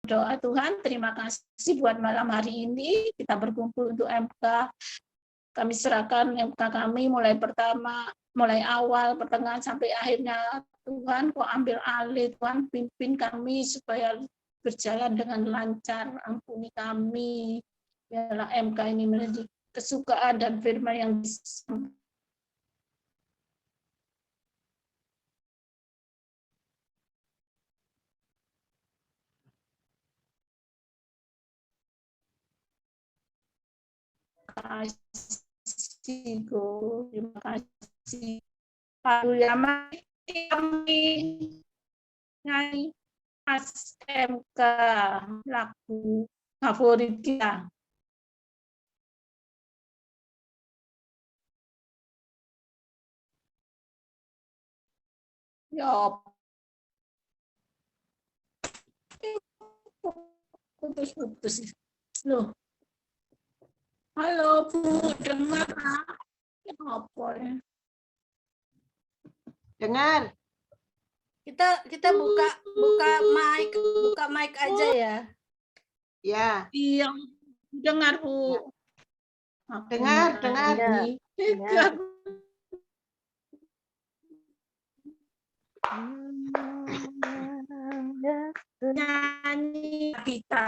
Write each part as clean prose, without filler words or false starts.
doa Tuhan, terima kasih buat malam hari ini kita berkumpul untuk MK. Kami serahkan MK kami mulai awal, pertengahan sampai akhirnya. Tuhan, Kau ambil alih, Tuhan pimpin kami supaya berjalan dengan lancar. Ampuni kami, biarlah MK ini menjadi kesukaan dan firman yang disampaikan. Terima kasih. Haleluya, mari kami nyanyi Mas MK, lagu favorit kita. Ya, putus-putus. Loh. Halo Bu, dengar? Ya, apa ya? Dengar. Kita buka mic aja ya. Ya. Iya, dengar Bu. Dengar. Ya. Nyanyi kita.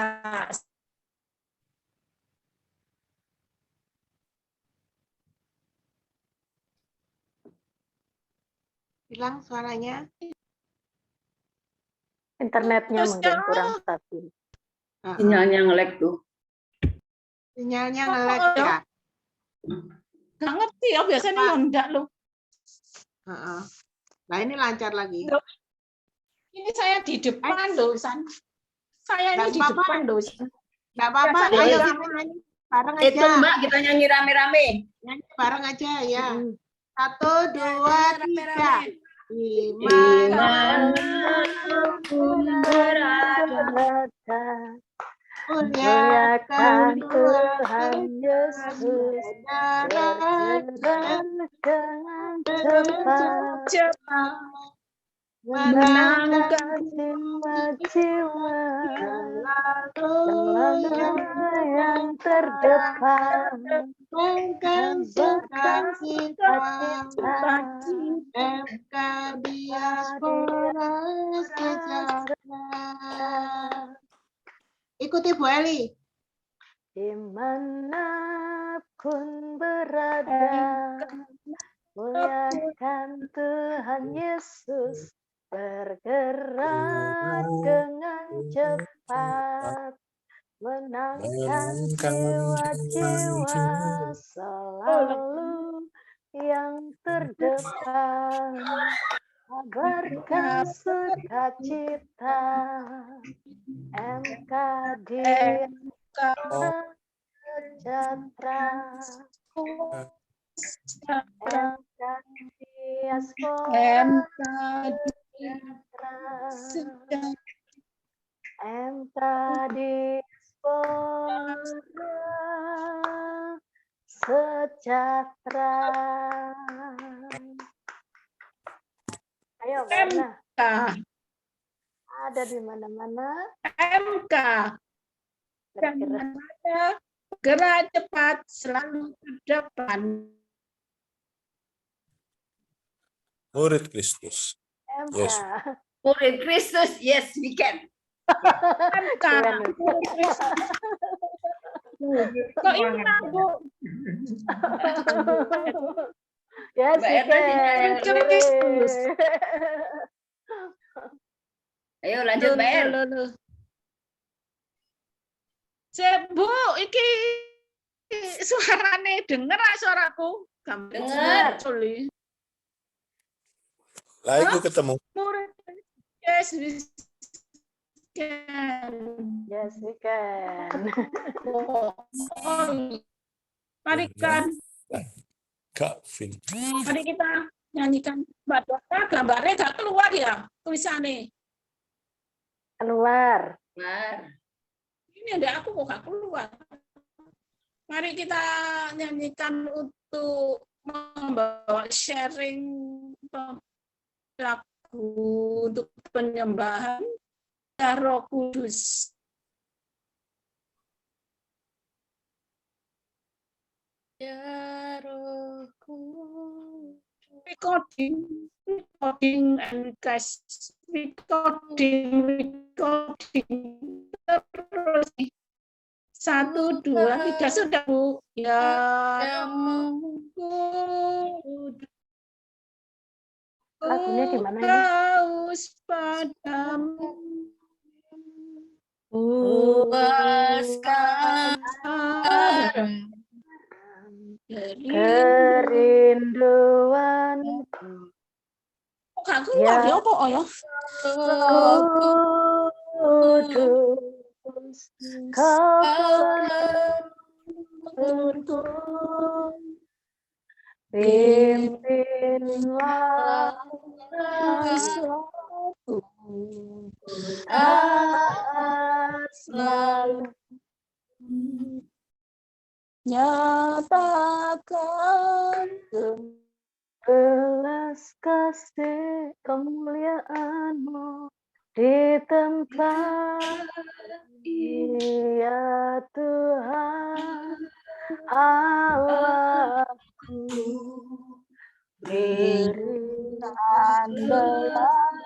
Hilang suaranya. Internetnya mungkin kurang stabil. Sinyalnya nge-lag tuh. Sinyalnya nge-lag ya. Nggak ngerti ya, biasanya nondak loh. Nah ini lancar lagi. Ini saya di depan loh, San. Saya ini di depan loh. Nggak apa-apa, ayo kita nyanyi bareng aja. Itu Mbak, kita nyanyi rame-rame. Nyanyi bareng aja ya. 1, 2, 3. Di Dimanapun berada, muliakan Tuhan Yesus, berjalan dengan cepat, menangkan jiwa-jiwa yang terdepan, dan berkata-cita MK Diaspora Sejahtera. Ikuti Bu Eli. Dimanapun berada, muliakan Tuhan Yesus, bergerak dengan cepat, menangkan jiwa-jiwa selalu yang terdepan, kabarkan sukacita, MK Diaspora Sejahtera, MK Diaspora Sejahtera, MK Diaspora Sejahtera. Ayo, mana? Ada di mana-mana. MK. Gerak cepat, selalu ke depan. Murid Kristus. MK. Yes. Murid Kristus, yes, we can. MK. Kok hilang, Bu? Yes, Mbak we Erna can. Kristus. Ayo lanjut Mbak Er. Bu, iki suarane denger suaraku? Dengar. Lah itu ketemu. Yes, we can. Yes, we can. Mari kan. Kak Vin. Mari kita nyanyikan Mbak Dota, gambarnya gak keluar ya tulisannya. Keluar. Ini ada aku kok gak keluar. Mari kita nyanyikan untuk membawa sharing lagu untuk penyembahan Roh Kudus. Ya Rohku. Recording and guys, recording terus nih. 1, 2, 3 sudah Bu. Ya Rohku, Lagunya di mana ini? haus padamu. Puaskan Kerinduanku Kok keluar ya apa ya? kudus, kau penuntunku, pimpinlah taat selalu, Nyatakan belas kasih kemuliaan-Mu di tempat ini, ya Tuhan Allahku, berikan belas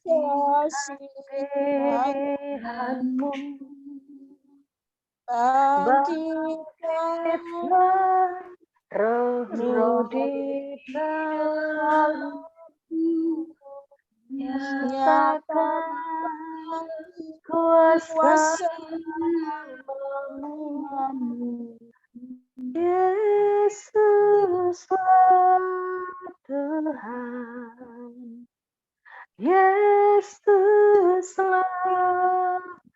kasihan-Mu, bangkitlah Roh-Mu di dalamku, nyatakan kuasa-Mu. Yesuslah Tuhan, Yesuslah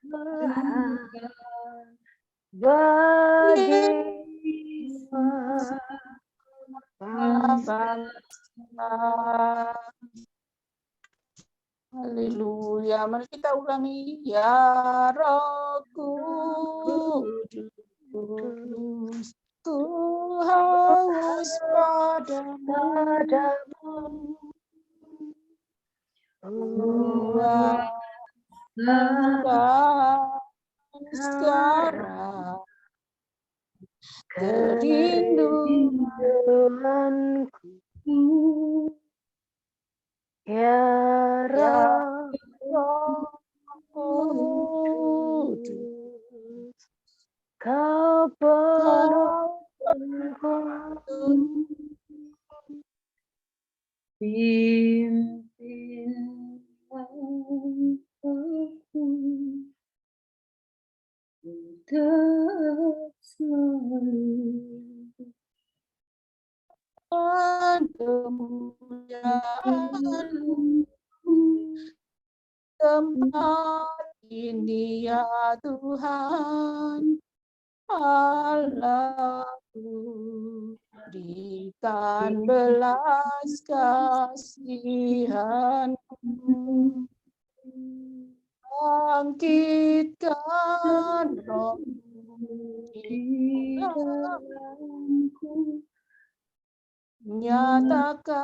Tuhan, bagi bangsa. Haleluya. Mari kita ulangi. Ya Roh Kudus, ku haus padamu. Sekarang kerinduanku, ya Roh Kudus, kau penuhku, Pimpin aku untuk selalu kemuliaan tempat ini ya Tuhan Allahku, berikan belas kasihan-Mu, bangkitkan Roh-Mu di dalamku, nyatakan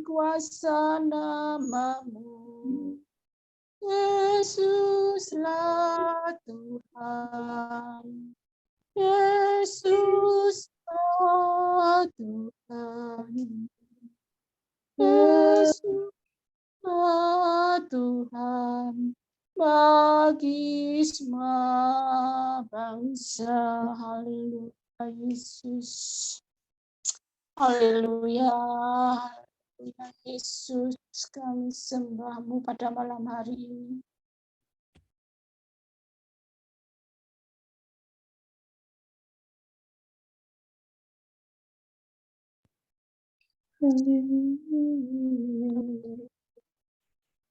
kuasa nama-Mu. Yesuslah Tuhan, Yesuslah Tuhan, Yesuslah Tuhan, bagi semua bangsa. Haleluya Yesus, haleluya. Haleluya Yesus, kami sembah-Mu pada malam hari ini.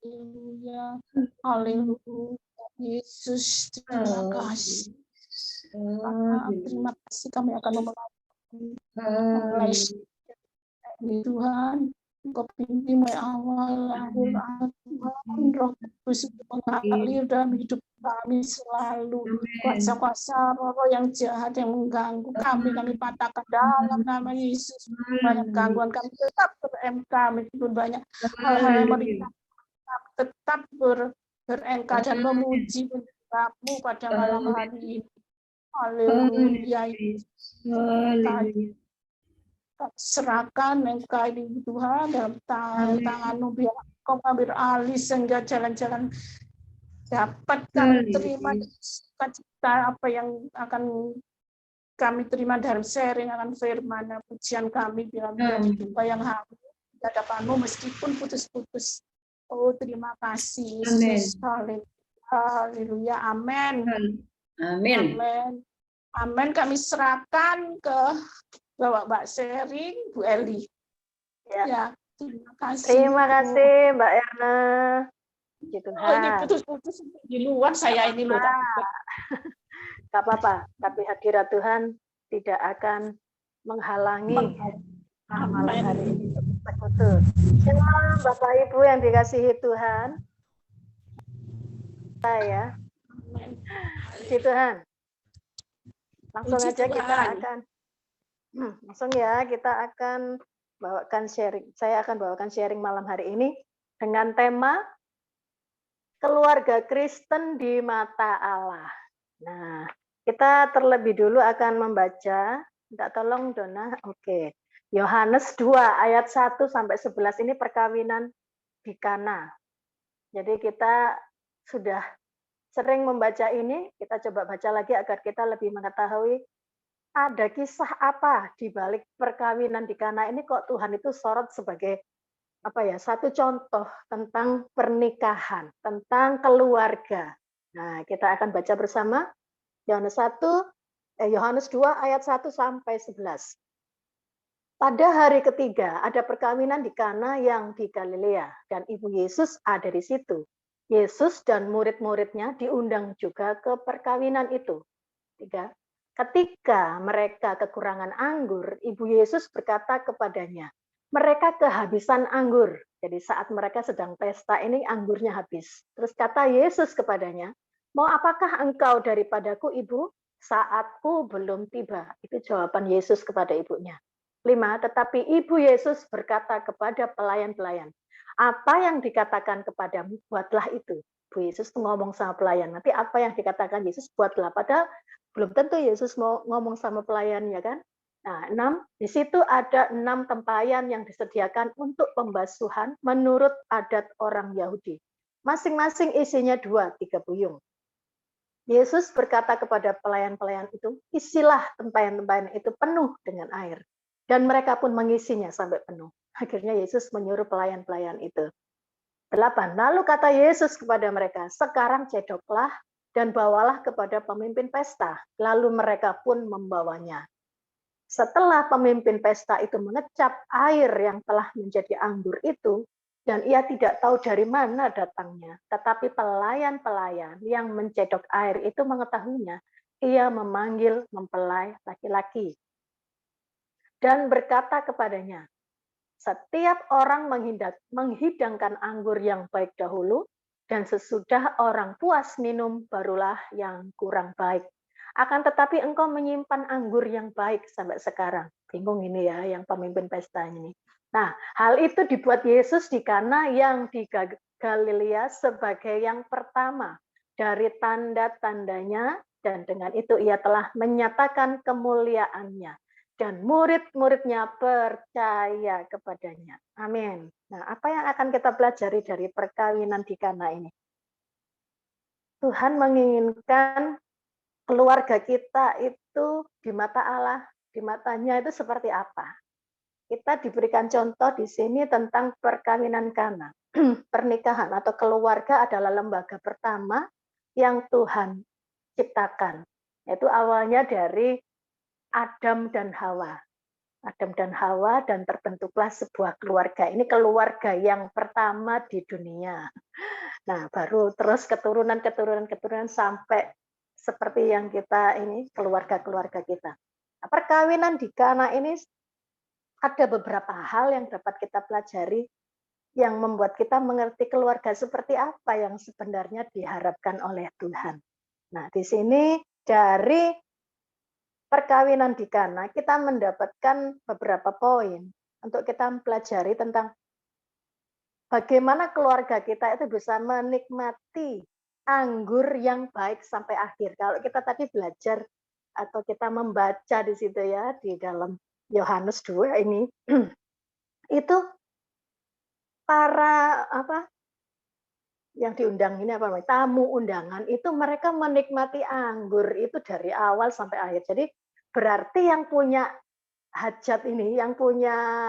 Haleluya, haleluya Yesus, terima kasih. Terima kasih, kami akan memulai ini Tuhan. Engkau pimpin mulai awal, akhir, Tuhan. Roh Kudus itu mengalir dalam hidup kami selalu. Kuasa-kuasa roh yang jahat yang mengganggu kami patahkan dalam nama Yesus. Banyak gangguan kami tetap ber-MK, meskipun banyak hal-hal yang merintah, tetap ber-MK dan memuji Kamu pada malam hari ini. Haleluya. Haleluya. Serahkan engkau ini Tuhan dalam tangan-Mu, biar Engkau ambil alih sehingga jalan-jalan dapat kami terima cita apa yang akan kami terima dalam sharing akan firman pujian kami biar menjadi jumpa yang hangat di hadapan-Mu meskipun putus-putus. Oh, terima kasih Yesus. Haleluya. Amin. Amin. Amin. Amin. Kami serahkan ke Bapak Mbak Sharing, Bu Eli. Ya. Terima kasih. Terima kasih Mbak Erna. Puji Oh, ini Tuhan. putus-putus di luar saya ini loh. Gak apa-apa, tapi hadirat Tuhan tidak akan menghalangi malam hari ini betul. Shalom Bapak Ibu yang dikasihi Tuhan. Saya, puji Tuhan. Langsung Puji aja Tuhan. kita akan kita akan bawakan sharing. Saya akan bawakan sharing malam hari ini dengan tema keluarga Kristen di mata Allah. Nah, kita terlebih dulu akan membaca, minta tolong Dona. Oke. Yohanes 2 ayat 1 sampai 11 ini perkawinan di Kana. Jadi kita sudah sering membaca ini, kita coba baca lagi agar kita lebih mengetahui ada kisah apa di balik perkawinan di Kana ini kok Tuhan itu sorot sebagai satu contoh tentang pernikahan, tentang keluarga. Nah, kita akan baca bersama Yohanes 2 ayat 1 sampai 11. Pada hari ketiga ada perkawinan di Kana yang di Galilea dan Ibu Yesus ada di situ. Yesus dan murid-muridnya diundang juga ke perkawinan itu. 3. Ketika mereka kekurangan anggur, Ibu Yesus berkata kepadanya, mereka kehabisan anggur. Jadi saat mereka sedang pesta ini anggurnya habis. Terus kata Yesus kepadanya, mau apakah engkau daripadaku Ibu? Saatku belum tiba. Itu jawaban Yesus kepada ibunya. 5. Tetapi Ibu Yesus berkata kepada pelayan-pelayan, apa yang dikatakan kepadamu, buatlah itu. Bu Yesus ngomong sama pelayan. Nanti apa yang dikatakan Yesus, buatlah. Padahal belum tentu Yesus mau ngomong sama pelayan, ya kan? Nah, 6. Di situ ada 6 tempayan yang disediakan untuk pembasuhan menurut adat orang Yahudi. Masing-masing isinya 2-3 buyung. Yesus berkata kepada pelayan-pelayan itu, isilah tempayan-tempayan itu penuh dengan air. Dan mereka pun mengisinya sampai penuh. Akhirnya Yesus menyuruh pelayan-pelayan itu. 8. Lalu kata Yesus kepada mereka, sekarang cedoklah dan bawalah kepada pemimpin pesta. Lalu mereka pun membawanya. Setelah pemimpin pesta itu mengecap air yang telah menjadi anggur itu, dan ia tidak tahu dari mana datangnya, tetapi pelayan-pelayan yang mencedok air itu mengetahuinya, ia memanggil mempelai laki-laki dan berkata kepadanya, setiap orang menghidangkan anggur yang baik dahulu, dan sesudah orang puas minum, barulah yang kurang baik. Akan tetapi engkau menyimpan anggur yang baik sampai sekarang. Bingung ini ya, yang pemimpin pesta ini. Nah, hal itu dibuat Yesus di Kana yang di Galilea sebagai yang pertama dari tanda-tandanya, dan dengan itu ia telah menyatakan kemuliaannya. Dan murid-muridnya percaya kepadanya. Amin. Nah, apa yang akan kita pelajari dari perkawinan di Kana ini? Tuhan menginginkan keluarga kita itu di mata Allah, di matanya itu seperti apa? Kita diberikan contoh di sini tentang perkawinan Kana. Pernikahan atau keluarga adalah lembaga pertama yang Tuhan ciptakan. Yaitu awalnya dari Adam dan Hawa. Adam dan Hawa dan terbentuklah sebuah keluarga. Ini keluarga yang pertama di dunia. Nah, baru terus keturunan sampai seperti yang kita ini, keluarga-keluarga kita. Nah, perkawinan di Kana ini ada beberapa hal yang dapat kita pelajari yang membuat kita mengerti keluarga seperti apa yang sebenarnya diharapkan oleh Tuhan. Nah, di sini dari perkawinan di Kana, kita mendapatkan beberapa poin untuk kita mempelajari tentang bagaimana keluarga kita itu bisa menikmati anggur yang baik sampai akhir. Kalau kita tadi belajar atau kita membaca di situ ya di dalam Yohanes 2 ini itu para yang diundang ini tamu undangan itu mereka menikmati anggur itu dari awal sampai akhir. Jadi berarti yang punya hajat ini, yang punya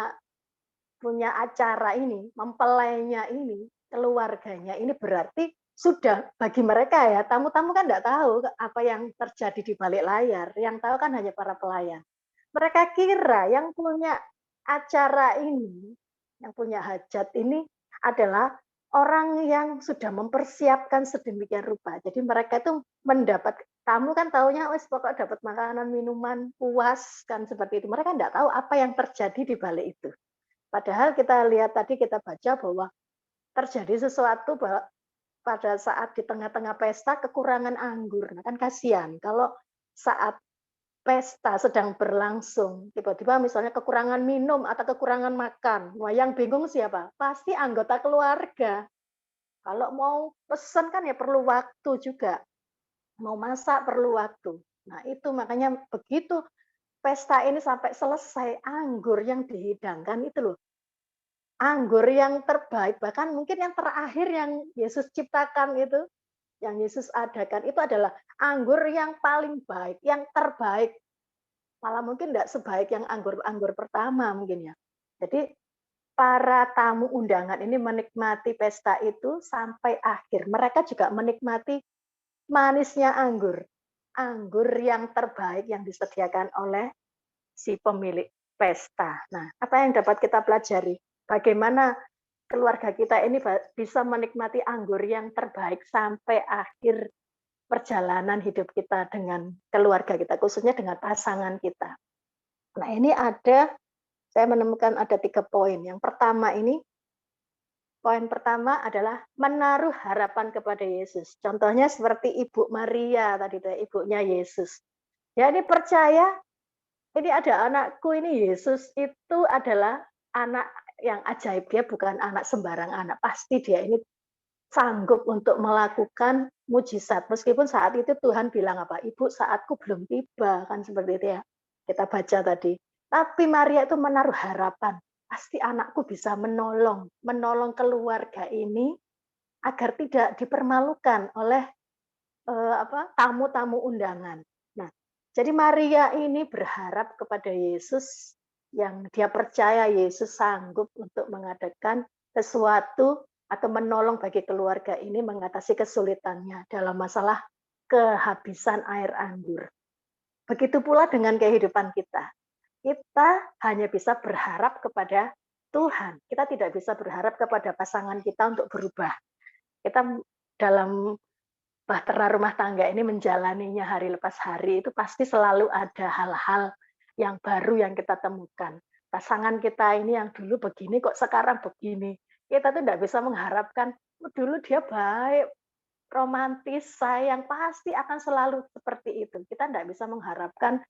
acara ini, mempelainya ini, keluarganya ini berarti sudah bagi mereka ya, tamu-tamu kan enggak tahu apa yang terjadi di balik layar, yang tahu kan hanya para pelayan. Mereka kira yang punya acara ini, yang punya hajat ini adalah orang yang sudah mempersiapkan sedemikian rupa. Jadi mereka itu mendapat, tamu kan taunya wis pokok dapat makanan, minuman, puas kan seperti itu. Mereka enggak tahu apa yang terjadi di balik itu. Padahal kita lihat tadi, kita baca bahwa terjadi sesuatu pada saat di tengah-tengah pesta kekurangan anggur. Nah, kan kasihan kalau saat pesta sedang berlangsung, tiba-tiba misalnya kekurangan minum atau kekurangan makan. Wah, yang bingung siapa? Pasti anggota keluarga. Kalau mau pesan kan ya perlu waktu juga. Mau masak perlu waktu. Nah, itu makanya begitu pesta ini sampai selesai, anggur yang dihidangkan itu loh. Anggur yang terbaik, bahkan mungkin yang terakhir yang Yesus ciptakan itu, yang Yesus adakan itu adalah anggur yang paling baik, yang terbaik. Malah mungkin tidak sebaik yang anggur pertama mungkin ya. Jadi para tamu undangan ini menikmati pesta itu sampai akhir. Mereka juga menikmati manisnya anggur. Anggur yang terbaik yang disediakan oleh si pemilik pesta. Nah, apa yang dapat kita pelajari? Bagaimana keluarga kita ini bisa menikmati anggur yang terbaik sampai akhir perjalanan hidup kita dengan keluarga kita, khususnya dengan pasangan kita. Nah, ini saya menemukan ada 3 poin. Yang pertama ini, poin pertama adalah menaruh harapan kepada Yesus. Contohnya seperti Ibu Maria tadi, ibunya Yesus. Ya, ini percaya, ini ada anakku ini, Yesus itu adalah anak yang ajaib, dia bukan anak sembarang anak. Pasti dia ini sanggup untuk melakukan mujizat. Meskipun saat itu Tuhan bilang apa? Ibu, saatku belum tiba, kan seperti itu ya. Kita baca tadi. Tapi Maria itu menaruh harapan. Pasti anakku bisa menolong keluarga ini agar tidak dipermalukan oleh tamu-tamu undangan. Nah, jadi Maria ini berharap kepada Yesus, yang dia percaya Yesus sanggup untuk mengadakan sesuatu atau menolong bagi keluarga ini mengatasi kesulitannya dalam masalah kehabisan air anggur. Begitu pula dengan kehidupan kita. Kita hanya bisa berharap kepada Tuhan. Kita tidak bisa berharap kepada pasangan kita untuk berubah. Kita dalam bahtera rumah tangga ini menjalaninya hari lepas hari, itu pasti selalu ada hal-hal yang baru yang kita temukan. Pasangan kita ini yang dulu begini kok sekarang begini. Kita tuh tidak bisa mengharapkan, dulu dia baik, romantis, sayang, pasti akan selalu seperti itu. Kita tidak bisa mengharapkan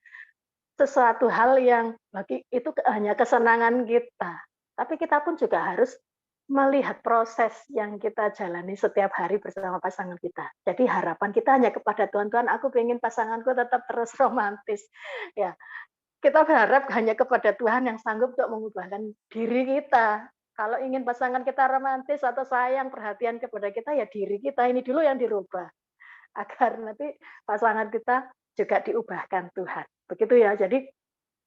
sesuatu hal yang bagi itu hanya kesenangan kita. Tapi kita pun juga harus melihat proses yang kita jalani setiap hari bersama pasangan kita. Jadi harapan kita hanya kepada Tuhan. Tuhan, aku ingin pasanganku tetap terus romantis. Ya, kita berharap hanya kepada Tuhan yang sanggup untuk mengubahkan diri kita. Kalau ingin pasangan kita romantis atau sayang, perhatian kepada kita, ya diri kita ini dulu yang dirubah. Agar nanti pasangan kita juga diubahkan Tuhan. Begitu ya, jadi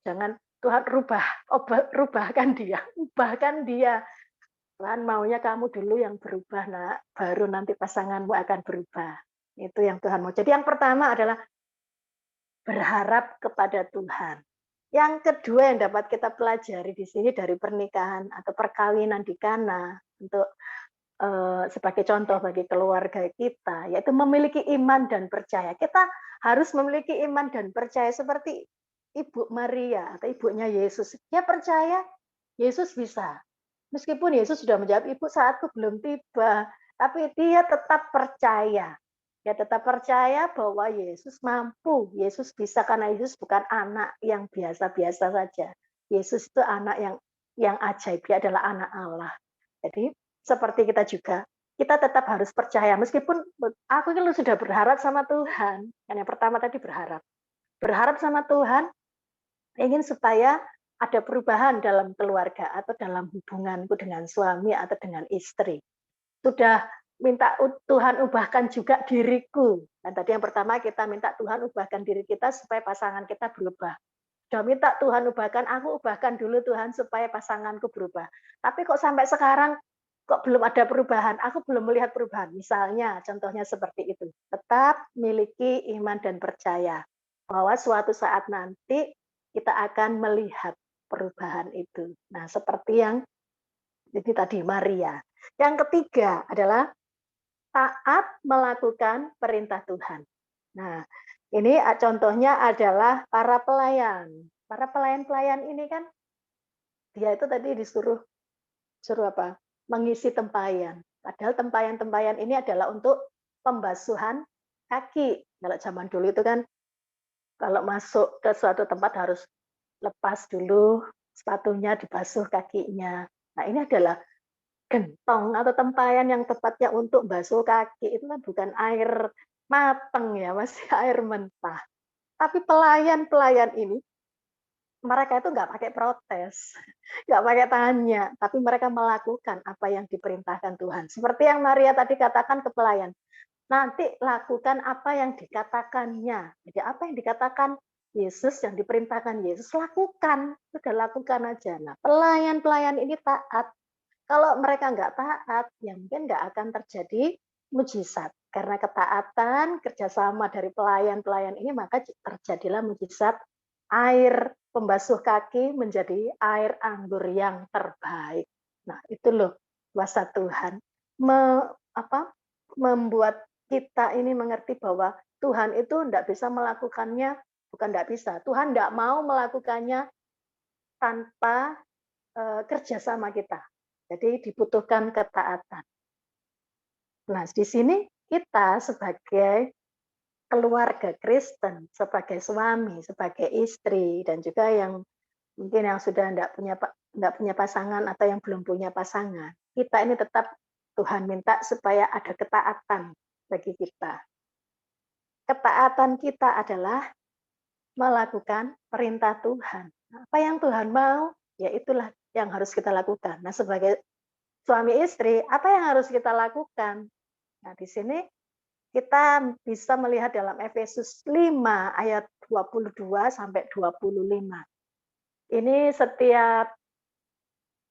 jangan Tuhan rubahkan dia, ubahkan dia. Tuhan maunya kamu dulu yang berubah, nak, baru nanti pasanganmu akan berubah. Itu yang Tuhan mau. Jadi yang pertama adalah berharap kepada Tuhan. Yang kedua yang dapat kita pelajari di sini dari pernikahan atau perkawinan di Kana untuk sebagai contoh bagi keluarga kita, yaitu memiliki iman dan percaya. Kita harus memiliki iman dan percaya seperti Ibu Maria atau ibunya Yesus. Dia percaya Yesus bisa. Meskipun Yesus sudah menjawab, Ibu, saatku belum tiba, tapi dia tetap percaya. Dia tetap percaya bahwa Yesus mampu, Yesus bisa, karena Yesus bukan anak yang biasa-biasa saja. Yesus itu anak yang ajaib, dia adalah anak Allah. Jadi seperti kita juga, kita tetap harus percaya. Meskipun aku sudah berharap sama Tuhan, yang pertama tadi berharap. berharap sama Tuhan, ingin supaya ada perubahan dalam keluarga atau dalam hubunganku dengan suami atau dengan istri. Sudah minta Tuhan ubahkan juga diriku. Dan tadi yang pertama kita minta Tuhan ubahkan diri kita supaya pasangan kita berubah. Sudah minta Tuhan ubahkan, aku ubahkan dulu Tuhan supaya pasanganku berubah. Tapi kok sampai sekarang kok belum ada perubahan, aku belum melihat perubahan. Misalnya, contohnya seperti itu. Tetap miliki iman dan percaya bahwa suatu saat nanti kita akan melihat perubahan itu. Nah, seperti yang ini tadi Maria. Yang ketiga adalah taat melakukan perintah Tuhan. Nah, ini contohnya adalah para pelayan. Para pelayan-pelayan ini kan dia itu tadi disuruh apa? Mengisi tempayan. Padahal tempayan-tempayan ini adalah untuk pembasuhan kaki. Kalau zaman dulu itu kan kalau masuk ke suatu tempat harus lepas dulu sepatunya, dibasuh kakinya. Nah, ini adalah gentong atau tempayan yang tepatnya untuk basuh kaki. Itu kan bukan air mateng ya, masih air mentah. Tapi pelayan-pelayan ini, mereka itu nggak pakai protes, nggak pakai tanya, tapi mereka melakukan apa yang diperintahkan Tuhan. Seperti yang Maria tadi katakan ke pelayan, nanti lakukan apa yang dikatakannya. Jadi apa yang dikatakan Yesus, yang diperintahkan Yesus, lakukan. Sudah lakukan aja. Nah, pelayan-pelayan ini taat. Kalau mereka nggak taat, ya mungkin nggak akan terjadi mujizat. Karena ketaatan, kerjasama dari pelayan-pelayan ini, maka terjadilah mujizat air pembasuh kaki menjadi air anggur yang terbaik. Nah, itu loh kuasa Tuhan. Membuat kita ini mengerti bahwa Tuhan itu tidak bisa melakukannya, bukan tidak bisa, Tuhan tidak mau melakukannya tanpa kerjasama kita. Jadi dibutuhkan ketaatan. Nah, di sini kita sebagai keluarga Kristen, sebagai suami, sebagai istri, dan juga yang mungkin yang sudah tidak punya pasangan atau yang belum punya pasangan, kita ini tetap Tuhan minta supaya ada ketaatan bagi kita. Ketaatan kita adalah melakukan perintah Tuhan. Apa yang Tuhan mau, ya itulah yang harus kita lakukan. Nah, sebagai suami istri, apa yang harus kita lakukan? Nah, di sini kita bisa melihat dalam Efesus 5 ayat 22 sampai 25. Ini setiap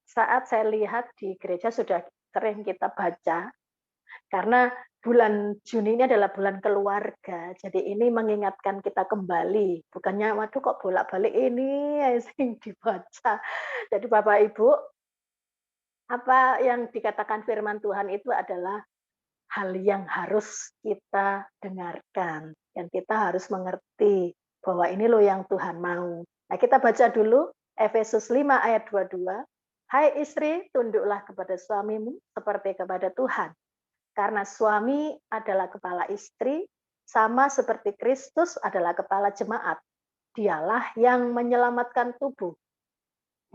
saat saya lihat di gereja sudah sering kita baca, karena bulan Juni ini adalah bulan keluarga, jadi ini mengingatkan kita kembali, bukannya waduh kok bolak-balik ini yang dibaca. Jadi Bapak Ibu, apa yang dikatakan firman Tuhan itu adalah hal yang harus kita dengarkan, dan kita harus mengerti bahwa ini loh yang Tuhan mau. Nah, kita baca dulu Efesus 5 ayat 22. Hai istri, tunduklah kepada suamimu seperti kepada Tuhan. Karena suami adalah kepala istri, sama seperti Kristus adalah kepala jemaat. Dialah yang menyelamatkan tubuh.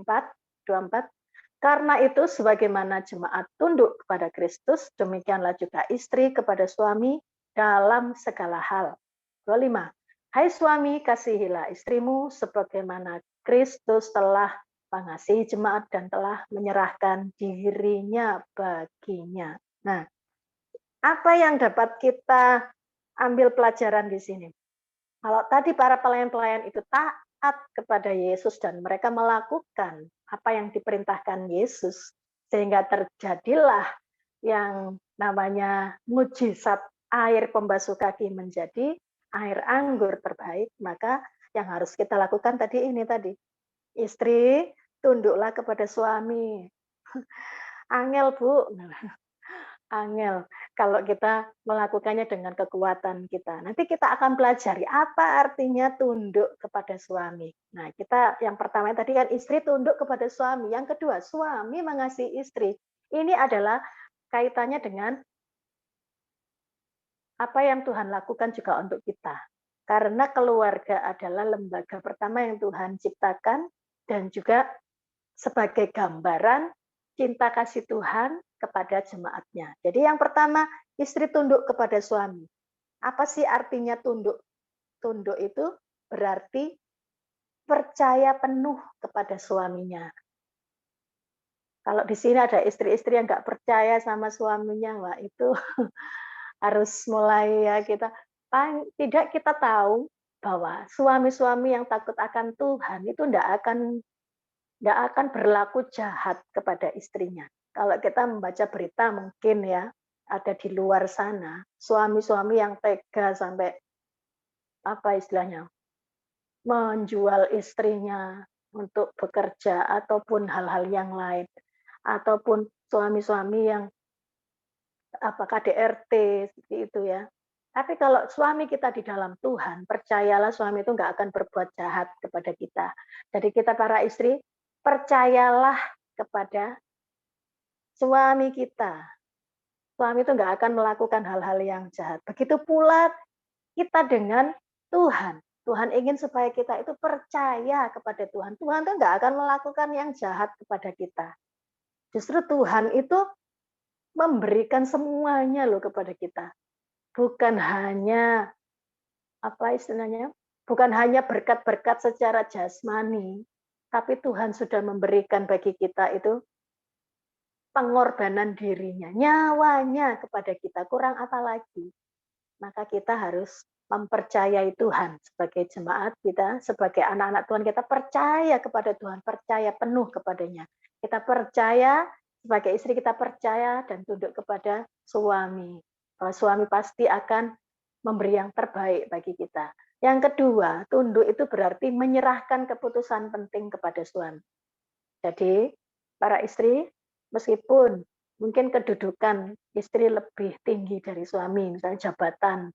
24. Karena itu sebagaimana jemaat tunduk kepada Kristus, demikianlah juga istri kepada suami dalam segala hal. 25. Hai suami, kasihilah istrimu sebagaimana Kristus telah mengasihi jemaat dan telah menyerahkan dirinya baginya. Nah, apa yang dapat kita ambil pelajaran di sini? Kalau tadi para pelayan-pelayan itu taat kepada Yesus dan mereka melakukan apa yang diperintahkan Yesus, sehingga terjadilah yang namanya mujizat air pembasuh kaki menjadi air anggur terbaik, maka yang harus kita lakukan tadi ini tadi. Istri, tunduklah kepada suami. Angel, Bu. Angel kalau kita melakukannya dengan kekuatan kita. Nanti kita akan pelajari apa artinya tunduk kepada suami. Nah, kita yang pertama tadi kan istri tunduk kepada suami. Yang kedua, suami mengasihi istri. Ini adalah kaitannya dengan apa yang Tuhan lakukan juga untuk kita. Karena keluarga adalah lembaga pertama yang Tuhan ciptakan dan juga sebagai gambaran cinta kasih Tuhan kepada jemaatnya. Jadi yang pertama, istri tunduk kepada suami. Apa sih artinya tunduk? Tunduk itu berarti percaya penuh kepada suaminya. Kalau di sini ada istri-istri yang nggak percaya sama suaminya, wah itu harus mulai ya tidak kita tahu bahwa suami-suami yang takut akan Tuhan itu nggak akan berlaku jahat kepada istrinya. Kalau kita membaca berita mungkin ya ada di luar sana suami-suami yang tega sampai apa istilahnya menjual istrinya untuk bekerja ataupun hal-hal yang lain, ataupun suami-suami yang KDRT seperti itu ya. Tapi kalau suami kita di dalam Tuhan, percayalah suami itu nggak akan berbuat jahat kepada kita. Jadi kita para istri, percayalah kepada suami kita. Suami itu nggak akan melakukan hal-hal yang jahat. Begitu pula kita dengan Tuhan. Tuhan ingin supaya kita itu percaya kepada Tuhan. Tuhan itu nggak akan melakukan yang jahat kepada kita. Justru Tuhan itu memberikan semuanya loh kepada kita. Bukan hanya bukan hanya berkat-berkat secara jasmani, tapi Tuhan sudah memberikan bagi kita itu pengorbanan dirinya, nyawanya kepada kita. Kurang apa lagi? Maka kita harus mempercayai Tuhan sebagai jemaat kita, sebagai anak-anak Tuhan, kita percaya kepada Tuhan, percaya penuh kepadanya. Kita percaya, sebagai istri kita percaya dan tunduk kepada suami. Bahwa suami pasti akan memberi yang terbaik bagi kita. Yang kedua, tunduk itu berarti menyerahkan keputusan penting kepada suami. Jadi, para istri, meskipun mungkin kedudukan istri lebih tinggi dari suami, misalnya jabatan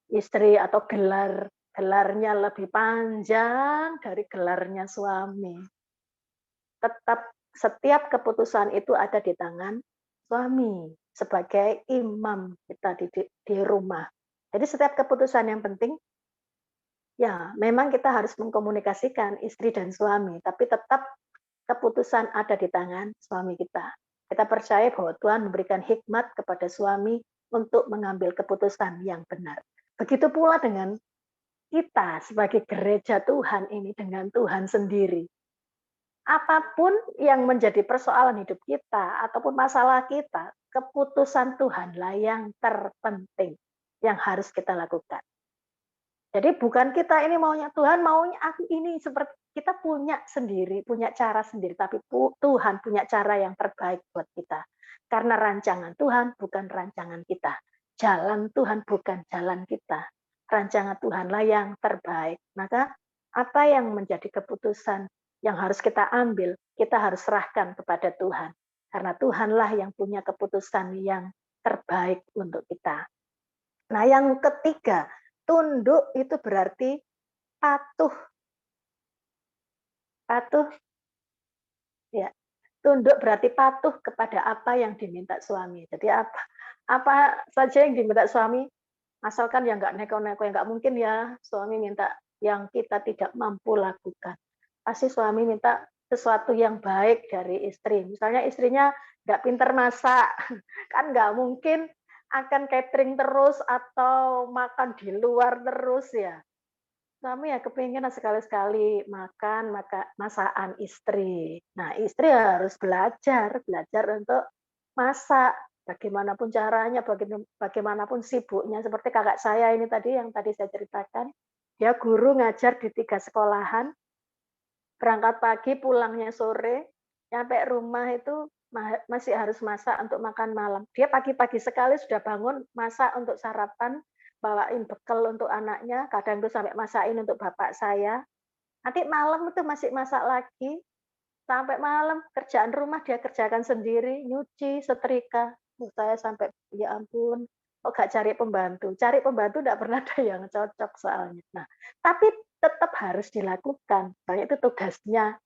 istri atau gelarnya lebih panjang dari gelarnya suami. Tetap setiap keputusan itu ada di tangan suami sebagai imam kita di rumah. Jadi setiap keputusan yang penting, ya memang kita harus mengkomunikasikan istri dan suami, tapi tetap keputusan ada di tangan suami kita. Kita percaya bahwa Tuhan memberikan hikmat kepada suami untuk mengambil keputusan yang benar. Begitu pula dengan kita sebagai gereja Tuhan ini dengan Tuhan sendiri. Apapun yang menjadi persoalan hidup kita ataupun masalah kita, keputusan Tuhanlah yang terpenting yang harus kita lakukan. Jadi bukan kita ini maunya Tuhan, maunya aku ini seperti kita punya sendiri, punya cara sendiri, tapi Tuhan punya cara yang terbaik buat kita. Karena rancangan Tuhan bukan rancangan kita. Jalan Tuhan bukan jalan kita. Rancangan Tuhanlah yang terbaik. Maka apa yang menjadi keputusan yang harus kita ambil, kita harus serahkan kepada Tuhan. Karena Tuhanlah yang punya keputusan yang terbaik untuk kita. Nah, yang ketiga, tunduk itu berarti patuh. Patuh. Ya. Tunduk berarti patuh kepada apa yang diminta suami. Jadi apa saja yang diminta suami, asalkan yang nggak neko-neko, yang nggak mungkin ya suami minta yang kita tidak mampu lakukan. Pasti suami minta sesuatu yang baik dari istri. Misalnya istrinya nggak pinter masak, kan nggak mungkin akan catering terus atau makan di luar terus ya. Suami ya kepingin sekali-sekali makan masakan istri. Nah, istri harus belajar untuk masak. Bagaimanapun caranya, bagaimanapun sibuknya. Seperti kakak saya ini tadi, yang tadi saya ceritakan. Dia guru ngajar di 3 sekolahan. Berangkat pagi, pulangnya sore. Sampai rumah itu masih harus masak untuk makan malam. Dia pagi-pagi sekali sudah bangun, masak untuk sarapan, bawain bekal untuk anaknya, kadang tuh sampai masakin untuk bapak saya. Nanti malam itu masih masak lagi, sampai malam kerjaan rumah dia kerjakan sendiri, nyuci, setrika. Saya sampai, ya ampun, kok gak cari pembantu? Cari pembantu tidak pernah ada yang cocok soalnya. Nah, tapi tetap harus dilakukan. Soalnya itu tugasnya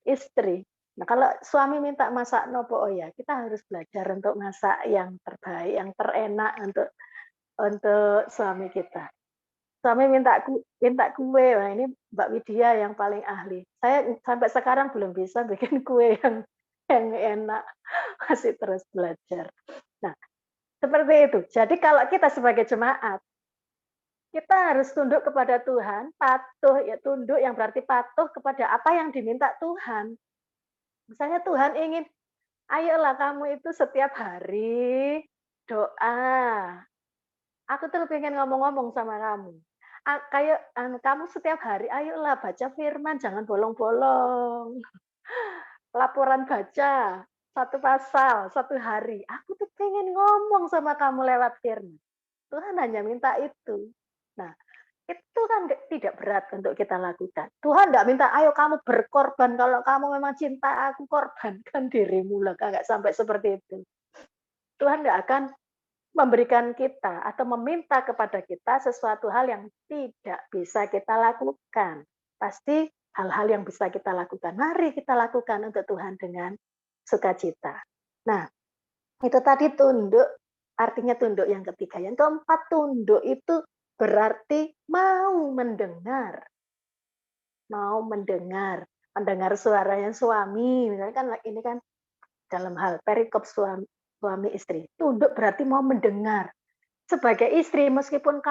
istri. Nah, kalau suami minta masak nopo, oh ya, kita harus belajar untuk masak yang terbaik, yang terenak untuk suami kita. Suami minta kue, nah ini Mbak Widya yang paling ahli. Saya sampai sekarang belum bisa bikin kue yang enak, masih terus belajar. Nah, seperti itu. Jadi kalau kita sebagai jemaat, Kita harus tunduk kepada Tuhan, patuh ya, tunduk yang berarti patuh kepada apa yang diminta Tuhan. Misalnya Tuhan ingin, ayolah kamu itu setiap hari doa. Aku tuh pengen ngomong-ngomong sama kamu. Kayak kamu setiap hari, ayolah baca firman, jangan bolong-bolong. Laporan baca, satu pasal, satu hari. Aku tuh pengen ngomong sama kamu lewat firman. Tuhan hanya minta itu. Nah, itu kan tidak berat untuk kita lakukan. Tuhan tidak minta, ayo kamu berkorban. Kalau kamu memang cinta aku, korbankan dirimu lah. Nggak sampai seperti itu. Tuhan nggak akan memberikan kita atau meminta kepada kita sesuatu hal yang tidak bisa kita lakukan. Pasti hal-hal yang bisa kita lakukan. Mari kita lakukan untuk Tuhan dengan sukacita. Nah, itu tadi tunduk, artinya tunduk yang ketiga. Yang keempat, tunduk itu berarti mau mendengar. Mau mendengar. Mendengar suaranya suami. Misalnya kan ini kan dalam hal perikop suami istri. Tunduk berarti mau mendengar. Sebagai istri, meskipun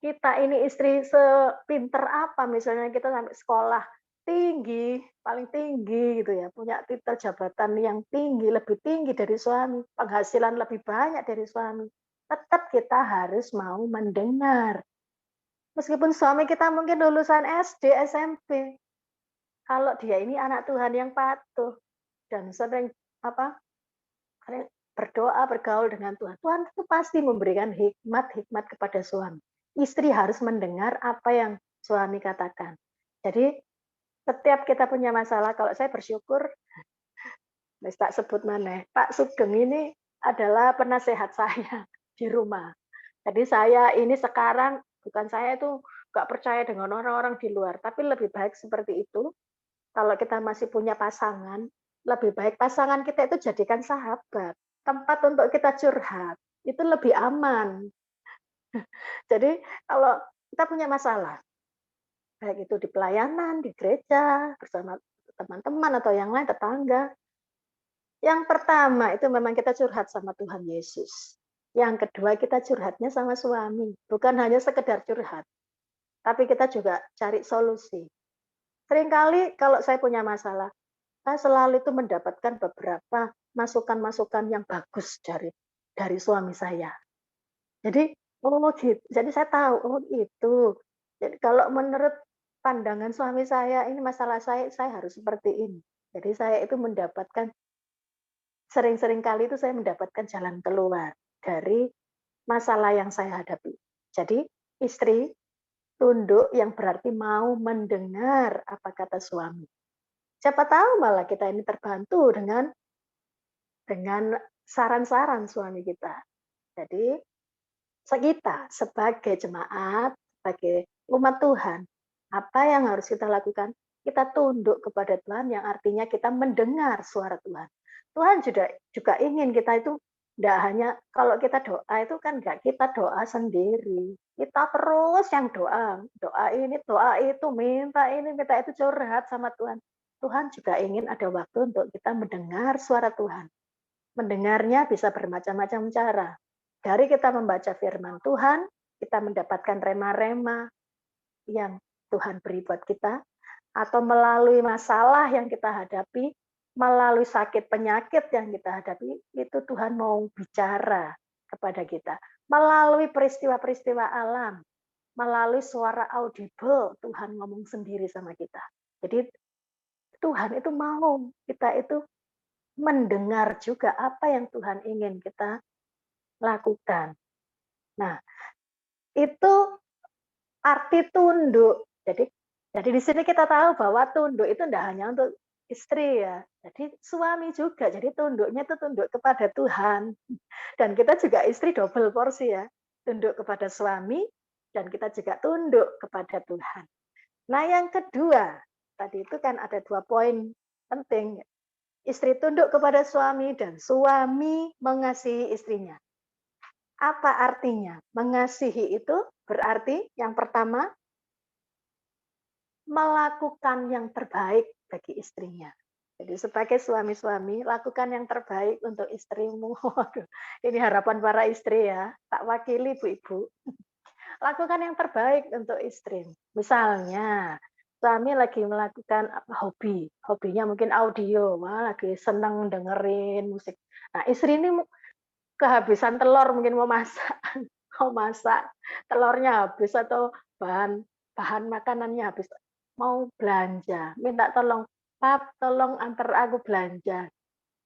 kita ini istri sepinter apa, misalnya kita sampai sekolah tinggi, paling tinggi gitu ya, punya titel jabatan yang tinggi, lebih tinggi dari suami, penghasilan lebih banyak dari suami, tetap kita harus mau mendengar. Meskipun suami kita mungkin lulusan SD, SMP, kalau dia ini anak Tuhan yang patuh dan sering berdoa, bergaul dengan Tuhan, Tuhan itu pasti memberikan hikmat kepada suami. Istri harus mendengar apa yang suami katakan. Jadi setiap kita punya masalah, kalau saya bersyukur, tak sebut mana, Pak Sugeng ini adalah penasehat saya di rumah. Jadi saya ini sekarang, bukan saya itu nggak percaya dengan orang-orang di luar, tapi lebih baik seperti itu. Kalau kita masih punya pasangan, lebih baik pasangan kita itu jadikan sahabat. Tempat untuk kita curhat, itu lebih aman. Jadi kalau kita punya masalah, baik itu di pelayanan, di gereja, bersama teman-teman atau yang lain, tetangga. Yang pertama itu memang kita curhat sama Tuhan Yesus. Yang kedua kita curhatnya sama suami. Bukan hanya sekedar curhat, tapi kita juga cari solusi. Seringkali kalau saya punya masalah, saya selalu itu mendapatkan beberapa masukan-masukan yang bagus dari suami saya. Jadi, jadi saya tahu, itu. Jadi kalau menurut pandangan suami saya, ini masalah saya harus seperti ini. Jadi saya itu mendapatkan, sering-sering kali itu saya mendapatkan jalan keluar dari masalah yang saya hadapi. Jadi istri tunduk yang berarti mau mendengar apa kata suami. Siapa tahu malah kita ini terbantu dengan saran-saran suami kita. Jadi kita sebagai jemaat, sebagai umat Tuhan, apa yang harus kita lakukan? Kita tunduk kepada Tuhan, yang artinya kita mendengar suara Tuhan. Tuhan juga ingin kita itu tidak hanya kalau kita doa itu kan enggak kita doa sendiri. Kita terus yang doa ini, doa itu, minta ini, minta itu, curhat sama Tuhan. Tuhan juga ingin ada waktu untuk kita mendengar suara Tuhan. Mendengarnya bisa bermacam-macam cara. Dari kita membaca firman Tuhan, kita mendapatkan rema-rema yang Tuhan beri buat kita, atau melalui masalah yang kita hadapi, melalui sakit penyakit yang kita hadapi, itu Tuhan mau bicara kepada kita. Melalui peristiwa-peristiwa alam, melalui suara audible, Tuhan ngomong sendiri sama kita. Jadi Tuhan itu mau kita itu mendengar juga apa yang Tuhan ingin kita lakukan. Nah, itu arti tunduk. Jadi di sini kita tahu bahwa tunduk itu tidak hanya untuk istri ya. Jadi suami juga. Jadi tunduknya itu tunduk kepada Tuhan. Dan kita juga istri double porsi ya. Tunduk kepada suami dan kita juga tunduk kepada Tuhan. Nah, yang kedua, tadi itu kan ada 2 poin penting. Istri tunduk kepada suami dan suami mengasihi istrinya. Apa artinya? Mengasihi itu berarti yang pertama, melakukan yang terbaik bagi istrinya. Jadi sebagai suami-suami, lakukan yang terbaik untuk istrimu. Waduh, ini harapan para istri ya. Tak wakili ibu-ibu. lakukan yang terbaik untuk istri. Misalnya, suami lagi melakukan hobi, hobinya mungkin audio, wah lagi seneng dengerin musik. Nah, istri ini kehabisan telur, mungkin mau masak, mau masak, telurnya habis atau bahan makanannya habis, mau belanja, minta tolong, "Pap, tolong antar aku belanja."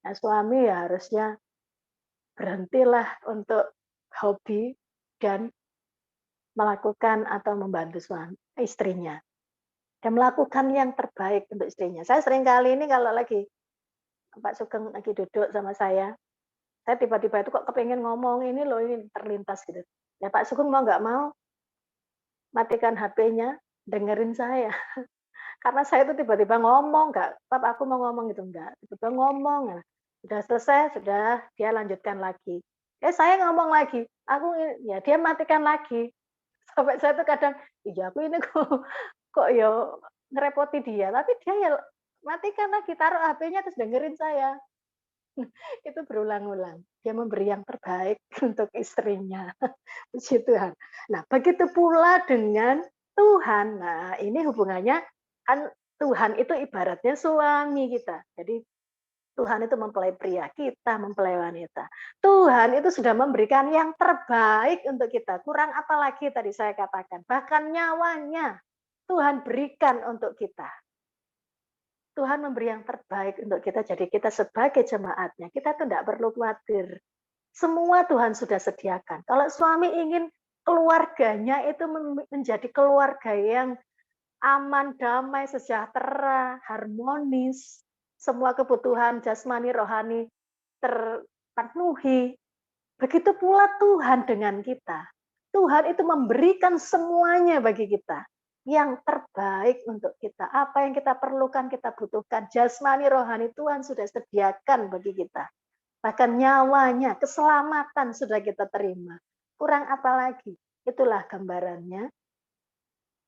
Nah, suami ya harusnya berhentilah untuk hobi dan melakukan atau membantu istrinya. Dan melakukan yang terbaik untuk istrinya. Saya sering kali ini kalau lagi Pak Sugeng lagi duduk sama saya tiba-tiba itu kok kepengen ngomong ini loh, ini terlintas gitu. Ya Pak Sugeng mau nggak mau matikan HP-nya, dengerin saya. Karena saya itu tiba-tiba ngomong, nggak, "Pap, aku mau ngomong," gitu, enggak. Tiba-tiba ngomong, nah, sudah selesai, sudah dia lanjutkan lagi. Saya ngomong lagi, ya dia matikan lagi. Sampai saya tuh kadang, iya aku ini kok ya ngerepoti dia, tapi dia ya matikan lagi, taruh HP-nya terus dengerin saya. Itu berulang-ulang. Dia memberi yang terbaik untuk istrinya. Puji Tuhan. Nah, begitu pula dengan Tuhan. Nah, ini hubungannya kan Tuhan itu ibaratnya suami kita. Jadi Tuhan itu mempelai pria, kita mempelai wanita. Tuhan itu sudah memberikan yang terbaik untuk kita. Kurang apa lagi tadi saya katakan. Bahkan nyawanya Tuhan berikan untuk kita. Tuhan memberi yang terbaik untuk kita. Jadi kita sebagai jemaatnya, kita tuh tidak perlu khawatir. Semua Tuhan sudah sediakan. Kalau suami ingin keluarganya itu menjadi keluarga yang aman, damai, sejahtera, harmonis, semua kebutuhan jasmani, rohani terpenuhi. Begitu pula Tuhan dengan kita. Tuhan itu memberikan semuanya bagi kita. Yang terbaik untuk kita. Apa yang kita perlukan, kita butuhkan. Jasmani, rohani, Tuhan sudah sediakan bagi kita. Bahkan nyawanya, keselamatan sudah kita terima. Kurang apa lagi? Itulah gambarannya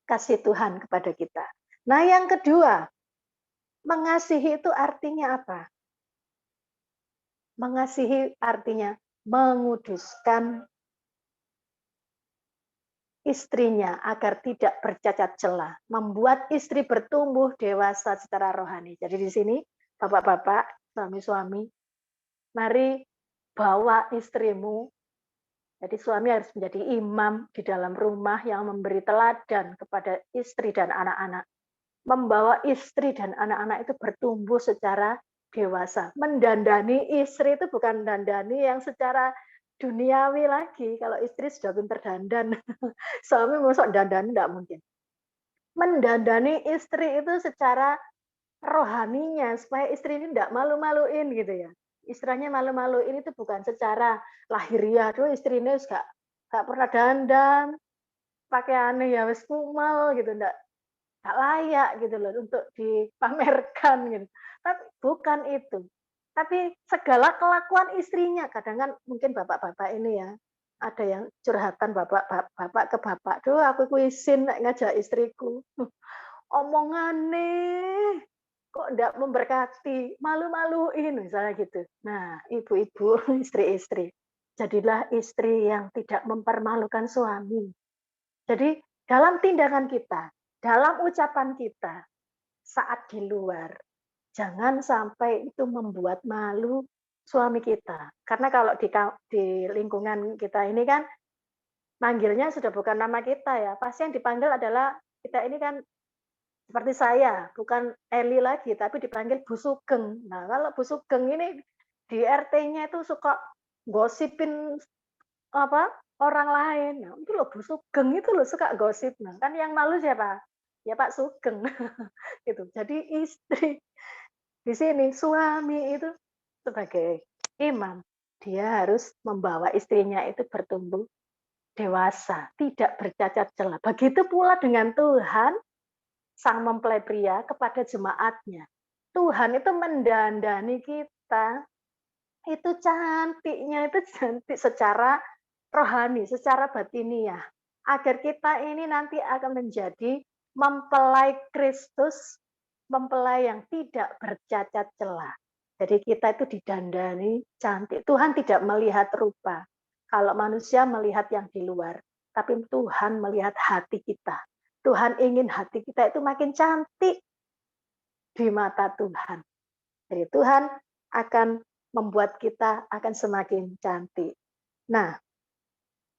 kasih Tuhan kepada kita. Nah, yang kedua, mengasihi itu artinya apa? Mengasihi artinya menguduskan istrinya agar tidak bercacat celah, membuat istri bertumbuh dewasa secara rohani. Jadi di sini, bapak-bapak, suami-suami, mari bawa istrimu. Jadi suami harus menjadi imam di dalam rumah yang memberi teladan kepada istri dan anak-anak. Membawa istri dan anak-anak itu bertumbuh secara dewasa. Mendandani istri itu bukan dandani yang secara duniawi lagi. Kalau istri sudah pintar dandan, suami masuk dandani tidak mungkin. Mendandani istri itu secara rohaninya, supaya istri ini tidak malu-maluin gitu ya. Istilahnya malu-maluin itu bukan secara lahiriah, tuh istri ini gak pernah dandan, pakaiannya ya wis kumal gitu, nggak layak gitu loh untuk dipamerkan gitu. Tapi bukan itu. Tapi segala kelakuan istrinya, kadang kan mungkin bapak-bapak ini ya, ada yang curhatan bapak ke bapak, "Duh, aku izin ngajak istriku." Omongane kok enggak memberkati, malu-maluin misalnya gitu. Nah, ibu-ibu, istri-istri, jadilah istri yang tidak mempermalukan suami. Jadi dalam tindakan kita, dalam ucapan kita, saat di luar, jangan sampai itu membuat malu suami kita. Karena kalau di lingkungan kita ini kan, manggilnya sudah bukan nama kita ya, pasti yang dipanggil adalah, kita ini kan seperti saya, bukan Eli lagi, tapi dipanggil Bu Sugeng. Nah, kalau Bu Sugeng ini di RT-nya itu suka gosipin orang lain. Nah, itu loh Bu Sugeng itu loh suka gosip. Nah, kan yang malu siapa? Ya Pak Sugeng. Gitu. Jadi istri di sini suami itu sebagai imam, dia harus membawa istrinya itu bertumbuh dewasa, tidak bercacat celah. Begitu pula dengan Tuhan, sang mempelai pria kepada jemaatnya. Tuhan itu mendandani kita, itu cantiknya, itu cantik secara rohani, secara batiniah. Agar kita ini nanti akan menjadi mempelai Kristus, mempelai yang tidak bercacat celah. Jadi kita itu didandani cantik. Tuhan tidak melihat rupa. Kalau manusia melihat yang di luar. tapi Tuhan melihat hati kita. Tuhan ingin hati kita itu makin cantik di mata Tuhan. Jadi Tuhan akan membuat kita akan semakin cantik. Nah,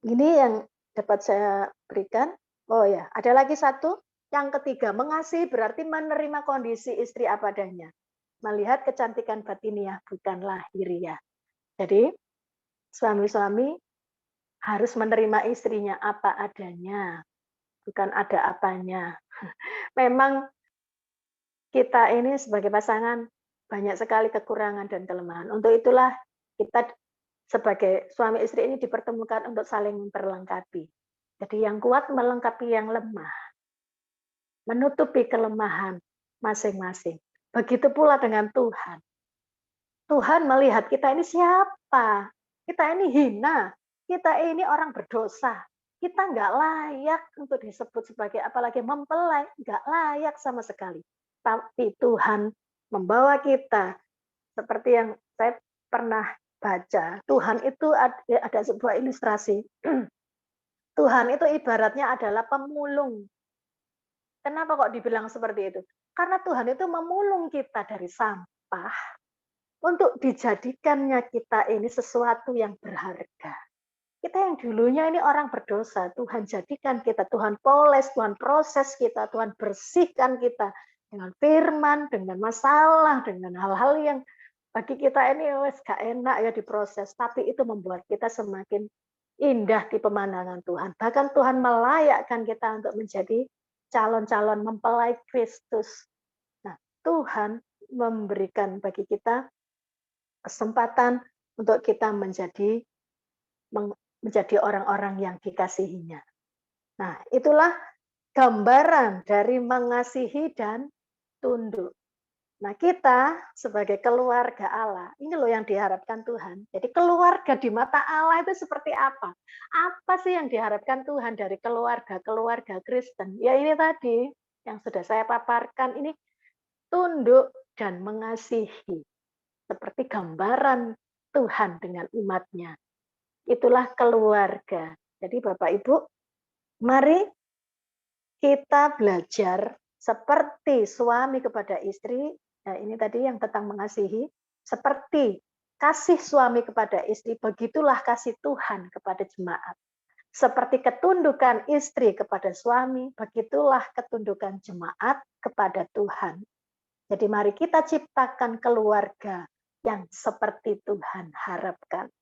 ini yang dapat saya berikan. Oh ya, ada lagi satu. Yang ketiga, mengasihi berarti menerima kondisi istri apa adanya. Melihat kecantikan batiniah, bukan lahiriah. Jadi, suami-suami harus menerima istrinya apa adanya, bukan ada apanya. Memang kita ini sebagai pasangan banyak sekali kekurangan dan kelemahan. Untuk itulah kita sebagai suami istri ini dipertemukan untuk saling memperlengkapi. Jadi yang kuat melengkapi yang lemah, menutupi kelemahan masing-masing. Begitu pula dengan Tuhan. Tuhan melihat kita ini siapa? Kita ini hina, kita ini orang berdosa. Kita nggak layak untuk disebut sebagai apalagi mempelai, nggak layak sama sekali. Tapi Tuhan membawa kita seperti yang saya pernah baca. Tuhan itu ada sebuah ilustrasi. Tuhan itu ibaratnya adalah pemulung. Kenapa kok dibilang seperti itu? Karena Tuhan itu memulung kita dari sampah untuk dijadikannya kita ini sesuatu yang berharga. Kita yang dulunya ini orang berdosa, Tuhan jadikan kita, Tuhan poles, Tuhan proses kita, Tuhan bersihkan kita dengan firman, dengan masalah, dengan hal-hal yang bagi kita ini wes gak enak ya diproses, tapi itu membuat kita semakin indah di pemandangan Tuhan. Bahkan Tuhan melayakkan kita untuk menjadi calon-calon mempelai Kristus. Nah, Tuhan memberikan bagi kita kesempatan untuk kita menjadi orang-orang yang dikasihinya. Nah, itulah gambaran dari mengasihi dan tunduk. Nah, kita sebagai keluarga Allah, ini loh yang diharapkan Tuhan. Jadi keluarga di mata Allah itu seperti apa? Apa sih yang diharapkan Tuhan dari keluarga Kristen? Ya ini tadi yang sudah saya paparkan, ini tunduk dan mengasihi. Seperti gambaran Tuhan dengan umatnya. Itulah keluarga. Jadi Bapak Ibu, mari kita belajar seperti suami kepada istri. Nah, ini tadi yang tentang mengasihi. Seperti kasih suami kepada istri, begitulah kasih Tuhan kepada jemaat. Seperti ketundukan istri kepada suami, begitulah ketundukan jemaat kepada Tuhan. Jadi mari kita ciptakan keluarga yang seperti Tuhan harapkan.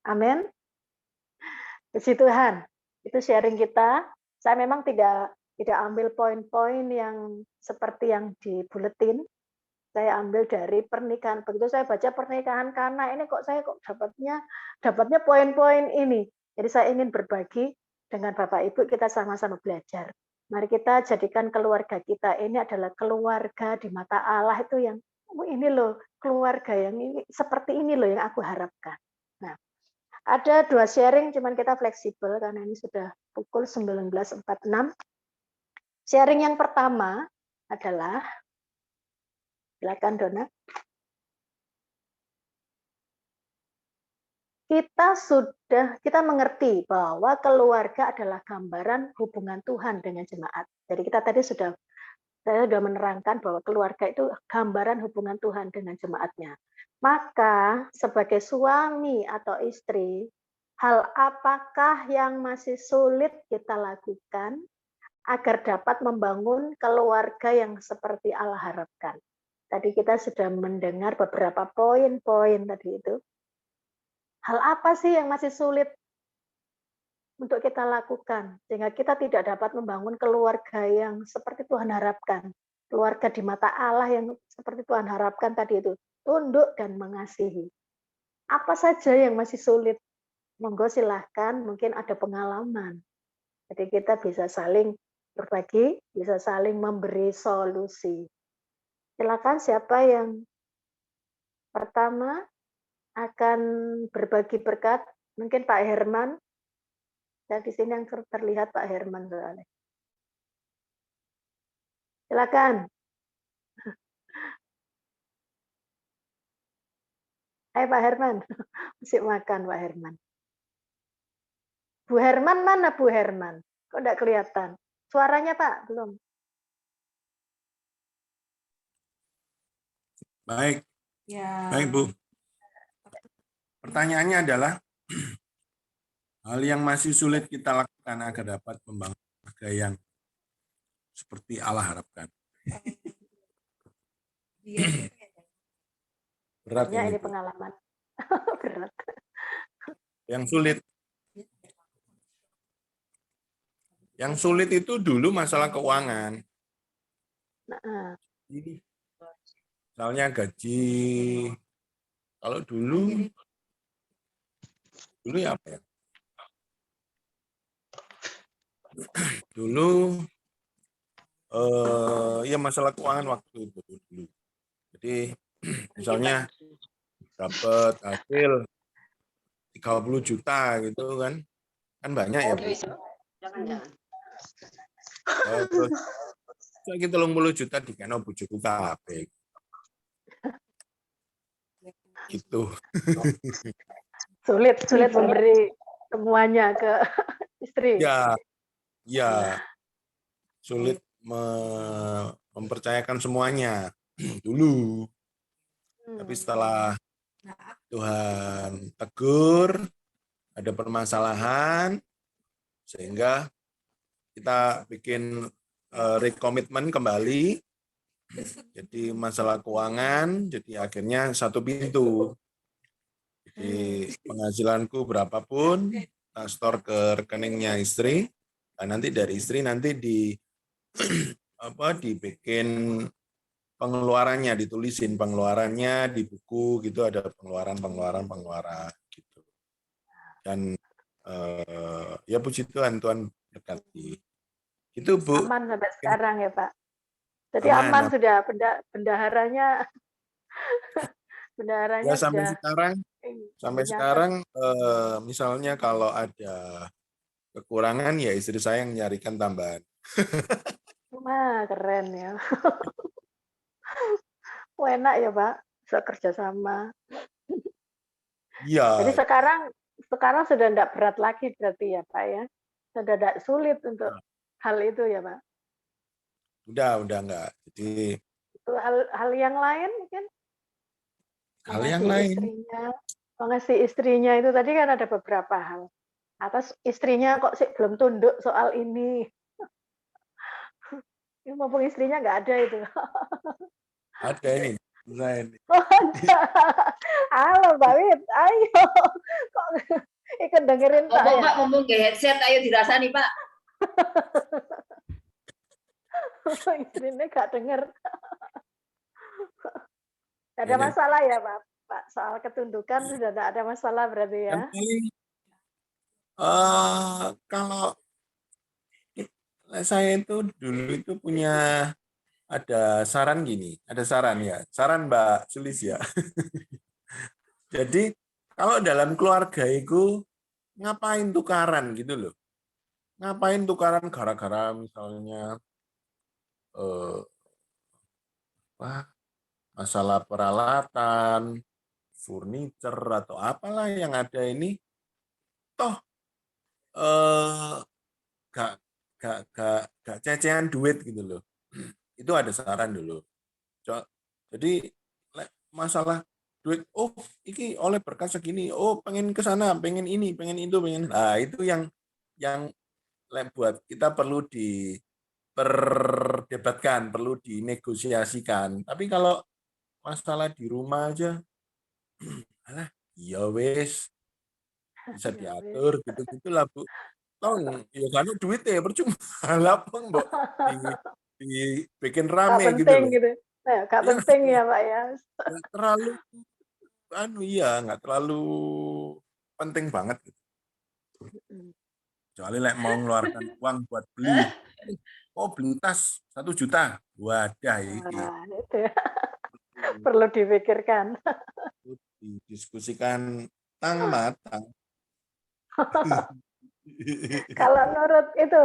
Amin. Puji Tuhan. Itu sharing kita. Saya memang tidak ambil poin-poin yang seperti yang di buletin. Saya ambil dari pernikahan. Begitu saya baca pernikahan Kana ini saya dapatnya poin-poin ini. Jadi saya ingin berbagi dengan Bapak Ibu, kita sama-sama belajar. Mari kita jadikan keluarga kita ini adalah keluarga di mata Allah itu yang ini loh, keluarga yang ini seperti ini loh yang aku harapkan. Nah, ada 2 sharing, cuman kita fleksibel karena ini sudah pukul 19.46. Sharing yang pertama adalah, silakan Dona. Kita mengerti bahwa keluarga adalah gambaran hubungan Tuhan dengan jemaat. Jadi kita tadi saya sudah menerangkan bahwa keluarga itu gambaran hubungan Tuhan dengan jemaatnya. Maka sebagai suami atau istri, hal apakah yang masih sulit kita lakukan agar dapat membangun keluarga yang seperti Allah harapkan? Tadi kita sudah mendengar beberapa poin-poin tadi itu. Hal apa sih yang masih sulit untuk kita lakukan sehingga kita tidak dapat membangun keluarga yang seperti Tuhan harapkan? Keluarga di mata Allah yang seperti Tuhan harapkan tadi itu, tunduk dan mengasihi. Apa saja yang masih sulit? Monggo silahkan, mungkin ada pengalaman. Jadi kita bisa saling berbagi, bisa saling memberi solusi. Silakan siapa yang pertama akan berbagi berkat? Mungkin Pak Herman. Ya, di sini yang terlihat Pak Herman soalnya. Silakan. Hai Pak Herman, masih makan Pak Herman. Bu Herman mana Bu Herman? Kok enggak kelihatan? Suaranya Pak, belum. Baik, Ya. baik Bu. Pertanyaannya adalah, hal yang masih sulit kita lakukan agar dapat membangun keluarga yang seperti Allah harapkan. Berat Hanya ini, ini Bu. pengalaman. Berat. Yang sulit. Yang sulit itu dulu masalah keuangan. Nah, Misalnya gaji. Kalau dulu ya apa ya? Dulu ya masalah keuangan waktu itu dulu. Jadi misalnya dapat hasil 30 juta gitu kan banyak ya Bu. Terus saiki 30 juta dikena bojoku kabeh. Gitu. sulit memberi semuanya ke istri. Ya, sulit mempercayakan semuanya dulu. Tapi setelah Tuhan tegur, ada permasalahan, sehingga kita bikin rekomitmen kembali. Jadi masalah keuangan, jadi akhirnya satu pintu. Jadi penghasilanku berapapun, tak store ke rekeningnya istri, dan nanti dari istri nanti dibikin pengeluarannya, ditulisin pengeluarannya di buku gitu, ada pengeluaran gitu. Dan ya puji Tuhan berkati. Itu Bu. Aman sampai sekarang ya Pak. Jadi aman sudah bendaharanya. Ya sampai sekarang misalnya kalau ada kekurangan ya istri saya yang nyarikan tambahan. Wah, keren ya. Enak ya Pak, bisa kerjasama. Iya. Jadi sekarang sudah tidak berat lagi berarti ya Pak ya. Sudah tidak sulit untuk hal itu ya Pak. Udah enggak. Jadi itu hal yang lain mungkin. Hal yang lain. Mengasihi istrinya itu tadi kan ada beberapa hal. Atas istrinya kok sih belum tunduk soal ini. Ini mumpung istrinya nggak ada itu. Ada ini. Oh, ada. Halo Mbak Wit, ayo. Kok ikut dengerin Pak ya? Pak, mumpung ke headset, ayo dirasani Pak. Istrinya nggak denger. Tidak ada masalah ya Pak? Soal ketundukan sudah tidak ada masalah berarti ya? Kalau saya itu dulu itu punya ada saran Mbak Sulis ya. Jadi kalau dalam keluarga itu ngapain tukaran gitu loh. Ngapain tukaran gara-gara misalnya masalah peralatan, furniture atau apalah yang ada ini, toh gak cecehan duit gitu loh. Itu ada saran dulu. Jadi masalah duit, iki oleh berkat segini, pengen ke sana, pengen ini, pengen itu, pengen. Nah, itu yang buat kita perlu diperdebatkan, perlu dinegosiasikan. Tapi kalau masalah di rumah aja, alah, ya wes bisa diatur gitu-gitulah Bu. Tong, ya kan duit ya percuma. Lapang Mbok dibikin rame gitu loh. Gitu. Nah, gak penting ya Pak ya. Nggak terlalu nggak terlalu penting banget gitu. Kecuali mau ngeluarkan uang buat beli tas 1 juta. Wadah ini. Itu ya. Perlu dipikirkan. Didiskusikan matang. Kalau menurut itu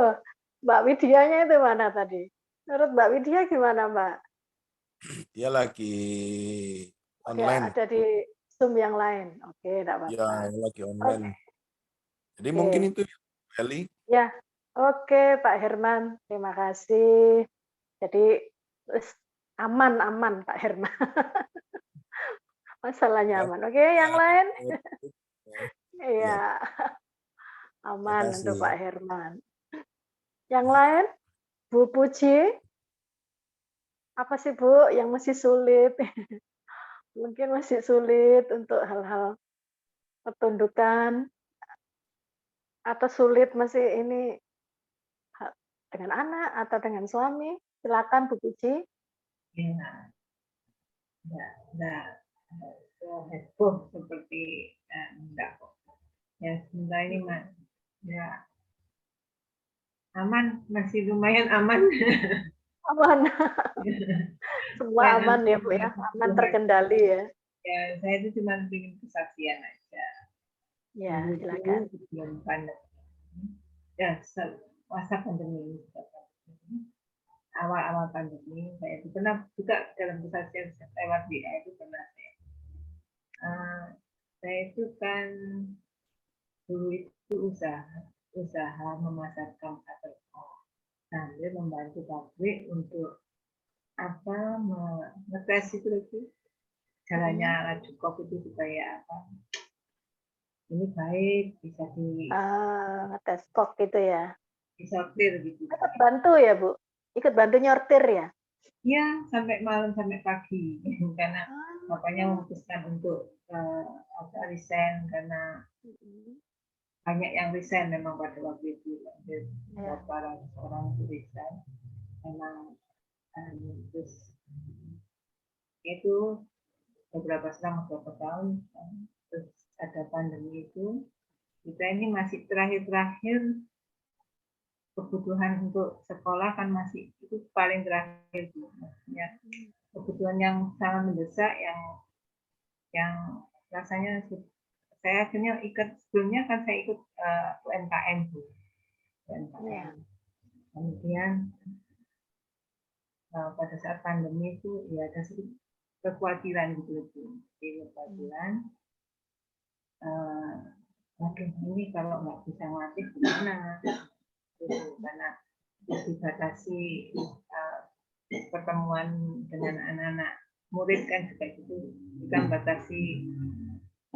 Mbak Widianya itu mana tadi? Menurut Mbak Widya gimana Mbak? Dia lagi online. Ada di Zoom yang lain. Oke, enggak apa-apa. Ya, lagi online. Jadi mungkin itu Eli. Ya, oke Pak Herman, terima kasih. Jadi aman Pak Herman. Masalahnya Ya, aman. Oke, yang lain? ya, Iya, terima aman untuk kasih. Pak Herman. Yang lain? Bu Puji, apa sih Bu yang masih sulit? Mungkin masih sulit untuk hal-hal pertundukan atau sulit masih ini dengan anak atau dengan suami. Silakan Bu Puji. Ya, enggak heboh seperti enggak kok. Ya, sebentar ini ya aman, masih lumayan aman. Aman. Semua Dan aman ya Bu ya, aman terkendali ya. Ya, saya itu cuma bikin kesaksian aja. Ya, Dulu silakan. sebelum pandemi. Ya, masa pandemi ini. Awal-awal pandemi, saya itu pernah juga dalam kesaksian lewat WA itu pernah saya itu kan dulu itu usaha memasarkan KPK sambil membantu pabrik untuk apa ngetes itu lagi jalannya laju COVID itu supaya apa ini baik bisa Tes stok gitu ya. disortir gitu. Ikut bantu ya Bu? Ikut bantu nyortir ya? Ya sampai malam sampai pagi karena bapaknya memutuskan untuk resign karena banyak yang resign memang pada waktu itu beberapa ratus orang itu resign memang terus itu selama beberapa tahun terus ada pandemi itu kita ini masih terakhir kebutuhan untuk sekolah kan masih itu paling terakhir tuh maksudnya kebutuhan yang sangat mendesak yang rasanya saya akhirnya sebelumnya kan saya ikut UMKM tuh UMKM kemudian pada saat pandemi itu ya ada sedikit kekhawatiran gitu kekhawatiran ini kalau nggak bisa ngelatih gimana karena dibatasi pertemuan dengan anak-anak murid kan juga itu kita membatasi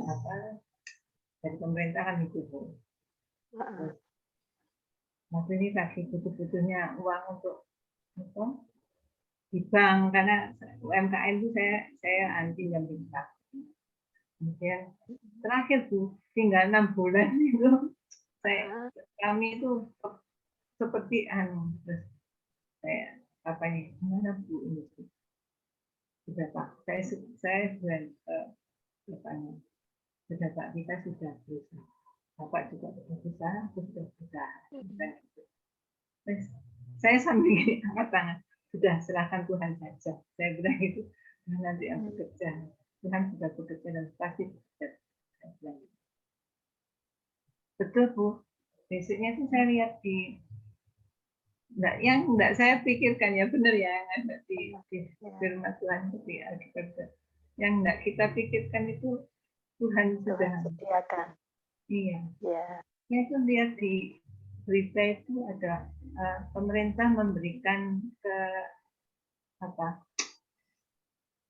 apa dari pemerintah kan itu Mas ini lagi butuh-butuhnya uang untuk apa di bank karena UMKM itu saya anti yang pintar kemudian terakhir Bu tinggal 6 bulan itu kami itu seperti terus saya apanya gimana Bu ini sudah Pak saya bulan bapaknya sudah Pak kita sudah berusaha Bapak juga sudah berusaha aku sudah berusaha terus saya sambil angkat tangan sudah serahkan Tuhan saja saya bilang itu nanti yang bekerja Tuhan sudah bekerja dan pasti bekerja betul Bu besoknya itu saya lihat di enggak saya pikirkan ya benar ya ada di firman Tuhan di Alkitab yang enggak kita pikirkan itu Tuhan sudah sediakan. Iya. Saya itu lihat di berita itu ada pemerintah memberikan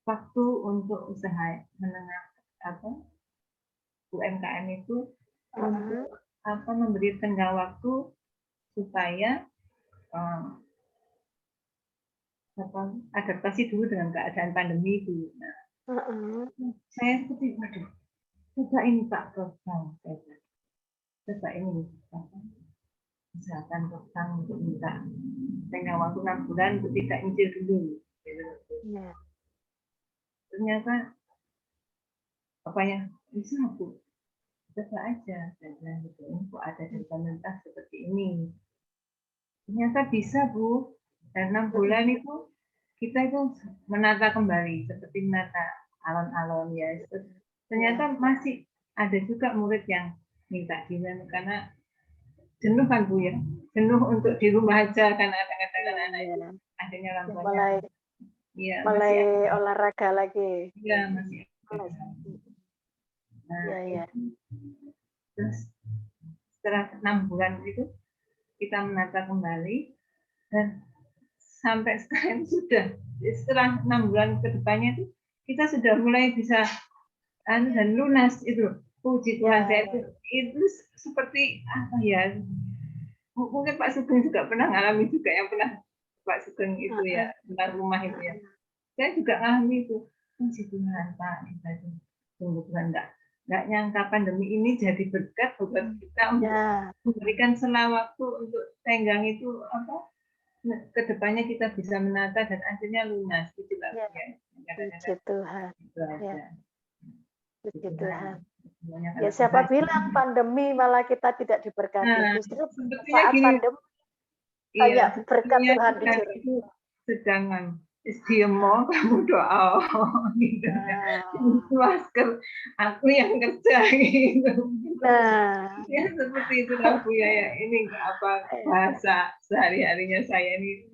waktu untuk usaha menengah UMKM itu untuk memberi tenggang waktu supaya adaptasi dulu dengan keadaan pandemi itu. Nah, saya seperti waduh, coba ini Pak Profesor, coba ini misalkan Profesor untuk minta tenggang waktu 6 bulan untuk tidak nyicil dulu. Ternyata bisa Bu, coba aja saya bilang gitu, kok ada dari pemerintah seperti ini. Ternyata bisa Bu, dan 6 bulan itu kita itu menata kembali seperti menata alon-alon ya. Ternyata masih ada juga murid yang minta dinan karena jenuh kan Bu ya, jenuh untuk di rumah aja karena katakan anak itu akhirnya orang tuanya mulai olahraga lagi. Iya masih. Terus setelah 6 bulan itu kita menata kembali, dan sampai sekarang sudah setelah 6 bulan ke depannya itu kita sudah mulai bisa dan lunas itu. Puji Tuhan, saya itu seperti apa ya, mungkin Pak Sugeng juga pernah ngalami juga, yang pernah Pak Sugeng itu ya, tentang rumah itu ya. Saya juga ngalami itu. Puji Tuhan Pak, kita itu sungguh Tuhan nggak nyangka pandemi ini jadi berkat buat kita untuk memberikan selang waktu untuk tenggang itu apa, kedepannya kita bisa menata dan akhirnya lunas. Itu lah ya. Puji Tuhan. Itu aja. Puji Tuhan. Ya siapa bilang pandemi malah kita tidak diberkati? Justru saat pandemi kayak berkat Tuhan dicuri. Sedangkan dia mau kamu doa gitu. Masker aku yang kerja gitu. Ya seperti itu lah Bu ya. Ini apa bahasa sehari-harinya saya ini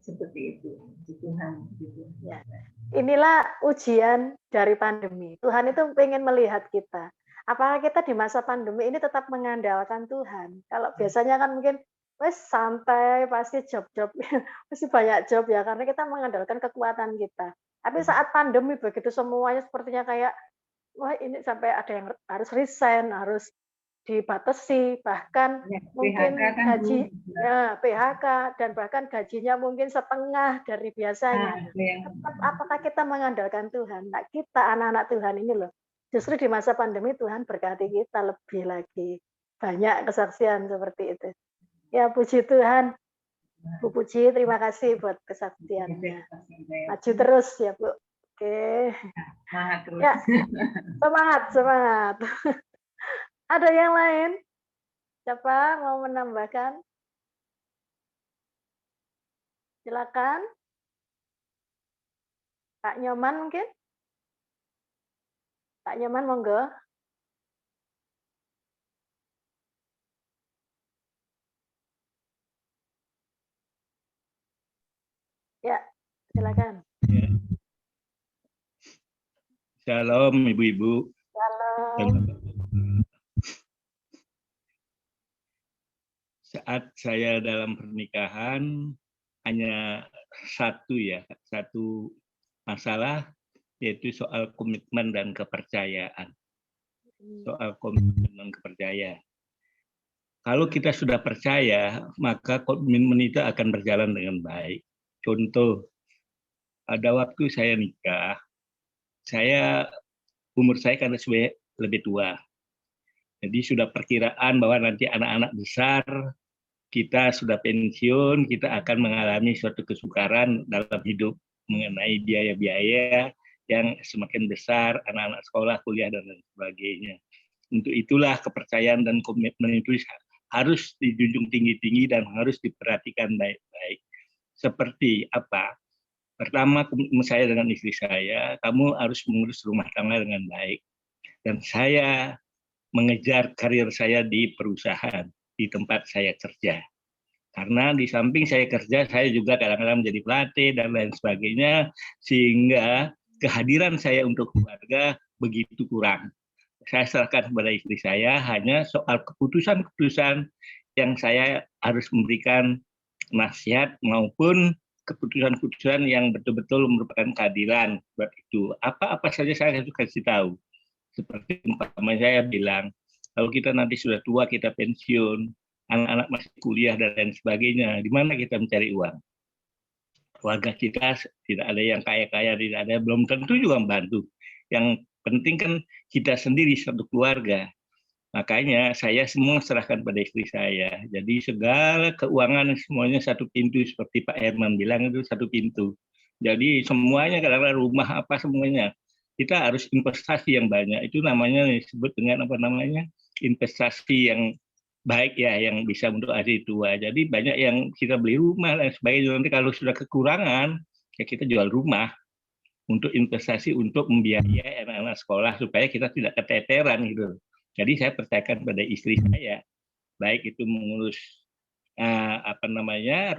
seperti itu. Tuhan gitu. Ya. Inilah ujian dari pandemi. Tuhan itu ingin melihat kita. Apakah kita di masa pandemi ini tetap mengandalkan Tuhan? Kalau biasanya kan mungkin wes santai, pasti job-job, pasti banyak job ya, karena kita mengandalkan kekuatan kita. Tapi saat pandemi begitu semuanya sepertinya kayak, wah ini sampai ada yang harus resign, harus dibatasi, bahkan mungkin gaji PHK, dan bahkan gajinya mungkin setengah dari biasanya. Apakah kita mengandalkan Tuhan? Nah, kita anak-anak Tuhan ini loh, justru di masa pandemi Tuhan berkati kita lebih lagi. Banyak kesaksian seperti itu. Ya, puji Tuhan. Bu Puji, terima kasih buat kesaksiannya. Maju terus ya, Bu. Oke. Semangat terus. Ya, semangat. Ada yang lain? Siapa mau menambahkan? Silakan. Pak Nyoman mungkin? Pak Nyoman, monggo. Ya, silakan. Ya. Shalom Ibu-ibu. Shalom. Saat saya dalam pernikahan hanya satu masalah, yaitu soal komitmen dan kepercayaan. Soal komitmen dan kepercayaan. Kalau kita sudah percaya, maka komitmen itu akan berjalan dengan baik. Contoh, ada waktu saya nikah, umur saya kan lebih tua. Jadi sudah perkiraan bahwa nanti anak-anak besar, kita sudah pensiun, kita akan mengalami suatu kesukaran dalam hidup mengenai biaya-biaya yang semakin besar, anak-anak sekolah, kuliah, dan lain sebagainya. Untuk itulah kepercayaan dan komitmen itu harus dijunjung tinggi-tinggi dan harus diperhatikan baik-baik. Seperti apa? Pertama, komitmen saya dengan istri saya, kamu harus mengurus rumah tangga dengan baik. Dan saya mengejar karir saya di perusahaan, di tempat saya kerja. Karena di samping saya kerja, saya juga kadang-kadang menjadi pelatih dan lain sebagainya, sehingga kehadiran saya untuk keluarga begitu kurang. Saya serahkan kepada istri saya hanya soal keputusan-keputusan yang saya harus memberikan nasihat maupun keputusan-keputusan yang betul-betul merupakan keadilan buat itu. Apa-apa saja saya harus kasih tahu. Seperti umpamanya saya bilang, kalau kita nanti sudah tua, kita pensiun, anak-anak masih kuliah dan lain sebagainya, di mana kita mencari uang? Keluarga kita tidak ada yang kaya-kaya, tidak ada, belum tentu juga membantu. Yang penting kan kita sendiri satu keluarga. Makanya saya semua serahkan pada istri saya. Jadi segala keuangan semuanya satu pintu, seperti Pak Herman bilang itu satu pintu. Jadi semuanya kadang-kadang rumah apa semuanya. Kita harus investasi yang banyak. Itu namanya disebut dengan apa namanya? Investasi yang baik ya, yang bisa untuk hari tua. Jadi banyak yang kita beli rumah dan sebagainya. Nanti kalau sudah kekurangan, ya kita jual rumah untuk investasi untuk membiayai anak-anak sekolah supaya kita tidak keteteran gitu. Jadi saya percayakan pada istri saya, baik itu mengurus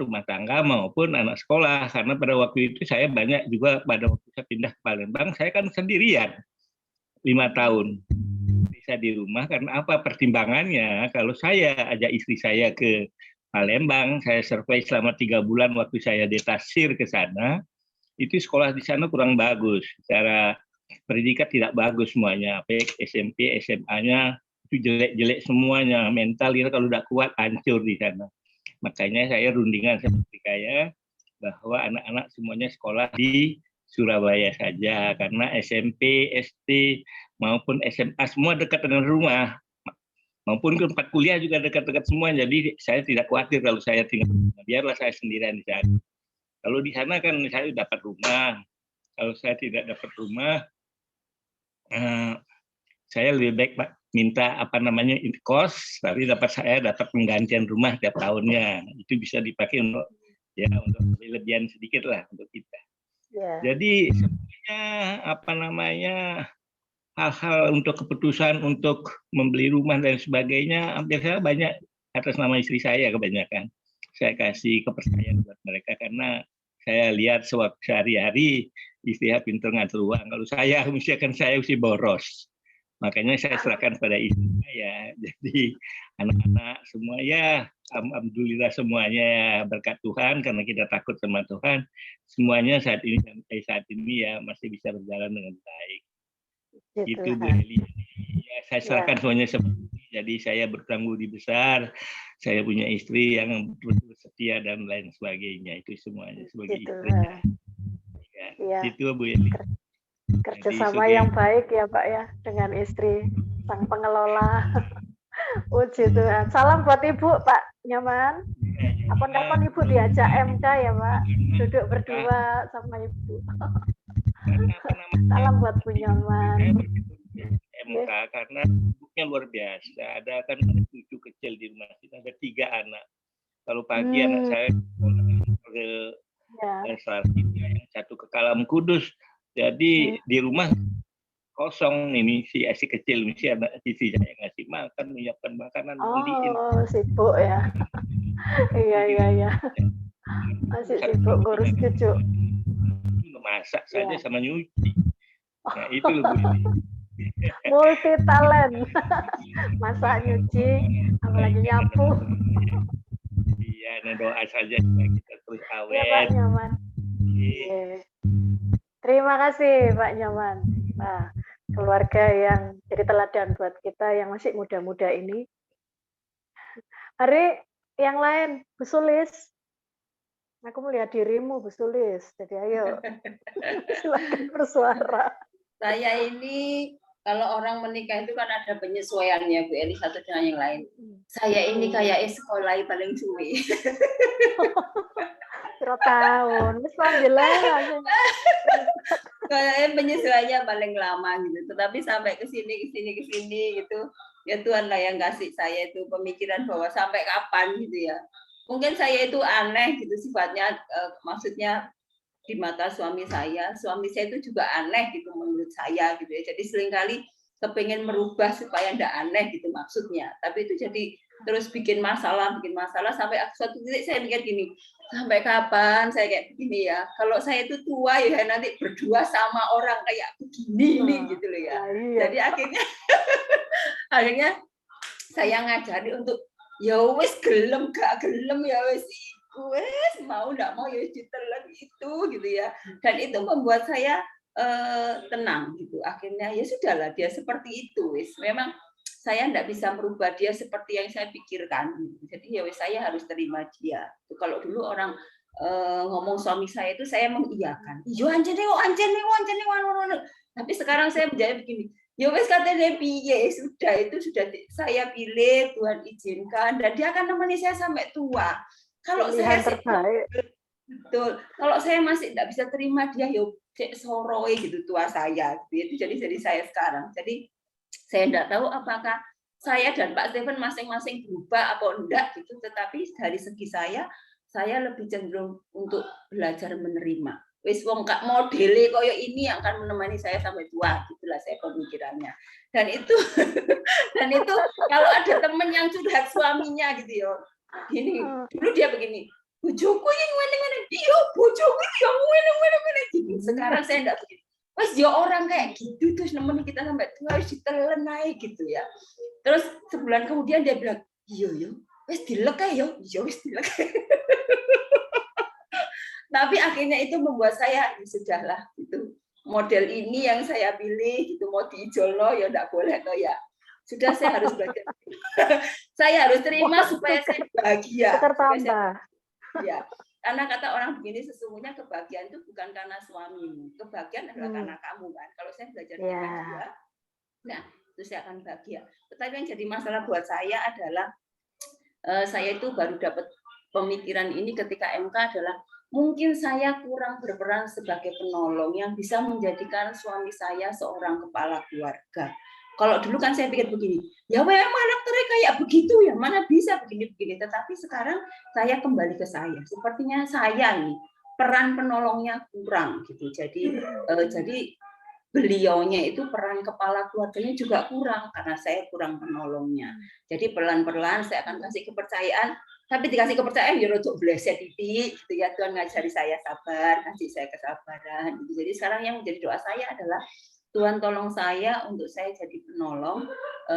rumah tangga maupun anak sekolah, karena pada waktu itu saya banyak juga pada waktu saya pindah ke Palembang, saya kan sendirian 5 tahun. bisa di rumah. Karena apa pertimbangannya? Kalau saya ajak istri saya ke Palembang, saya survei selama 3 bulan waktu saya detaksir ke sana, itu sekolah di sana kurang bagus. Secara pendidikan tidak bagus semuanya, baik SMP, SMA-nya itu jelek-jelek semuanya. Mental kita kalau tidak kuat hancur di sana. Makanya saya rundingan seperti kayak bahwa anak-anak semuanya sekolah di Surabaya saja, karena SMP, SD maupun SMA semua dekat dengan rumah, maupun ke tempat kuliah juga dekat-dekat semua. Jadi saya tidak khawatir kalau saya tinggal, biarlah saya sendirian di sana. Kalau di sana kan saya dapat rumah, kalau saya tidak dapat rumah, saya lebih baik Pak minta kos, tapi saya dapat penggantian rumah tiap tahunnya. Itu bisa dipakai untuk lebihan sedikit lah untuk kita. Jadi sebenarnya hal-hal untuk keputusan untuk membeli rumah dan sebagainya hampir saya banyak atas nama istri saya kebanyakan. Saya kasih kepercayaan buat mereka karena saya lihat sehari-hari istri pintar ngatur uang. Kalau saya misalkan saya mesti boros. Makanya saya serahkan pada istri saya. Jadi anak-anak semua ya, alhamdulillah semuanya ya, berkat Tuhan karena kita takut sama Tuhan. Semuanya saat ini ya masih bisa berjalan dengan baik. Itu Bu Eli. Ya, saya serahkan semuanya seperti ini. Jadi saya bertanggung budi besar. Saya punya istri yang betul setia dan lain sebagainya. Itu semuanya sebagai istri. Ya, itu Bu Eli. Kerjasama yang baik ya Pak ya dengan istri sang pengelola. Puji Tuhan. Salam buat Ibu Pak Nyoman. Kapan-kapan Ibu diajak MK ya Pak, duduk berdua sama Ibu. Salam buat Bu Nyoman. MK karena ibunya luar biasa. Ada kan cucu kecil di rumah kita, ada 3 anak. Kalau pagi anak saya ke Salatiga, yang satu ke Kalam Kudus. Jadi di rumah kosong ini si kecil, mesti anak istri saya ngasih makan, menyiapkan makanan, mandiin. Oh, sibuk ya. Iya. Masih sibuk ngurus cucu. Masak saja sama nyuci. Nah, itu loh Bu. Multi talent. Masak, nyuci, apalagi nyapu. Iya, nah doa saja supaya kita terus awet. Ya Pak Nyoman. Terima kasih Pak Nyoman. Nah, keluarga yang jadi teladan buat kita yang masih muda-muda ini. Hari yang lain, Bu Sulis. Aku melihat dirimu, Bu Sulis. Jadi ayo, silakan bersuara. Saya ini, kalau orang menikah itu kan ada penyesuaiannya, Bu Eli, satu dengan yang lain. Saya ini kayak sekolah paling suwi. Berapa tahun? Wis panjelas. Kayaknya penyesuaiannya paling lama gitu. Tetapi sampai ke sini gitu. Ya Tuhan lah yang kasih saya itu pemikiran bahwa sampai kapan gitu ya. Mungkin saya itu aneh gitu sifatnya, maksudnya di mata suami saya itu juga aneh gitu menurut saya gitu ya. Jadi seringkali kepengen merubah supaya ndak aneh gitu maksudnya. Tapi itu jadi terus bikin masalah sampai suatu titik saya mikir gini, sampai kapan saya kayak begini ya? Kalau saya itu tua ya nanti berdua sama orang kayak begini nih gitu loh ya. Jadi akhirnya saya ngajari untuk ya wis gelem gak gelem ya wis mau ndak mau ya ditelan itu gitu ya. Dan itu membuat saya tenang gitu. Akhirnya ya sudahlah dia seperti itu wis. Memang saya tidak bisa merubah dia seperti yang saya pikirkan. Jadi ya saya harus terima dia. Kalau dulu orang ngomong suami saya itu saya mengiyakan. Iyo anjene. Tapi sekarang saya menjawab begini. Ya wes katanya piye sudah saya pilih, Tuhan izinkan dan dia akan nemani saya sampai tua. Kalau saya betul. Kalau saya masih tidak bisa terima dia ya cek soroi gitu tua saya. Itu jadi saya sekarang. Jadi saya tidak tahu apakah saya dan Pak Stephen masing-masing berubah atau enggak gitu, tetapi dari segi saya lebih cenderung untuk belajar menerima. Wis wong kak modele koyo ini yang akan menemani saya sampai tua, gitulah saya pemikirannya. Dan itu kalau ada temen yang curhat suaminya gitu ya. Gini, dulu dia begini, bojoku yang ngene-ngene, iya bojoku yang ngene-ngene gitu. Sekarang saya enggak begini. Wes ya orang kayak gitu terus nemenin kita sampai tua harus ditelen naik gitu ya. Terus sebulan kemudian dia bilang, iya wes dilek ya, iya wes dilek. Tapi akhirnya itu membuat saya ya sudahlah gitu. Model ini yang saya pilih gitu, mau diijolno ya enggak boleh toh ya. Sudah saya harus belajar. Saya harus terima supaya saya bahagia. Ya. Karena kata orang begini, sesungguhnya kebahagiaan itu bukan karena suamimu, kebahagiaan adalah karena kamu kan. Kalau saya belajar dengan dia, nah itu saya akan bahagia. Tetapi yang jadi masalah buat saya adalah saya itu baru dapat pemikiran ini ketika MK adalah mungkin saya kurang berperan sebagai penolong yang bisa menjadikan suami saya seorang kepala keluarga. Kalau dulu kan saya pikir begini, ya memang karakternya kayak begitu ya, mana bisa begini-begini. Tetapi sekarang saya kembali ke saya. Sepertinya saya nih peran penolongnya kurang gitu. Jadi beliaunya itu peran kepala keluarganya juga kurang karena saya kurang penolongnya. Jadi pelan-pelan saya akan kasih kepercayaan. Tapi dikasih kepercayaan ya untuk bleset titik gitu ya, Tuhan ngajari saya sabar, kasih saya kesabaran. Gitu. Jadi sekarang yang menjadi doa saya adalah Tuhan tolong saya untuk saya jadi penolong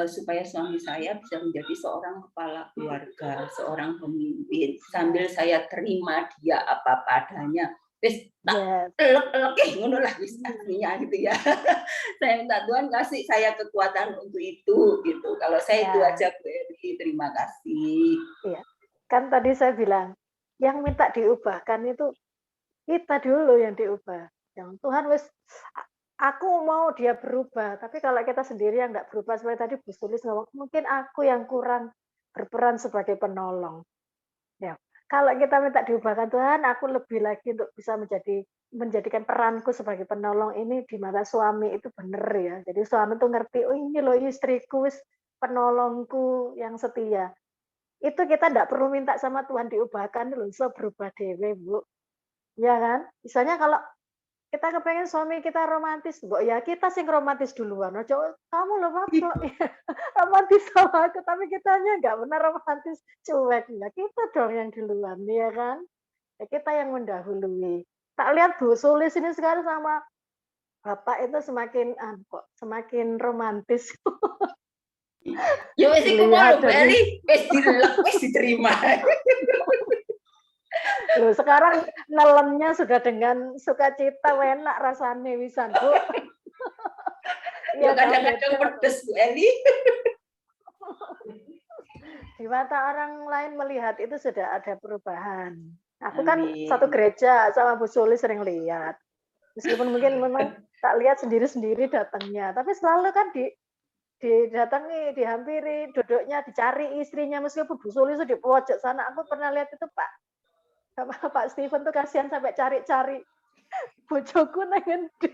supaya suami saya bisa menjadi seorang kepala keluarga, seorang pemimpin sambil saya terima dia apa padanya. Wis elek ngono lah wis artinya gitu ya. Saya minta Tuhan kasih saya kekuatan untuk itu gitu. Kalau saya itu aja Bu Eri, terima kasih. Iya. Kan tadi saya bilang yang minta diubahkan itu kita dulu yang diubah. Yang Tuhan wis aku mau dia berubah, tapi kalau kita sendiri yang nggak berubah, seperti tadi Bu Sulis ngomong, mungkin aku yang kurang berperan sebagai penolong. Ya, kalau kita minta diubahkan Tuhan, aku lebih lagi untuk bisa menjadikan peranku sebagai penolong ini di mata suami itu benar ya. Jadi suami tuh ngerti, oh ini loh istriku, penolongku yang setia. Itu kita nggak perlu minta sama Tuhan diubahkan loh, so berubah dewe Bu. Ya kan? Misalnya kalau kita kepengen suami kita romantis, ya kita sing romantis duluan. Ojo kamu loh Pak, romantis sama aku, tapi kitanya nggak benar romantis, cuek. Ya kita dong yang duluan, ya kan? Ya kita yang mendahului. Tak lihat Bu Sulis ini sekarang sama Bapak itu semakin romantis. Ya wes iku mau Bu Eri, wes dilek, wes diterima. Loh, sekarang nelennya sudah dengan sukacita, enak rasanya wisan Bu. Ya kadang-kadang pedes Bu Eli. Di mata orang lain melihat itu sudah ada perubahan. Aku kan satu gereja sama Bu Sulis sering lihat. Meskipun mungkin memang tak lihat sendiri-sendiri datangnya, tapi selalu kan didatangi, dihampiri, duduknya dicari istrinya, meskipun Bu Sulis itu di pojok sana. Aku pernah lihat itu Pak Stephen tuh kasihan sampai cari-cari bojoku nang endi.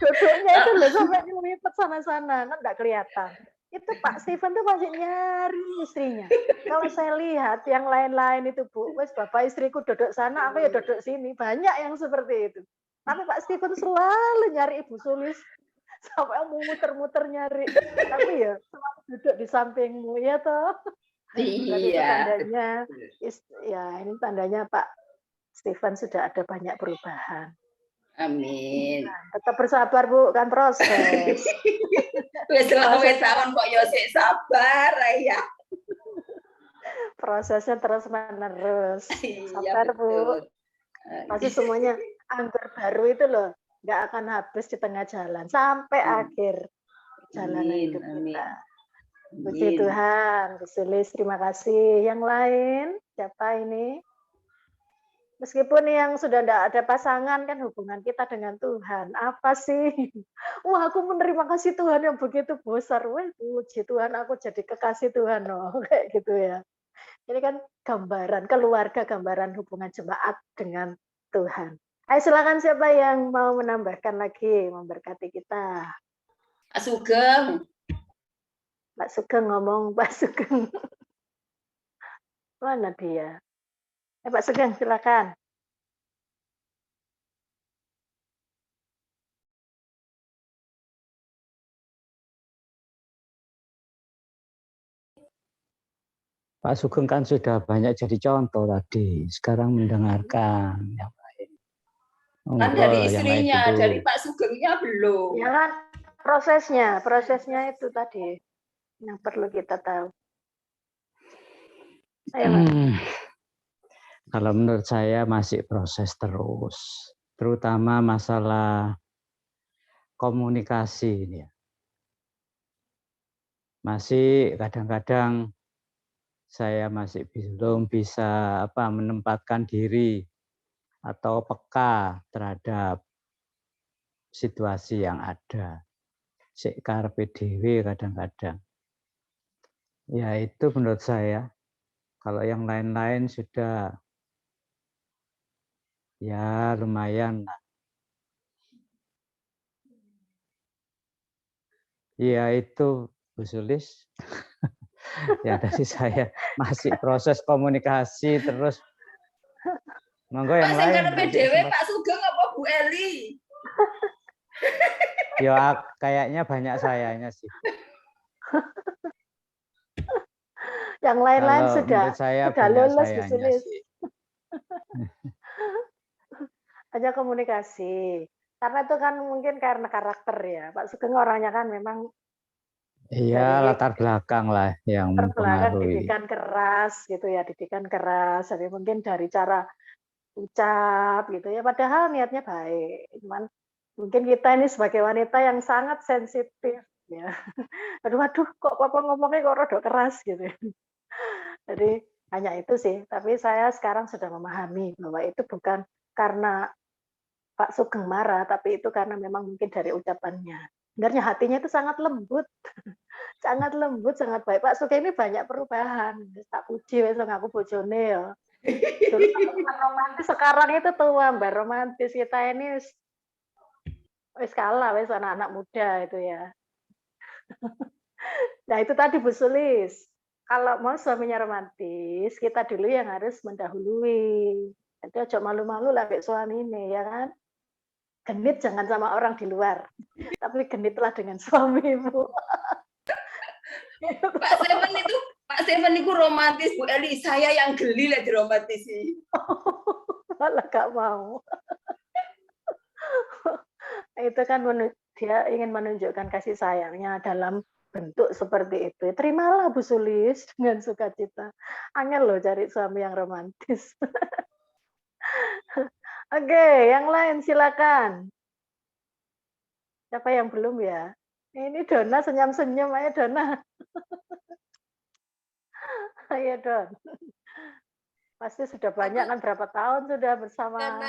Duduknya itu loh sampai ngelipet sana-sana, kan nggak kelihatan. Itu Pak Stephen tuh masih nyari istrinya. Kalau saya lihat yang lain-lain itu Bu, wes bapak istriku duduk sana, aku ya duduk sini. Banyak yang seperti itu. Tapi Pak Stephen selalu nyari Ibu Sulis sampai mau muter-muter nyari. Tapi ya selalu duduk di sampingmu ya toh. Iya. Tandanya, ya ini tandanya Pak Stephen sudah ada banyak perubahan. Amin. Tetap bersabar Bu, kan proses. Wes tahun kok yo sik sabar ya. Prosesnya terus menerus. Sabar Bu. Pasti semuanya anggur baru itu loh, nggak akan habis di tengah jalan sampai akhir jalan hidup kita. Puji Tuhan, Bu Sulis, terima kasih. Yang lain, siapa ini? Meskipun yang sudah tidak ada pasangan, kan hubungan kita dengan Tuhan. Apa sih? Wah, aku menerima kasih Tuhan yang begitu besar. Wah, puji Tuhan, aku jadi kekasih Tuhan. Oh, kayak gitu ya. Ini kan gambaran keluarga, gambaran hubungan jemaat dengan Tuhan. Ayo silakan siapa yang mau menambahkan lagi, memberkati kita. Pak Sugeng. Pak Sugeng ngomong, Pak Sugeng. Mana dia? Pak Sugeng, silakan. Pak Sugeng kan sudah banyak jadi contoh tadi, sekarang mendengarkan yang lain. Kan dari Ngobrol yang lain istrinya, dulu. dari Pak Sugengnya belum. Ya kan prosesnya itu tadi yang perlu kita tahu. Ayo, Mas. Kalau menurut saya masih proses terus, terutama masalah komunikasi ini ya. Masih kadang-kadang saya masih belum bisa menempatkan diri atau peka terhadap situasi yang ada. Sik karepe dhewe kadang-kadang. Ya itu menurut saya. Kalau yang lain-lain sudah ya lumayan lah. Ya itu Bu Sulis. Ya dari saya masih proses komunikasi terus. Monggo yang Pak sing lain. karepe dhewe Pak Sugeng apa Bu Eli? Ya kayaknya banyak sayanya sih. Yang lain-lain Kalau sudah menurut saya sudah banyak lulus sayanya disulis. sih. Hanya komunikasi. Karena itu kan mungkin karena karakter ya. Pak Sugeng orangnya kan memang Iya, dari latar belakang lah yang terbelakang mempengaruhi. didikan keras gitu ya, didikan keras. Jadi mungkin dari cara ucap gitu ya. Padahal niatnya baik. Cuman mungkin kita ini sebagai wanita yang sangat sensitif ya. Aduh, kok papa ngomongnya kok rada keras gitu. Jadi hanya itu sih. Tapi saya sekarang sudah memahami bahwa itu bukan karena Pak Sugeng marah, tapi itu karena memang mungkin dari ucapannya. Sebenarnya hatinya itu sangat lembut, sangat lembut, sangat baik. Pak Sugeng ini banyak perubahan. Tak puji, wes ngaku bojone ya. Dulu romantis, sekarang itu tua mbak romantis. Kita ini wes kalah, wes anak-anak muda itu ya. Nah itu tadi Bu Sulis. Kalau mau suaminya romantis, kita dulu yang harus mendahului. Jadi ojo malu-malu lah kayak suami ini ya kan. Genit jangan sama orang di luar, tapi genitlah dengan suamimu. Pak Steven itu romantis Bu Eli, saya yang geli lah diromantisi. Malah gak mau. Itu kan dia ingin menunjukkan kasih sayangnya dalam bentuk seperti itu. Terimalah Bu Sulis dengan sukacita. Angel loh cari suami yang romantis. Oke, yang lain silakan. Siapa yang belum ya? Ini Dona senyum-senyum, ayo Dona. Ayo Don. Pasti sudah banyak kan, berapa tahun sudah bersama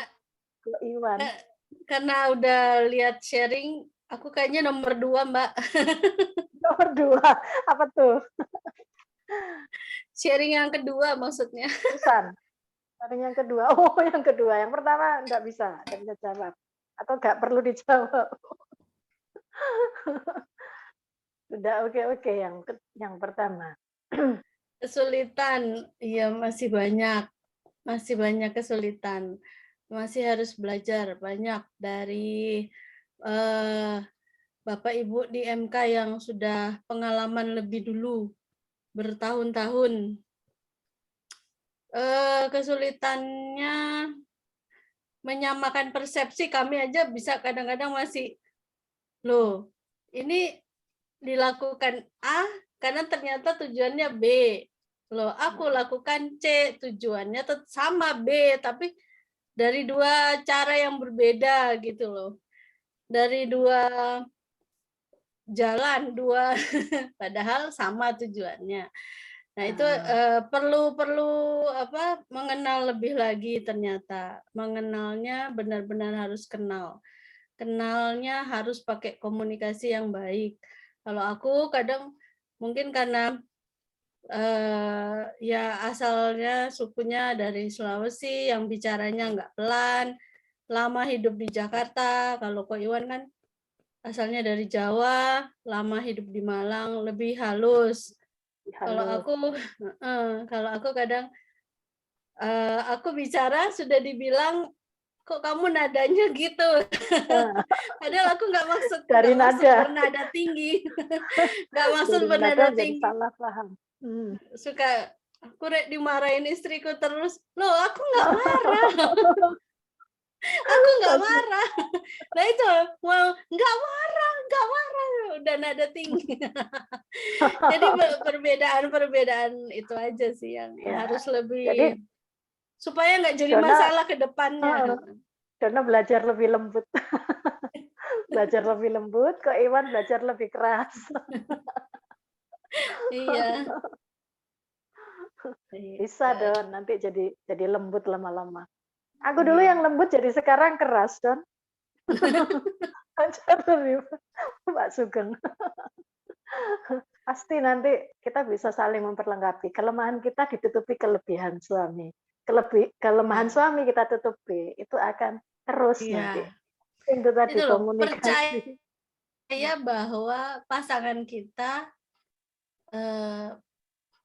Ko Iwan. Karena udah lihat sharing, aku kayaknya nomor 2, Mbak. Nomor 2, apa tuh? Sharing yang kedua maksudnya. Pesan. Sharing yang kedua. Oh, yang kedua. Yang pertama enggak bisa jawab. Atau enggak perlu dijawab. Sudah oke. Yang pertama. Kesulitan, iya masih banyak kesulitan. Masih harus belajar banyak dari Bapak Ibu di MK yang sudah pengalaman lebih dulu bertahun-tahun. Kesulitannya menyamakan persepsi, kami aja bisa kadang-kadang masih loh, ini dilakukan A karena ternyata tujuannya B. Loh, aku lakukan C, tujuannya tetap sama B, tapi dari 2 cara yang berbeda gitu loh. Dari 2 jalan, 2 padahal sama tujuannya. Nah, itu perlu mengenal lebih lagi ternyata. Mengenalnya benar-benar harus kenal. Kenalnya harus pakai komunikasi yang baik. Kalau aku kadang mungkin karena ya asalnya sukunya dari Sulawesi yang bicaranya nggak pelan, lama hidup di Jakarta. Kalau Ko Iwan kan asalnya dari Jawa, lama hidup di Malang, lebih halus. Kalau aku kadang aku bicara sudah dibilang kok kamu nadanya gitu. Padahal aku nggak maksud dari bernada tinggi, nggak maksud bernada tinggi. Salah paham. Suka aku dimarahin istriku terus. Loh, aku nggak marah. Aku nggak marah. Nah itu mau nggak marah, udah nada tinggi. Jadi perbedaan itu aja sih yang Ya, harus lebih jadi supaya nggak jadi Dona, masalah ke depannya. Dona belajar lebih lembut. Belajar lebih lembut, kok Iwan belajar lebih keras. Iya. Bisa Don, nanti jadi lembut lama-lama. Aku dulu yang lembut jadi sekarang keras Don. Belajar lebih, Pak Sugeng. Pasti nanti kita bisa saling memperlengkapi. Kelemahan kita ditutupi kelebihan suami. Kelemahan suami kita tutupi. Itu akan terus nanti. Itu tadi Itu loh, komunikasi. percaya bahwa pasangan kita,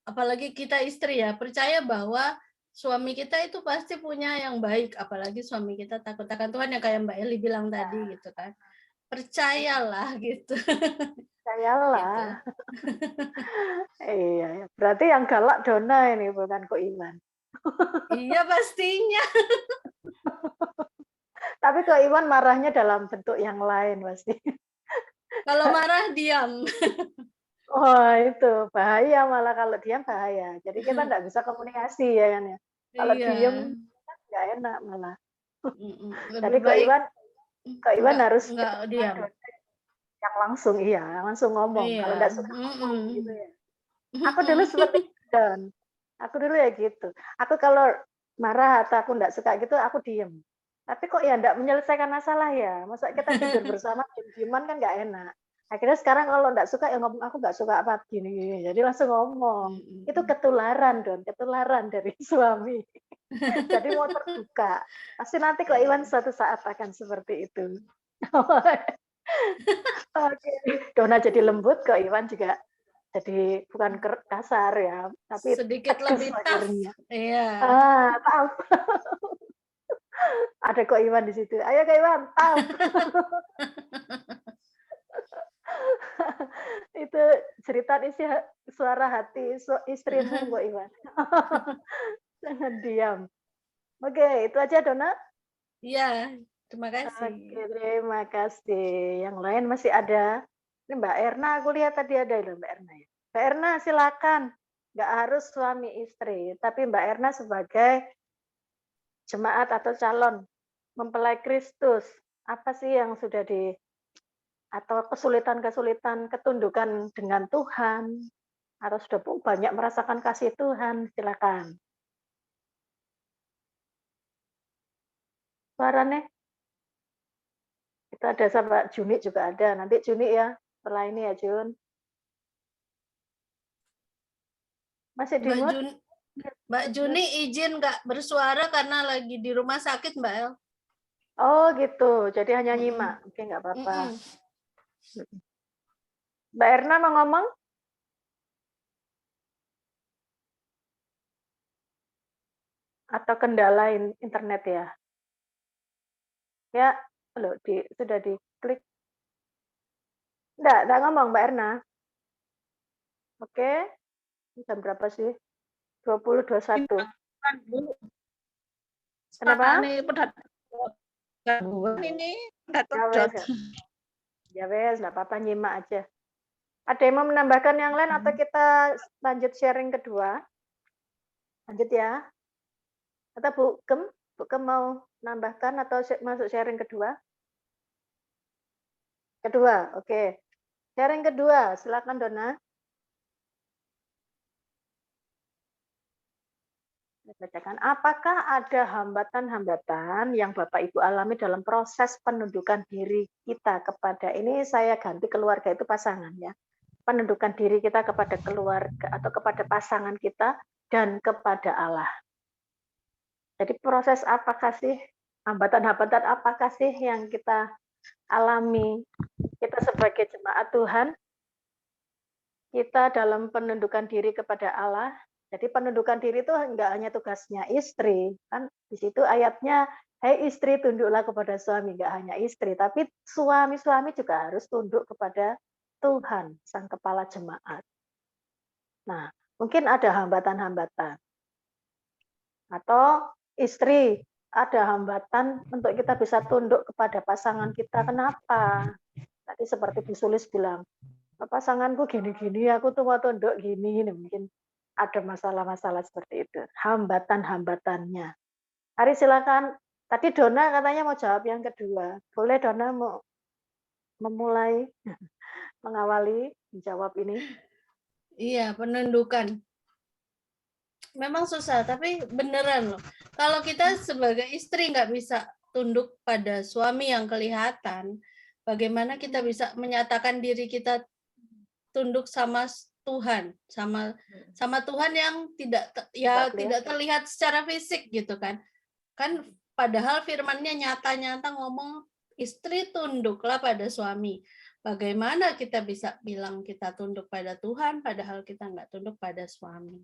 apalagi kita istri ya, percaya bahwa suami kita itu pasti punya yang baik, apalagi suami kita takut akan Tuhan yang kayak Mbak Eli bilang tadi gitu kan. Percayalah gitu. Percayalah. Iya, berarti yang galak Dona ini bukan kok Iwan. Iya pastinya. Tapi kok Iwan marahnya dalam bentuk yang lain pasti. Kalau marah diam. Oh itu bahaya, malah kalau diam bahaya. Jadi kita nggak bisa komunikasi ya kan ya. Kalau diam nggak enak malah. Jadi kok Iwan harus nggak diam. Yang langsung langsung ngomong. Kalau nggak suka ngomong gitu ya. Aku dulu seperti itu Dan. Aku dulu ya gitu. Aku kalau marah atau aku nggak suka gitu aku diem. Tapi kok ya nggak menyelesaikan masalah ya. Masa kita tidur bersama diem-dieman kan nggak enak. Akhirnya sekarang kalau nggak suka ya ngomong aku nggak suka apa gini. Jadi langsung ngomong. Itu ketularan Don, ketularan dari suami. Jadi mau terbuka. Pasti nanti kok Iwan suatu saat akan seperti itu. Oke, Dona jadi lembut, kok Iwan juga jadi bukan kasar ya, tapi sedikit lebih tough. Iya. Maaf. Ada kok Iwan di situ. Ayo kok Iwan, tough. Itu cerita isi suara hati istrimu kok Iwan. Jangan diam. Oke, itu aja Dona. Iya. Terima kasih. Oke, terima kasih. Yang lain masih ada. Ini Mbak Erna, aku lihat tadi ada loh Mbak Erna ya. Mbak Erna silakan. Nggak harus suami istri, tapi Mbak Erna sebagai jemaat atau calon mempelai Kristus, apa sih yang sudah atau kesulitan-kesulitan ketundukan dengan Tuhan, atau sudah banyak merasakan kasih Tuhan, silakan. Suaranya? Kita ada sama Juni juga ada. Nanti Juni ya, setelah ini ya Jun. Masih di mute? Mbak Juni izin nggak bersuara karena lagi di rumah sakit Mbak El. Oh gitu, jadi hanya nyimak. Oke, nggak apa-apa. Mbak Erna mau ngomong? Atau kendala internet ya? Ya, loh, sudah diklik. Enggak ngomong Mbak Erna. Oke, jam berapa sih? 20.21. Kenapa? Ini ya wes, nggak apa-apa, nyimak aja. Ada yang mau menambahkan yang lain atau kita lanjut sharing kedua? Lanjut ya. Atau Bu Kem mau nambahkan atau masuk sharing kedua? Kedua, oke. Sharing kedua, silakan Dona. Bacakan, apakah ada hambatan-hambatan yang Bapak Ibu alami dalam proses penundukan diri kita kepada, ini saya ganti keluarga itu pasangan ya, penundukan diri kita kepada keluarga atau kepada pasangan kita dan kepada Allah. Jadi proses apakah sih, hambatan-hambatan apakah sih yang kita alami, kita sebagai jemaat Tuhan, kita dalam penundukan diri kepada Allah. Jadi penundukan diri itu enggak hanya tugasnya istri, kan di situ ayatnya, hai istri tunduklah kepada suami, enggak hanya istri, tapi suami-suami juga harus tunduk kepada Tuhan, sang kepala jemaat. Nah, mungkin ada hambatan-hambatan. Atau istri ada hambatan untuk kita bisa tunduk kepada pasangan kita. Kenapa? Tadi seperti Bu Sulis bilang, pasanganku gini-gini, aku tuh mau tunduk gini, mungkin ada masalah-masalah seperti itu. Hambatan-hambatannya. Ari silakan. Tadi Dona katanya mau jawab yang kedua. Boleh Dona mau memulai mengawali menjawab ini? Iya, penundukan. Memang susah, tapi beneran loh. Kalau kita sebagai istri nggak bisa tunduk pada suami yang kelihatan, bagaimana kita bisa menyatakan diri kita tunduk sama Tuhan, sama Tuhan yang tidak terlihat secara fisik gitu kan? Kan padahal firman-Nya nyata-nyata ngomong istri tunduklah pada suami. Bagaimana kita bisa bilang kita tunduk pada Tuhan padahal kita nggak tunduk pada suami?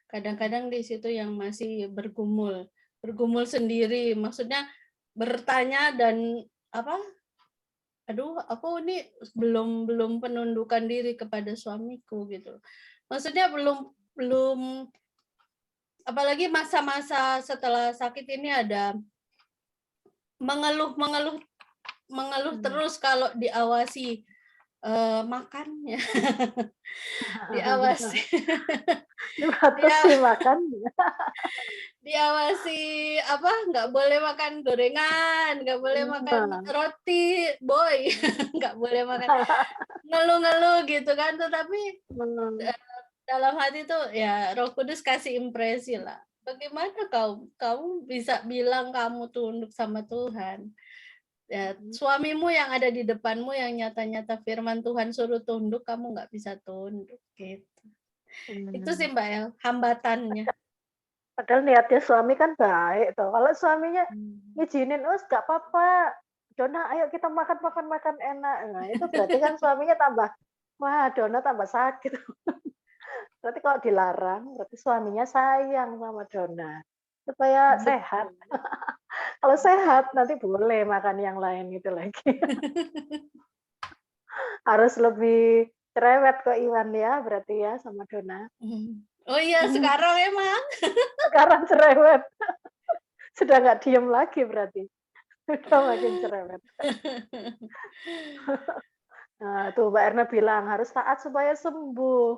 Kadang-kadang di situ yang masih bergumul sendiri, maksudnya bertanya dan aduh aku ini belum penundukan diri kepada suamiku gitu. Maksudnya belum apalagi masa-masa setelah sakit ini ada mengeluh terus kalau diawasi makannya. Diawasi. Dibatasi makannya. Diawasi nggak boleh makan gorengan, nggak boleh makan roti, boy, nggak boleh makan, ngeluh-ngeluh gitu kan. Tetapi dalam hati tuh ya Roh Kudus kasih impresi lah. Bagaimana kamu bisa bilang kamu tunduk sama Tuhan? Ya, suamimu yang ada di depanmu yang nyata-nyata firman Tuhan suruh tunduk, kamu nggak bisa tunduk gitu. Itu sih Mbak El, hambatannya. Padahal niatnya suami kan baik tuh. Kalau suaminya ngizinin, gak apa-apa, Dona ayo kita makan enak. Nah itu berarti kan suaminya tambah, wah Dona tambah sakit. Berarti kalau dilarang, berarti suaminya sayang sama Dona supaya sehat. Kalau sehat nanti boleh makan yang lain itu lagi. Harus lebih cerewet kok Iwan ya, berarti ya sama Dona. Oh iya, sekarang emang. Sekarang cerewet. Sudah nggak diem lagi berarti. Sudah makin cerewet. Nah, tuh Mbak Erna bilang harus taat supaya sembuh.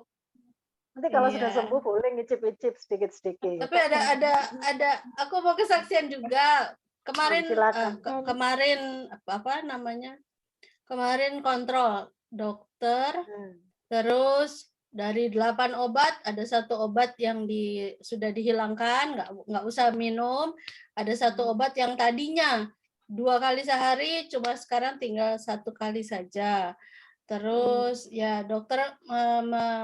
Nanti kalau sudah sembuh boleh ngicip-ngicip sedikit-sedikit. Tapi ada aku mau kesaksian juga. Kemarin Kemarin kontrol dokter, terus dari 8 obat ada 1 obat yang sudah dihilangkan, nggak usah minum. Ada 1 obat yang tadinya 2 kali sehari, cuma sekarang tinggal 1 kali saja. Terus ya dokter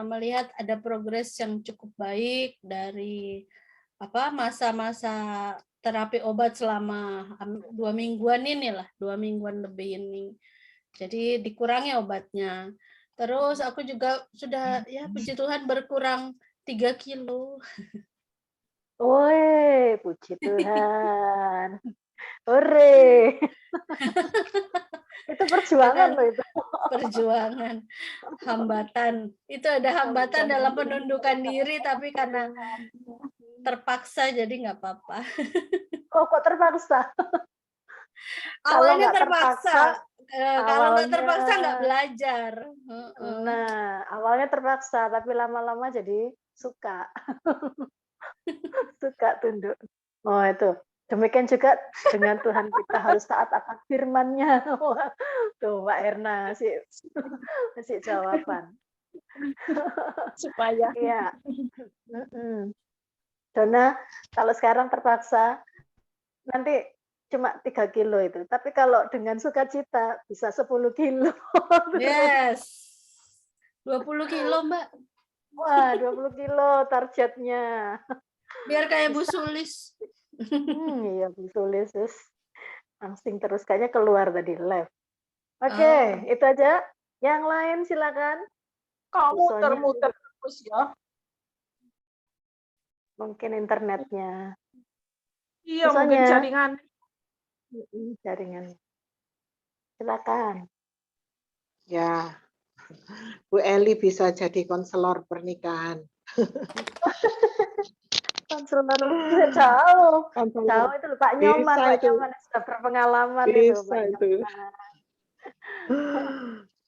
melihat ada progres yang cukup baik dari masa-masa terapi obat selama 2 mingguan inilah, 2 mingguan lebih ini. Jadi dikurangi obatnya. Terus aku juga sudah ya puji Tuhan berkurang 3 kilo. Woi, puji Tuhan. Hore. Itu perjuangan loh itu. Perjuangan, hambatan. Itu ada hambatan dalam penundukan diri, tapi karena terpaksa jadi nggak apa-apa. Kok terpaksa? Awalnya terpaksa. Kalau nggak terpaksa nggak belajar. Nah, awalnya terpaksa, tapi lama-lama jadi suka. Suka tunduk. Oh itu. Demikian juga dengan Tuhan kita harus taat akan firman-Nya. Tuh Mbak Erna masih jawaban. Supaya. Iya. Dona, kalau sekarang terpaksa, nanti cuma 3 kilo itu. Tapi kalau dengan sukacita bisa 10 kilo. Yes. 20 kilo, Mbak. Wah, 20 kilo targetnya. Biar kayak Bu Sulis. Iya, Bu Sulis. Langsing terus. Kayaknya keluar tadi, live. Oke, itu aja. Yang lain silakan. Kamu muter-muter terus ya. Mungkin internetnya. Iya, mungkin jaringan. Jaringan. Silakan. Ya, Bu Eli bisa jadi konselor pernikahan. Konselor jauh. Konselor. Jauh itu loh, Pak Nyoman, Bisa Pak itu. Nyoman sudah berpengalaman itu, Bisa Pak itu. Nyoman.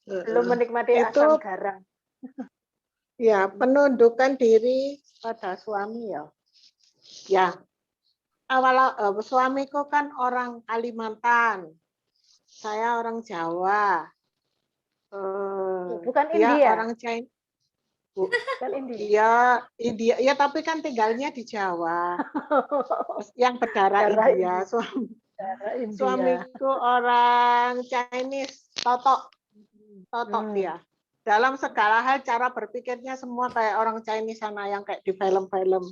Belum menikmati Itu asam garam. ya penundukan diri pada suami ya. Ya, suamiku kan orang Kalimantan, saya orang Jawa. Bukan Dia India. orang China. Bukan India. Iya, India. Ya, tapi kan tinggalnya di Jawa. Yang berdarah Darah India. Darah India. Suamiku orang Chinese, totok dia. Dalam segala hal cara berpikirnya semua kayak orang Chinese sana yang kayak di film-film.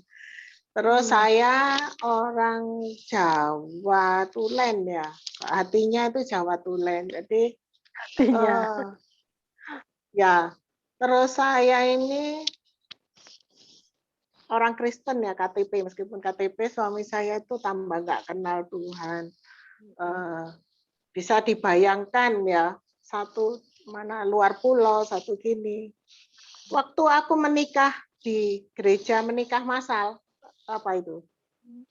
Terus saya orang Jawa Tulen ya. Hatinya itu Jawa Tulen. Jadi ya. Terus saya ini orang Kristen ya, KTP. Meskipun KTP suami saya itu tambah nggak kenal Tuhan. Bisa dibayangkan ya, satu mana luar pulau, satu gini. Waktu aku menikah di gereja, menikah massal, apa itu?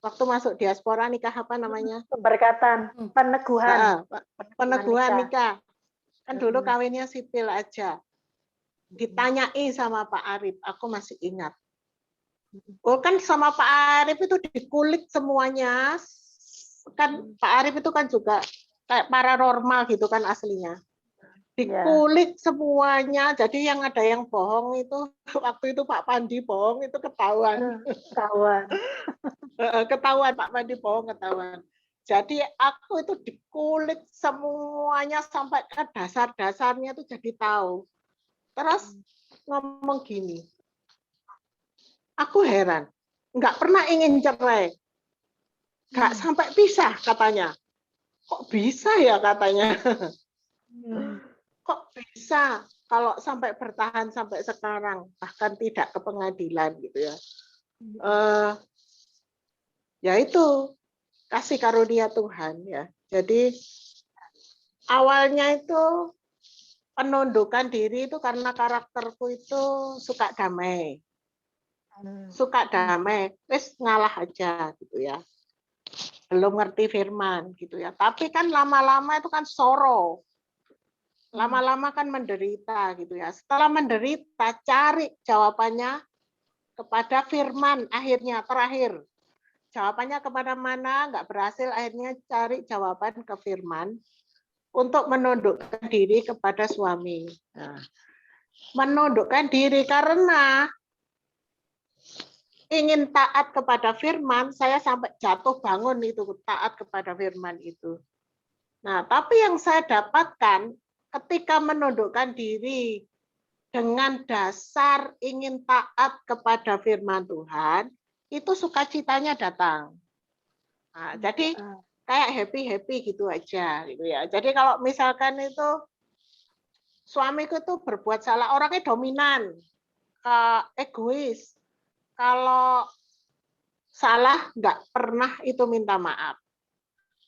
Waktu masuk diaspora nikah apa namanya? Pemberkatan, peneguhan. Peneguhan nikah. Kan dulu kawinnya sipil aja. Ditanyai sama Pak Arif, aku masih ingat. Oh kan sama Pak Arif itu dikulik semuanya. Kan Pak Arif itu kan juga kayak paranormal gitu kan aslinya. Dikulik semuanya, jadi yang ada yang bohong itu waktu itu Pak Pandi bohong itu ketahuan. Ketahuan Pak Pandi bohong ketahuan. Jadi aku itu dikulik semuanya sampai ke dasar-dasarnya itu jadi tahu. Terus ngomong gini, aku heran, nggak pernah ingin cerai, nggak sampai pisah katanya. Kok bisa ya katanya? Kok bisa kalau sampai bertahan sampai sekarang bahkan tidak ke pengadilan gitu ya. Ya itu kasih karunia Tuhan ya. Jadi awalnya itu penundukan diri itu karena karakterku itu suka damai. Suka damai, wis ngalah aja gitu ya. Belum ngerti firman gitu ya. Tapi kan lama-lama itu kan sorrow. Lama-lama kan menderita gitu ya. Setelah menderita, cari jawabannya kepada firman akhirnya, terakhir. Jawabannya kepada mana, nggak berhasil, akhirnya cari jawaban ke firman untuk menundukkan diri kepada suami. Nah, menundukkan diri karena ingin taat kepada firman, saya sampai jatuh bangun itu, taat kepada firman itu. Nah, tapi yang saya dapatkan, ketika menundukkan diri dengan dasar ingin taat kepada firman Tuhan, itu sukacitanya datang. Nah, jadi kayak happy gitu aja gitu ya. Jadi kalau misalkan itu suamiku itu berbuat salah, orangnya dominan, egois. Kalau salah nggak pernah itu minta maaf.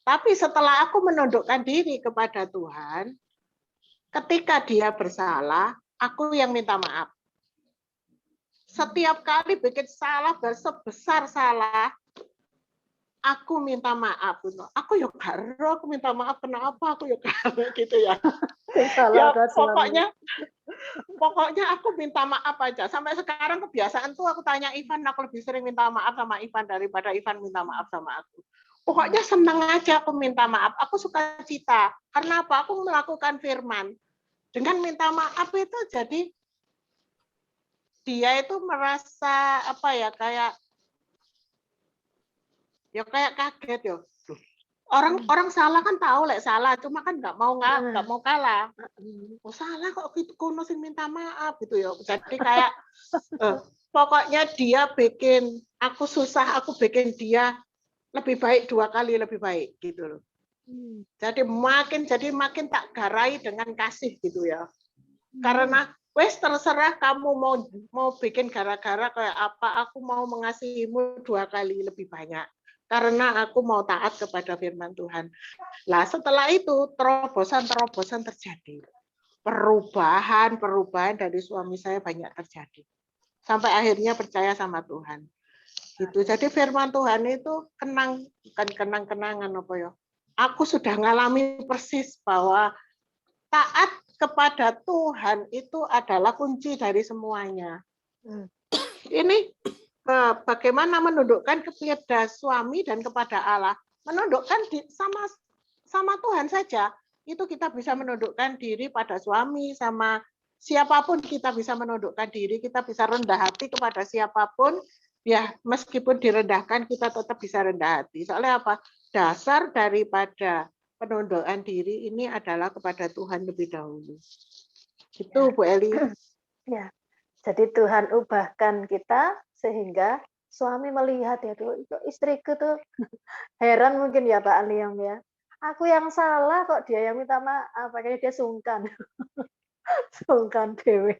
Tapi setelah aku menundukkan diri kepada Tuhan, ketika dia bersalah, aku yang minta maaf. Setiap kali bikin salah, sebesar salah, aku minta maaf. Aku ya garo, aku minta maaf kenapa aku ya garo gitu ya. Ya pokoknya aku minta maaf aja. Sampai sekarang kebiasaan tuh aku tanya Ivan, aku lebih sering minta maaf sama Ivan daripada Ivan minta maaf sama aku. Pokoknya senang aja aku minta maaf. Aku suka cita. Karena apa? Aku melakukan firman. Dengan minta maaf itu jadi dia itu merasa apa ya kayak kaget ya. Orang salah kan tahu salah, cuma kan nggak mau kalah. Oh salah kok gitu kono sing minta maaf gitu ya. Jadi kayak pokoknya dia bikin aku susah, aku bikin dia lebih baik 2 kali lebih baik gitu loh. Jadi makin tak garai dengan kasih gitu ya. Karena wes terserah kamu mau bikin gara-gara kayak apa, aku mau mengasihimu 2 kali lebih banyak. Karena aku mau taat kepada firman Tuhan. Lah setelah itu terobosan terjadi. Perubahan dari suami saya banyak terjadi. Sampai akhirnya percaya sama Tuhan. Gitu. Jadi firman Tuhan itu bukan kenang-kenangan apa ya. Aku sudah ngalami persis bahwa taat kepada Tuhan itu adalah kunci dari semuanya. Ini bagaimana menundukkan kepada suami dan kepada Allah. Menundukkan sama Tuhan saja. Itu kita bisa menundukkan diri pada suami, sama siapapun kita bisa menundukkan diri, kita bisa rendah hati kepada siapapun. Ya, meskipun direndahkan kita tetap bisa rendah hati. Soalnya apa? Dasar daripada penundukan diri ini adalah kepada Tuhan lebih dahulu. Itu Bu Eli. Ya. Jadi Tuhan ubahkan kita sehingga suami melihat ya tuh istriku tuh heran mungkin ya Pak Aliam ya. Aku yang salah kok dia yang minta maaf, kayaknya dia sungkan. Sungkan dewe.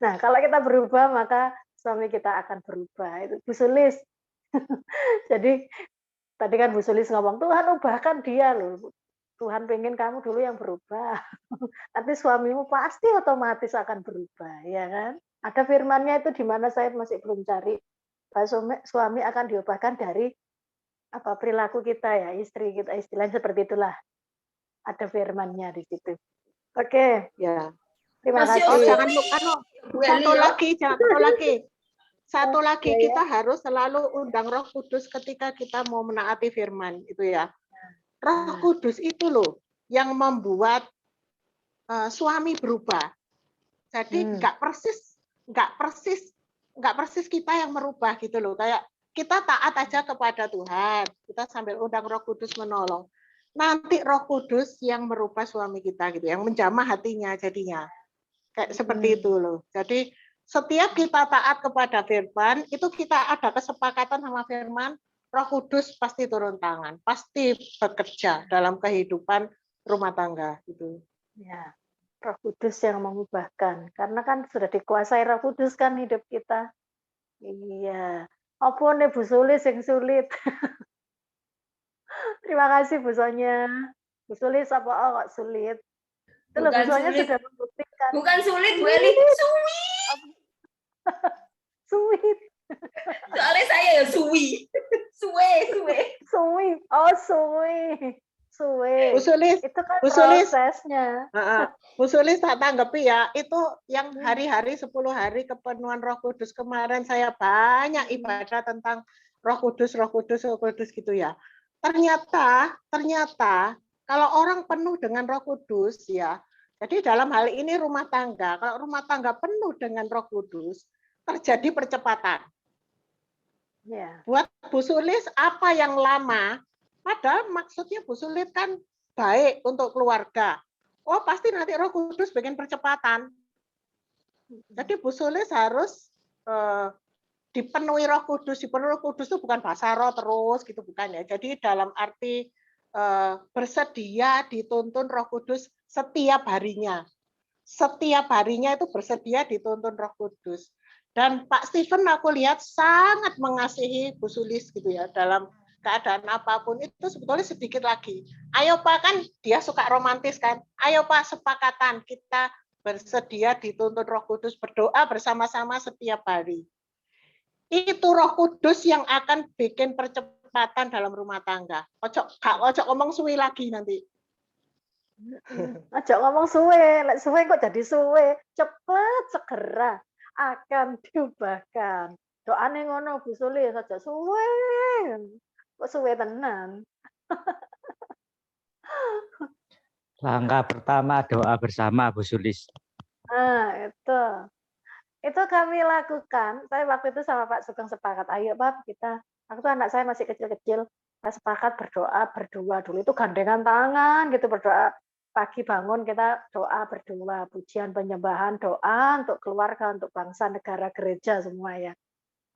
Nah, kalau kita berubah maka suami kita akan berubah. Itu Bu Sulis. Jadi tadi kan Bu Sulis ngomong, Tuhan ubahkan dia loh. Tuhan pengen kamu dulu yang berubah. Nanti suamimu pasti otomatis akan berubah, ya kan? Ada firmannya itu di mana saya masih belum cari. Suami akan diubahkan dari apa perilaku kita ya, istri kita, istilahnya seperti itulah. Ada firmannya di situ. Oke, ya. Terima kasih. Oh, jangan lupa satu lagi kita harus selalu undang Roh Kudus ketika kita mau menaati firman itu ya. Roh Kudus itu loh yang membuat suami berubah. Jadi nggak persis kita yang merubah gitu loh. Kayak kita taat aja kepada Tuhan, kita sambil undang Roh Kudus menolong. Nanti Roh Kudus yang merubah suami kita gitu, yang menjamah hatinya jadinya. Kayak seperti itu loh. Jadi setiap kita taat kepada firman, itu kita ada kesepakatan sama firman, Roh Kudus pasti turun tangan, pasti bekerja dalam kehidupan rumah tangga gitu. Ya, Roh Kudus yang mengubahkan. Karena kan sudah dikuasai Roh Kudus kan hidup kita. Iya. Apa nih Bu Sulis yang sulit? Terima kasih Bu Sonya. Bu Sulis apa kok sulit? Itu loh, Bu Sonya sudah membuktikan. Bukan sulit, Bu Eli. Sweet. Soalnya saya ya suwi. Suwi. Oh, suwi. Bu Sulis, itu kan Bu Sulis, prosesnya. Bu Sulis tak tanggapi ya, itu yang hari-hari 10 hari kepenuhan Roh Kudus kemarin saya banyak ibadah tentang Roh Kudus gitu ya. Ternyata kalau orang penuh dengan Roh Kudus ya, jadi dalam hal ini rumah tangga, kalau rumah tangga penuh dengan Roh Kudus, terjadi percepatan. Yeah. Buat Bu Sulis apa yang lama, padahal maksudnya Bu Sulis kan baik untuk keluarga. Oh pasti nanti Roh Kudus bikin percepatan. Jadi Bu Sulis harus dipenuhi Roh Kudus. Dipenuhi Roh Kudus itu bukan bahasa roh terus gitu, bukan ya. Jadi dalam arti bersedia dituntun Roh Kudus setiap harinya. Setiap harinya itu bersedia dituntun Roh Kudus. Dan Pak Stephen aku lihat sangat mengasihi Bu Sulis gitu ya, dalam keadaan apapun itu sebetulnya sedikit lagi. Ayo Pak, kan dia suka romantis kan. Ayo Pak, sepakatan kita bersedia dituntun Roh Kudus, berdoa bersama-sama setiap hari. Itu Roh Kudus yang akan bikin percepatan dalam rumah tangga. Ojo ngomong suwe lagi nanti. Ojo ngomong suwe, lek suwe kok jadi suwe. Cepet segera akan diubahkan. Doane ngono Bu Sulis, aja suwe. Kok suwe tenan. Langkah pertama doa bersama Bu Sulis. Itu kami lakukan. Saya waktu itu sama Pak Sugeng sepakat, ayo Pak aku tuh anak saya masih kecil-kecil, kita sepakat berdoa berdua dulu, itu gandengan tangan gitu, berdoa pagi bangun kita doa berdua, pujian penyembahan, doa untuk keluarga, untuk bangsa, negara, gereja semua ya.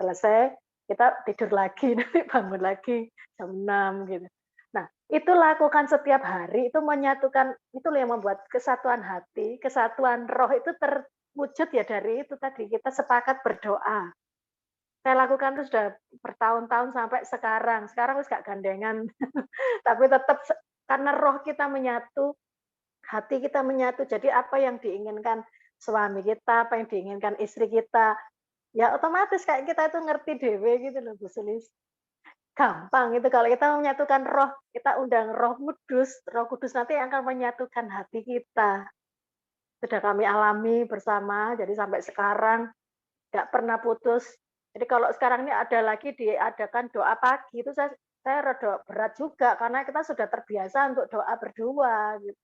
Selesai kita tidur lagi, nanti bangun lagi jam 6 gitu. Nah, itu lakukan setiap hari, itu menyatukan, itu yang membuat kesatuan hati, kesatuan roh itu terwujud ya dari itu tadi, kita sepakat berdoa. Saya lakukan itu sudah bertahun-tahun sampai sekarang. Sekarang wis gak gandengan. Tapi tetap karena roh kita menyatu, hati kita menyatu. Jadi apa yang diinginkan suami kita, apa yang diinginkan istri kita, ya otomatis kayak kita itu ngerti dewe gitu loh Bu Sulis. Gampang itu kalau kita menyatukan roh, kita undang Roh Kudus nanti akan menyatukan hati kita. Sudah kami alami bersama, jadi sampai sekarang nggak pernah putus. Jadi kalau sekarang ini ada lagi diadakan doa pagi, itu saya rada berat juga, karena kita sudah terbiasa untuk doa berdua. Gitu.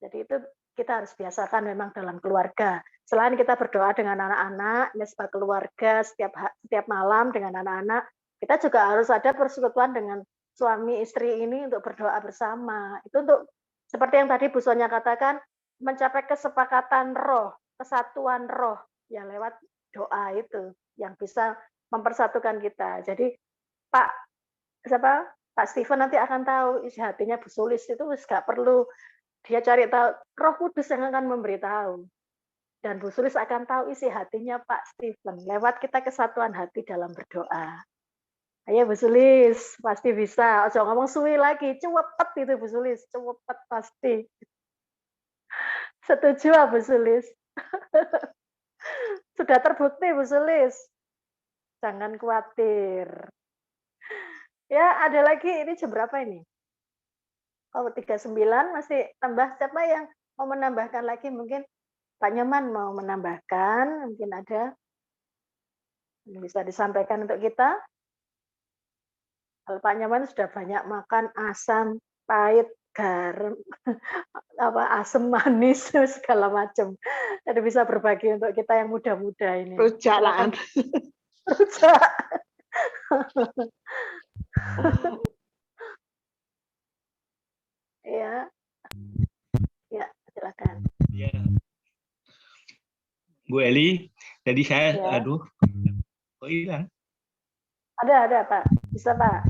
Jadi itu kita harus biasakan memang dalam keluarga. Selain kita berdoa dengan anak-anak, sebagai keluarga setiap malam dengan anak-anak, kita juga harus ada persekutuan dengan suami istri ini untuk berdoa bersama. Itu untuk seperti yang tadi Bu Sonia katakan, mencapai kesepakatan roh, kesatuan roh yang lewat doa itu yang bisa mempersatukan kita. Jadi Pak Stephen nanti akan tahu isi hatinya Bu Sulis itu nggak perlu dia cari tahu, Roh Kudus yang akan memberitahu. Dan Bu Sulis akan tahu isi hatinya Pak Stephen lewat kita kesatuan hati dalam berdoa. Ayo Bu Sulis, pasti bisa. Ojo ngomong suwi lagi, cepet itu Bu Sulis, cepet pasti. Setuju Bu Sulis? Sudah terbukti Bu Sulis. Jangan khawatir. Ya, ada lagi, ini jam berapa ini? Oh, 39 masih tambah. Siapa yang mau menambahkan lagi? Mungkin Pak Nyoman mau menambahkan, mungkin ada yang bisa disampaikan untuk kita. Kalau Pak Nyoman sudah banyak makan asam, pahit, garam, asam, manis, segala macam. Jadi bisa berbagi untuk kita yang muda-muda ini. Rujak lah. Rujak. Ya, ya silakan. Ya. Bu Eli, tadi saya, ya. aduh, kok hilang? Ada Pak, bisa Pak.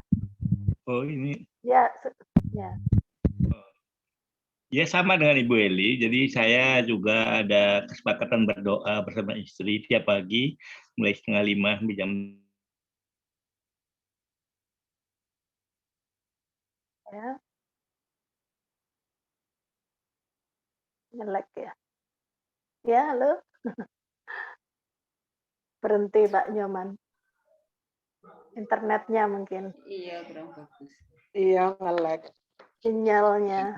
Oh ini. Ya, ya. Ya sama dengan Ibu Eli, jadi saya juga ada kesepakatan berdoa bersama istri tiap pagi mulai 4:30 sampai jam. Ya. Ngelek ya. Ya, halo. Berhenti Pak Nyoman. Internetnya mungkin. Iya, kurang bagus. Iya, ngelek. Sinyalnya.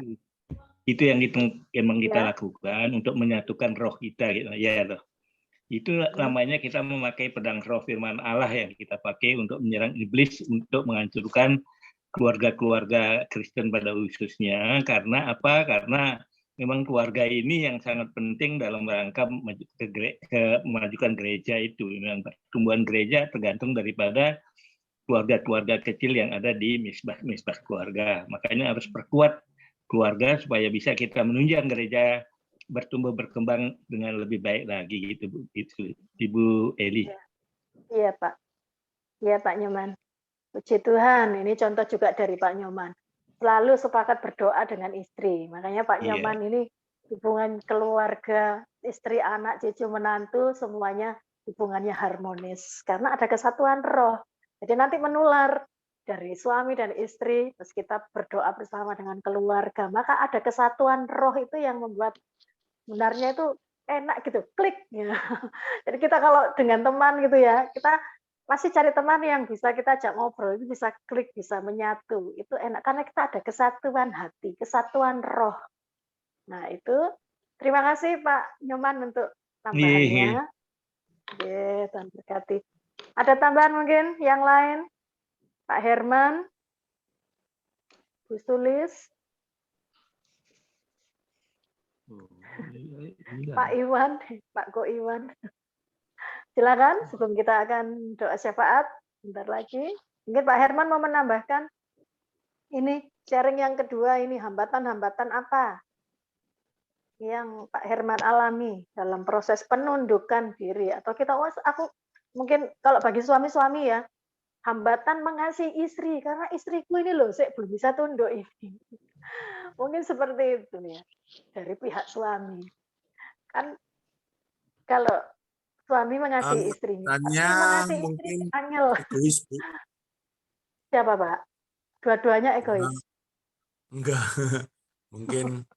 Itu yang emang kita ya. lakukan untuk menyatukan roh kita, gitu. Ya loh. Itu namanya kita memakai pedang roh firman Allah yang kita pakai untuk menyerang iblis, untuk menghancurkan keluarga-keluarga Kristen pada khususnya. Karena apa? Karena memang keluarga ini yang sangat penting dalam rangka memajukan gereja itu. Memang pertumbuhan gereja tergantung daripada keluarga-keluarga kecil yang ada di misbah keluarga. Makanya harus perkuat keluarga supaya bisa kita menunjang gereja bertumbuh berkembang dengan lebih baik lagi gitu Ibu Eli. Iya Pak. Iya Pak Nyoman. Puji Tuhan, ini contoh juga dari Pak Nyoman. Selalu sepakat berdoa dengan istri. Makanya Pak Nyoman ini hubungan keluarga, istri, anak, cucu, menantu, semuanya hubungannya harmonis. Karena ada kesatuan roh. Jadi nanti menular dari suami dan istri, terus kita berdoa bersama dengan keluarga. Maka ada kesatuan roh itu yang membuat sebenarnya itu enak gitu, klik. Ya. Jadi kita kalau dengan teman gitu ya, kita pasti cari teman yang bisa kita ajak ngobrol, itu bisa klik, bisa menyatu. Itu enak karena kita ada kesatuan hati, kesatuan roh. Nah itu, terima kasih Pak Nyoman untuk tambahannya. Oke, Tuhan berkati. Ada tambahan mungkin yang lain? Pak Herman, Bu Sulis, Pak Iwan, Pak Ko Iwan. Silakan sebelum kita akan doa syafaat bentar lagi. Mungkin Pak Herman mau menambahkan ini sharing yang kedua ini hambatan-hambatan apa yang Pak Herman alami dalam proses penundukan diri atau kita aku mungkin kalau bagi suami-suami ya hambatan mengasihi istri karena istriku ini loh saya belum bisa tunduk ini. Mungkin seperti itu ya dari pihak suami. Kan kalau suami mengasihi istrinya, mengasihi mungkin istri angel. Egois, Bu. Siapa, Pak? Dua-duanya egois. Enggak. Mungkin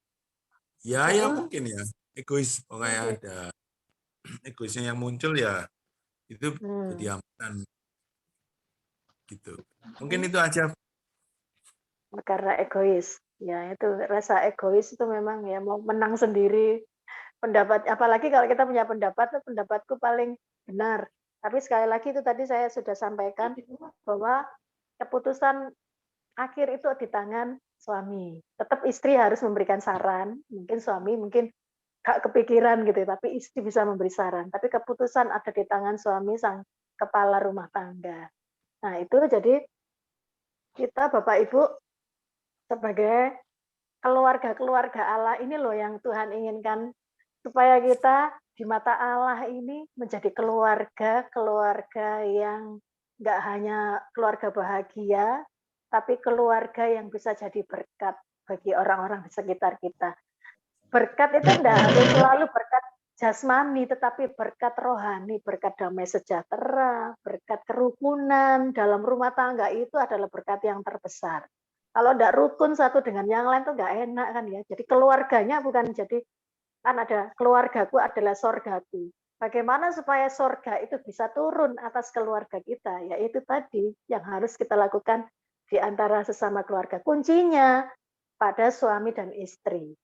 ya mungkin ya egois. Pokoknya ada egoisnya yang muncul ya Itu jadi hambatan gitu. Mungkin itu aja. Karena egois. Ya, itu rasa egois itu memang ya mau menang sendiri. Pendapat, apalagi kalau kita punya pendapat, pendapatku paling benar. Tapi sekali lagi itu tadi saya sudah sampaikan bahwa keputusan akhir itu di tangan suami. Tetap istri harus memberikan saran. Mungkin suami mungkin gak kepikiran gitu, tapi istri bisa memberi saran. Tapi keputusan ada di tangan suami, sang kepala rumah tangga. Nah itu jadi kita Bapak Ibu sebagai keluarga-keluarga Allah ini loh yang Tuhan inginkan supaya kita di mata Allah ini menjadi keluarga yang nggak hanya keluarga bahagia, tapi keluarga yang bisa jadi berkat bagi orang-orang di sekitar kita. Berkat itu tidak harus selalu berkat jasmani, tetapi berkat rohani, berkat damai sejahtera, berkat kerukunan dalam rumah tangga itu adalah berkat yang terbesar. Kalau tidak rukun satu dengan yang lain itu nggak enak kan ya. Jadi keluarganya bukan jadi, kan ada keluargaku adalah sorgaku. Bagaimana supaya sorga itu bisa turun atas keluarga kita? Yaitu tadi yang harus kita lakukan di antara sesama keluarga. Kuncinya pada suami dan istri.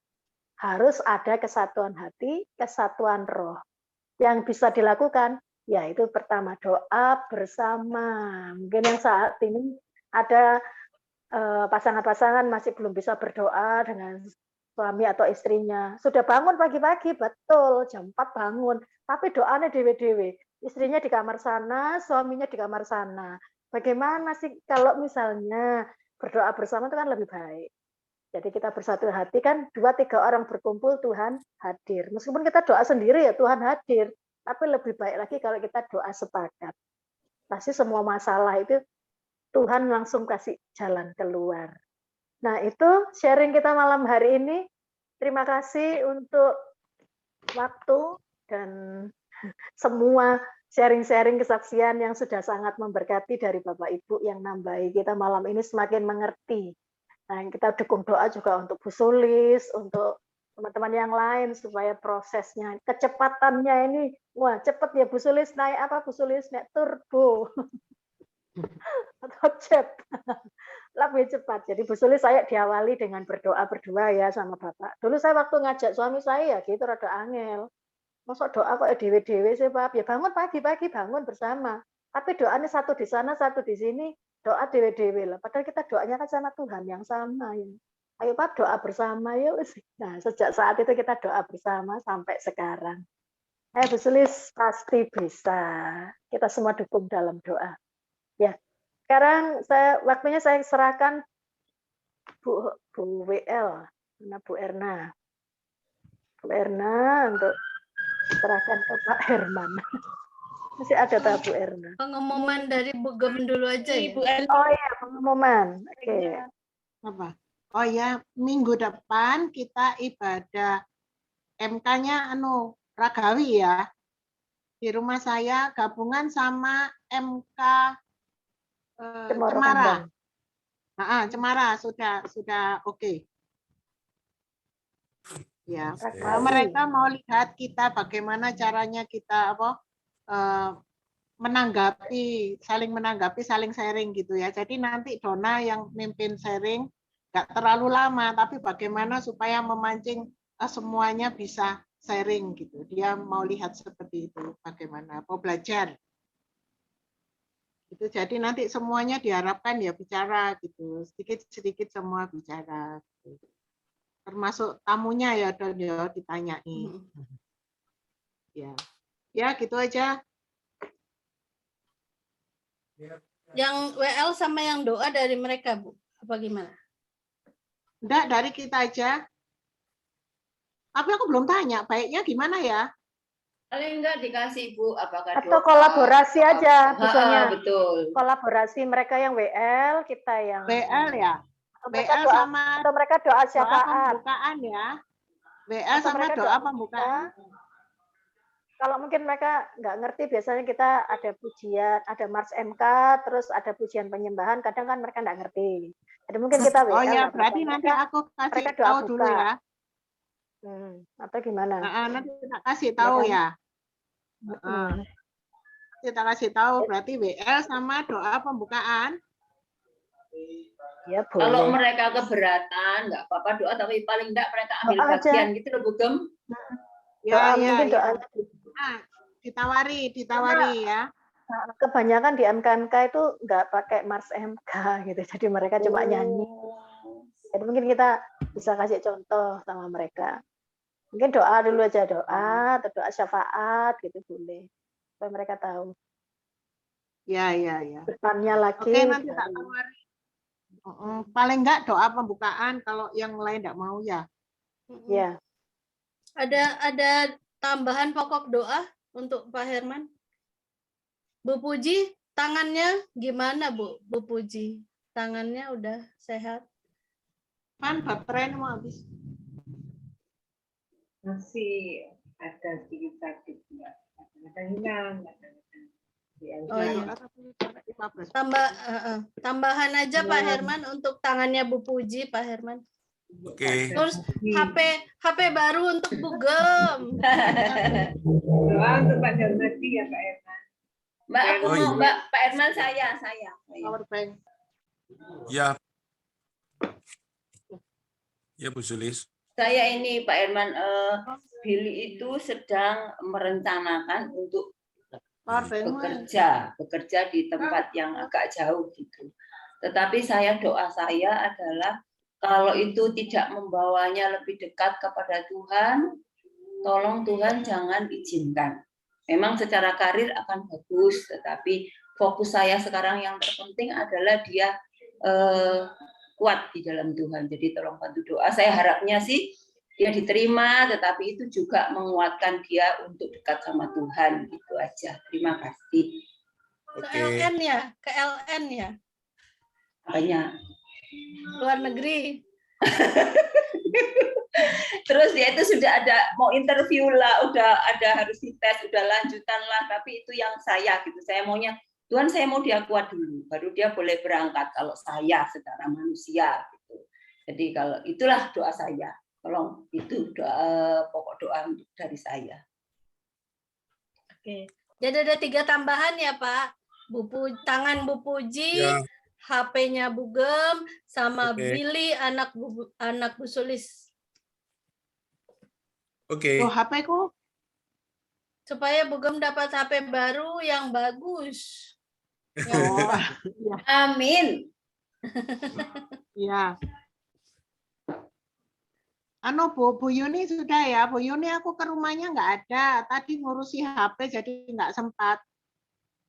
Harus ada kesatuan hati, kesatuan roh. Yang bisa dilakukan, yaitu pertama doa bersama. Mungkin yang saat ini ada pasangan-pasangan masih belum bisa berdoa dengan suami atau istrinya. Sudah bangun pagi-pagi, betul, jam 4 bangun. Tapi doanya dewe-dewe. Istrinya di kamar sana, suaminya di kamar sana. Bagaimana sih kalau misalnya berdoa bersama itu kan lebih baik. Jadi kita bersatu hati kan 2-3 orang berkumpul Tuhan hadir. Meskipun kita doa sendiri ya Tuhan hadir. Tapi lebih baik lagi kalau kita doa sepakat. Pasti semua masalah itu Tuhan langsung kasih jalan keluar. Nah itu sharing kita malam hari ini. Terima kasih untuk waktu dan semua sharing-sharing kesaksian yang sudah sangat memberkati dari Bapak Ibu yang nambahi kita malam ini semakin mengerti. Nah, kita dukung doa juga untuk Bu Sulis, untuk teman-teman yang lain supaya prosesnya, kecepatannya ini, wah cepat ya Bu Sulis, naik apa Bu Sulis? Naik turbo atau jet, lebih cepat. Jadi Bu Sulis saya diawali dengan berdoa berdua ya sama Bapak. Dulu saya waktu ngajak suami saya ya gitu rada angel. Masa doa kok dewe-dewe sih Pak? Ya bangun pagi-pagi bangun bersama. Tapi doanya satu di sana, satu di sini. Doa dewe-dewe lah. Padahal kita doanya kan sama Tuhan yang sama. Ya. Ayo Pak doa bersama yuk. Nah sejak saat itu kita doa bersama sampai sekarang. Bu Sulis pasti bisa. Kita semua dukung dalam doa. Ya. Sekarang waktunya saya serahkan Bu WL, Bu Erna. Bu Erna untuk serahkan ke Pak Herman. Masih ada tak Bu Erna? Pengumuman dari Bu Gem dulu aja ya. Oh iya, pengumuman. Oke. Apa? Oh ya, minggu depan kita ibadah MK-nya Ragawi ya. Di rumah saya gabungan sama MK Cemara. Cemara sudah oke. Ya, mereka mau lihat kita bagaimana caranya kita saling menanggapi, saling sharing gitu ya. Jadi nanti Dona yang mimpin sharing, nggak terlalu lama, tapi bagaimana supaya memancing semuanya bisa sharing gitu. Dia mau lihat seperti itu, bagaimana mau belajar. Itu jadi nanti semuanya diharapkan ya bicara gitu, sedikit-sedikit semua bicara. Gitu. Termasuk tamunya ya Don ya ditanyai. Ya gitu aja. Yang WL sama yang doa dari mereka Bu, apa gimana? Enggak, dari kita aja. Tapi aku belum tanya, baiknya gimana ya? Paling enggak dikasih Bu, apakah atau doa, kolaborasi aja, misalnya. Betul. Kolaborasi mereka yang WL, kita yang WL ya. WL doa, sama atau mereka doa syafaat. Pembukaan ya. WL sama doa pembukaan. Kalau mungkin mereka nggak ngerti, biasanya kita ada pujian, ada Mars MK, terus ada pujian penyembahan, kadang kan mereka nggak ngerti. Jadi mungkin kita WL. Oh ya, berarti nanti aku kasih tahu dulu ya. Atau gimana? Nanti kita kasih tahu ya. kita kasih tahu berarti WL sama doa pembukaan. Ya, Kalau boleh. mereka keberatan, nggak apa-apa doa, tapi paling enggak mereka ambil Doa aja. bagian gitu loh, Bu Gem. Doa, Ya, mungkin ya. doanya. Nah, ditawari ya. Kebanyakan di MKMK itu nggak pakai Mars MK gitu, jadi mereka cuma nyanyi. Jadi mungkin kita bisa kasih contoh sama mereka. Mungkin doa dulu aja, doa atau doa syafaat gitu boleh, supaya mereka tahu. Ya. Depannya lagi. Oke, nanti tak tawari. Paling enggak doa pembukaan, kalau yang lain enggak mau ya. Ya. Ada tambahan pokok doa untuk Pak Herman? Bu Puji, tangannya gimana Bu? Bu Puji, tangannya udah sehat? Kan baterai mau habis. Masih ada sedikit sakit, Mbak. Kadang-kadang hilang, kadang-kadang Oh iya. Tambahan aja Pak Herman untuk tangannya Bu Puji, Pak Herman. Oke. Terus HP baru untuk Bu Gem. Doa untuk Pak Darmadi ya Pak Herman. Mbak, aku mau Mbak, Pak Herman saya. Powerbank. Ya. Ya, Bu Sulis. Saya ini Pak Herman, Billy itu sedang merencanakan untuk bekerja di tempat yang agak jauh gitu. Tetapi doa saya adalah kalau itu tidak membawanya lebih dekat kepada Tuhan, tolong Tuhan jangan izinkan. Memang secara karir akan bagus, tetapi fokus saya sekarang yang terpenting adalah dia kuat di dalam Tuhan. Jadi tolong bantu doa. Saya harapnya sih dia diterima, tetapi itu juga menguatkan dia untuk dekat sama Tuhan. Gitu aja. Terima kasih. Ke LN ya? Ke LN ya? Banyak. Luar negeri. Terus dia itu sudah ada mau interview lah, udah ada harus dites, udah lanjutan lah. Tapi itu yang saya gitu. Saya maunya Tuhan, saya mau dia kuat dulu, baru dia boleh berangkat. Kalau saya secara manusia gitu. Jadi kalau itulah doa saya. Tolong itu pokok doa dari saya. Oke. Jadi ada 3 tambahan ya Pak. Tangan Bu Puji, ya. HP-nya Bu Gem, sama Billy anak Bu Sulis. Oke. HP ku? Supaya Bu Gem dapat HP baru yang bagus. Oh, ya. Amin. Ya. Bu Yuni sudah ya. Bu Yuni aku ke rumahnya nggak ada. Tadi ngurusi HP jadi nggak sempat.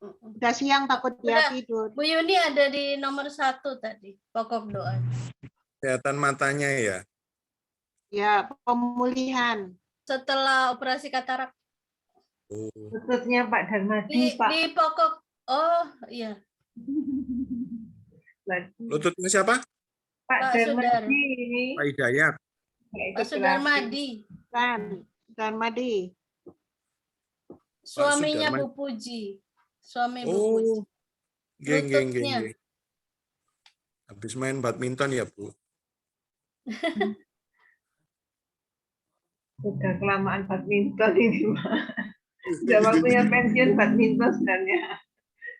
Udah siang takut dia tidur. Bu Yuni ada di nomor 1 tadi, pokok doa. Kesehatan matanya ya? Ya, pemulihan. Setelah operasi katarak. Lututnya Pak Darmadi, Pak. Di pokok, oh iya. Lututnya siapa? Pak Darmadi. Pak Hidayat. Pak Sudarmadi. Darmadi. Suaminya Bu Puji. Suami Bu Puji. Geng. Habis main badminton ya, Bu? Udah kelamaan badminton ini, Pak. Sudah waktunya pensiun badminton sebenarnya.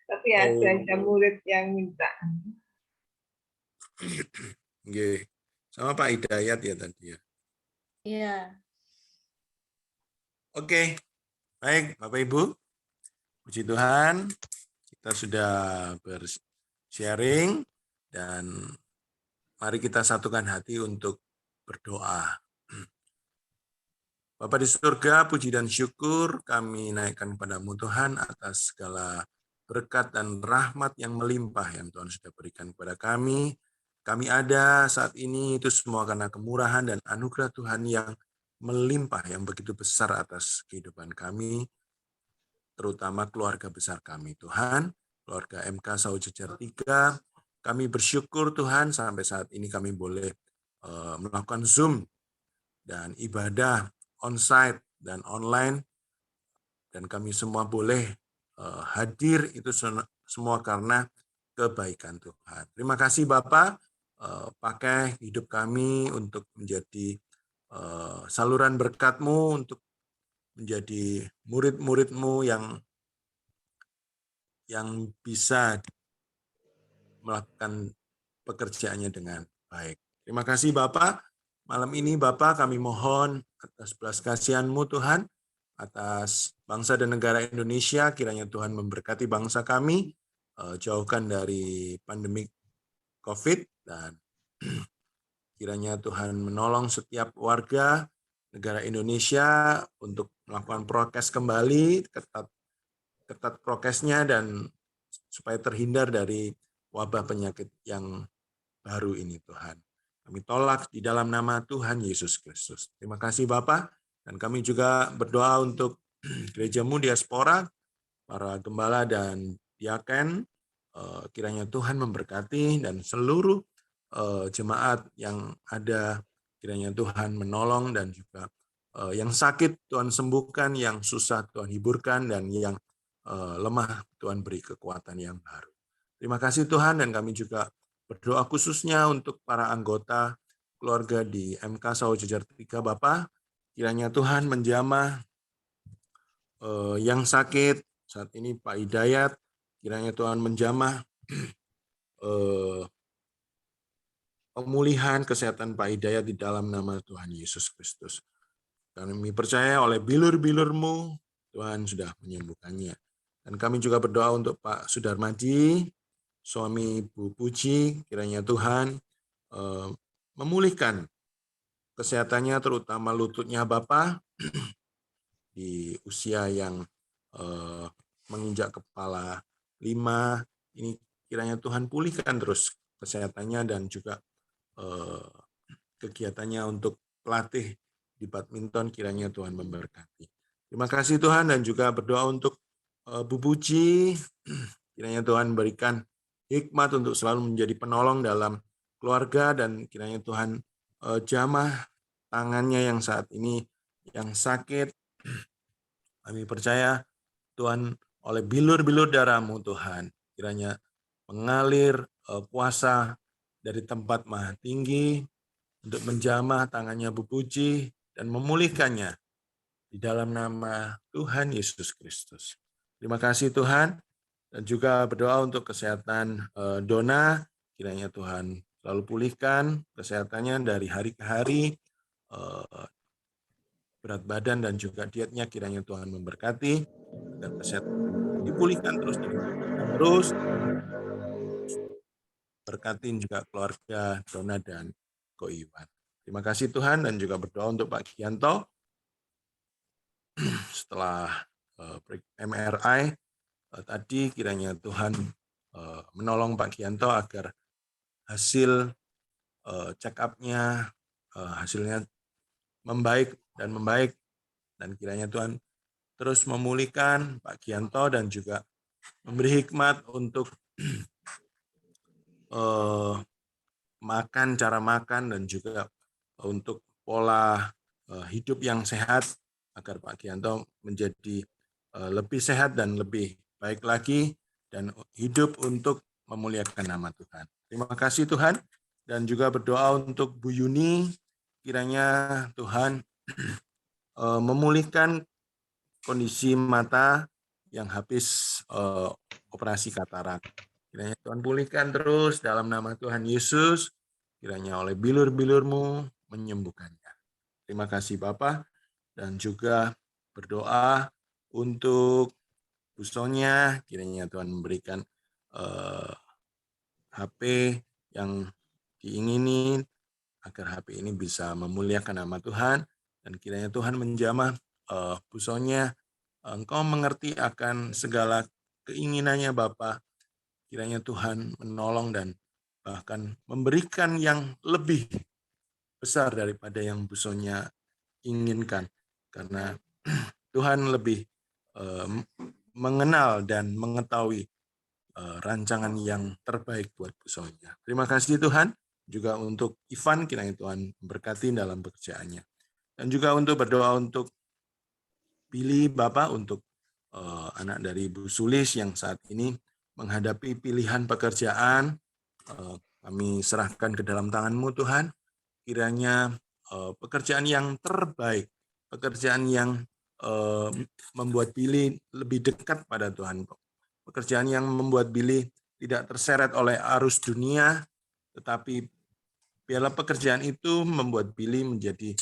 Tapi ada murid yang minta. Oke. Sama Pak Hidayat ya tadi ya. Iya. Oke. Baik, Bapak Ibu. Puji Tuhan, kita sudah bersharing dan mari kita satukan hati untuk berdoa. Bapa di surga, puji dan syukur kami naikkan kepadamu Tuhan atas segala berkat dan rahmat yang melimpah yang Tuhan sudah berikan kepada kami. Kami ada saat ini itu semua karena kemurahan dan anugerah Tuhan yang melimpah, yang begitu besar atas kehidupan kami, terutama keluarga besar kami Tuhan, keluarga MK Saujejer 3. Kami bersyukur Tuhan sampai saat ini kami boleh melakukan Zoom dan ibadah onsite dan online, dan kami semua boleh hadir itu semua karena kebaikan Tuhan. Terima kasih Bapak, pakai hidup kami untuk menjadi saluran berkat-Mu, untuk menjadi murid-murid-Mu yang yang bisa melakukan pekerjaannya dengan baik. Terima kasih Bapak. Malam ini Bapak kami mohon atas belas kasihan-Mu Tuhan, atas bangsa dan negara Indonesia, kiranya Tuhan memberkati bangsa kami, jauhkan dari pandemi COVID, dan kiranya Tuhan menolong setiap warga negara Indonesia untuk melakukan prokes kembali, ketat prokesnya, dan supaya terhindar dari wabah penyakit yang baru ini Tuhan. Kami tolak di dalam nama Tuhan Yesus Kristus. Terima kasih Bapak, dan kami juga berdoa untuk gerejamu diaspora, para gembala dan diaken, kiranya Tuhan memberkati, dan seluruh jemaat yang ada, kiranya Tuhan menolong, dan juga yang sakit Tuhan sembuhkan, yang susah Tuhan hiburkan, dan yang lemah Tuhan beri kekuatan yang baru. Terima kasih Tuhan, dan kami juga berdoa khususnya untuk para anggota keluarga di MK Sawo Jejar 3 Bapak, kiranya Tuhan menjamah yang sakit saat ini Pak Hidayat, kiranya Tuhan menjamah pemulihan kesehatan Pak Hidayat di dalam nama Tuhan Yesus Kristus. Kami percaya oleh bilur-bilur-Mu Tuhan sudah menyembuhkannya. Dan kami juga berdoa untuk Pak Sudarmadi, suami Bu Puji, kiranya Tuhan memulihkan kesehatannya, terutama lututnya Bapak, di usia yang menginjak kepala 5, ini kiranya Tuhan pulihkan terus kesehatannya, dan juga kegiatannya untuk pelatih di badminton, kiranya Tuhan memberkati. Terima kasih Tuhan, dan juga berdoa untuk Bu Puji, kiranya Tuhan berikan hikmat untuk selalu menjadi penolong dalam keluarga, dan kiranya Tuhan jamah tangannya yang saat ini yang sakit. Kami percaya Tuhan, oleh bilur-bilur darah-Mu Tuhan, kiranya mengalir kuasa dari tempat maha tinggi untuk menjamah tangannya Bu Puji dan memulihkannya di dalam nama Tuhan Yesus Kristus. Terima kasih Tuhan. Dan juga berdoa untuk kesehatan Dona, kiranya Tuhan selalu pulihkan kesehatannya dari hari ke hari, berat badan dan juga dietnya, kiranya Tuhan memberkati, agar kesehatan dipulihkan terus, berkatin juga keluarga Dona dan Ko Iwan. Terima kasih Tuhan, dan juga berdoa untuk Pak Gianto, setelah MRI, tadi kiranya Tuhan menolong Pak Gianto agar hasil check up-nya, hasilnya membaik, dan kiranya Tuhan terus memulihkan Pak Gianto, dan juga memberi hikmat untuk cara makan, dan juga untuk pola hidup yang sehat, agar Pak Gianto menjadi lebih sehat dan lebih baik lagi, dan hidup untuk memuliakan nama Tuhan. Terima kasih Tuhan, dan juga berdoa untuk Bu Yuni, kiranya Tuhan memulihkan kondisi mata yang habis operasi katarak. Kiranya Tuhan pulihkan terus dalam nama Tuhan Yesus, kiranya oleh bilur-bilur-Mu menyembuhkannya. Terima kasih Bapak, dan juga berdoa untuk Bu Sonia, kiranya Tuhan memberikan HP yang diingini, agar HP ini bisa memuliakan nama Tuhan, dan kiranya Tuhan menjamah Bu Sonia. Engkau mengerti akan segala keinginannya Bapa, kiranya Tuhan menolong dan bahkan memberikan yang lebih besar daripada yang Bu Sonia inginkan, karena Tuhan lebih mengenal dan mengetahui rancangan yang terbaik buat Bu Sonia. Terima kasih Tuhan, juga untuk Ivan, kiranya Tuhan memberkati dalam pekerjaannya. Dan juga untuk berdoa untuk Billy Bapak, untuk anak dari Bu Sulis yang saat ini menghadapi pilihan pekerjaan. Kami serahkan ke dalam tangan-Mu Tuhan, kiranya pekerjaan yang terbaik, pekerjaan yang membuat Billy lebih dekat pada Tuhan, pekerjaan yang membuat Billy tidak terseret oleh arus dunia, tetapi biarlah pekerjaan itu membuat Billy menjadi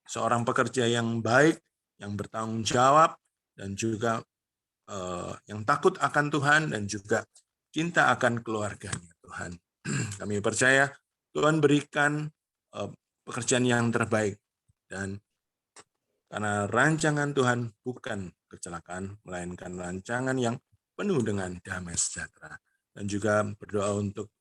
seorang pekerja yang baik, yang bertanggung jawab, dan juga yang takut akan Tuhan, dan juga cinta akan keluarganya, Tuhan. Kami percaya Tuhan berikan pekerjaan yang terbaik, dan karena rancangan Tuhan bukan kecelakaan, melainkan rancangan yang penuh dengan damai sejahtera. Dan juga berdoa untuk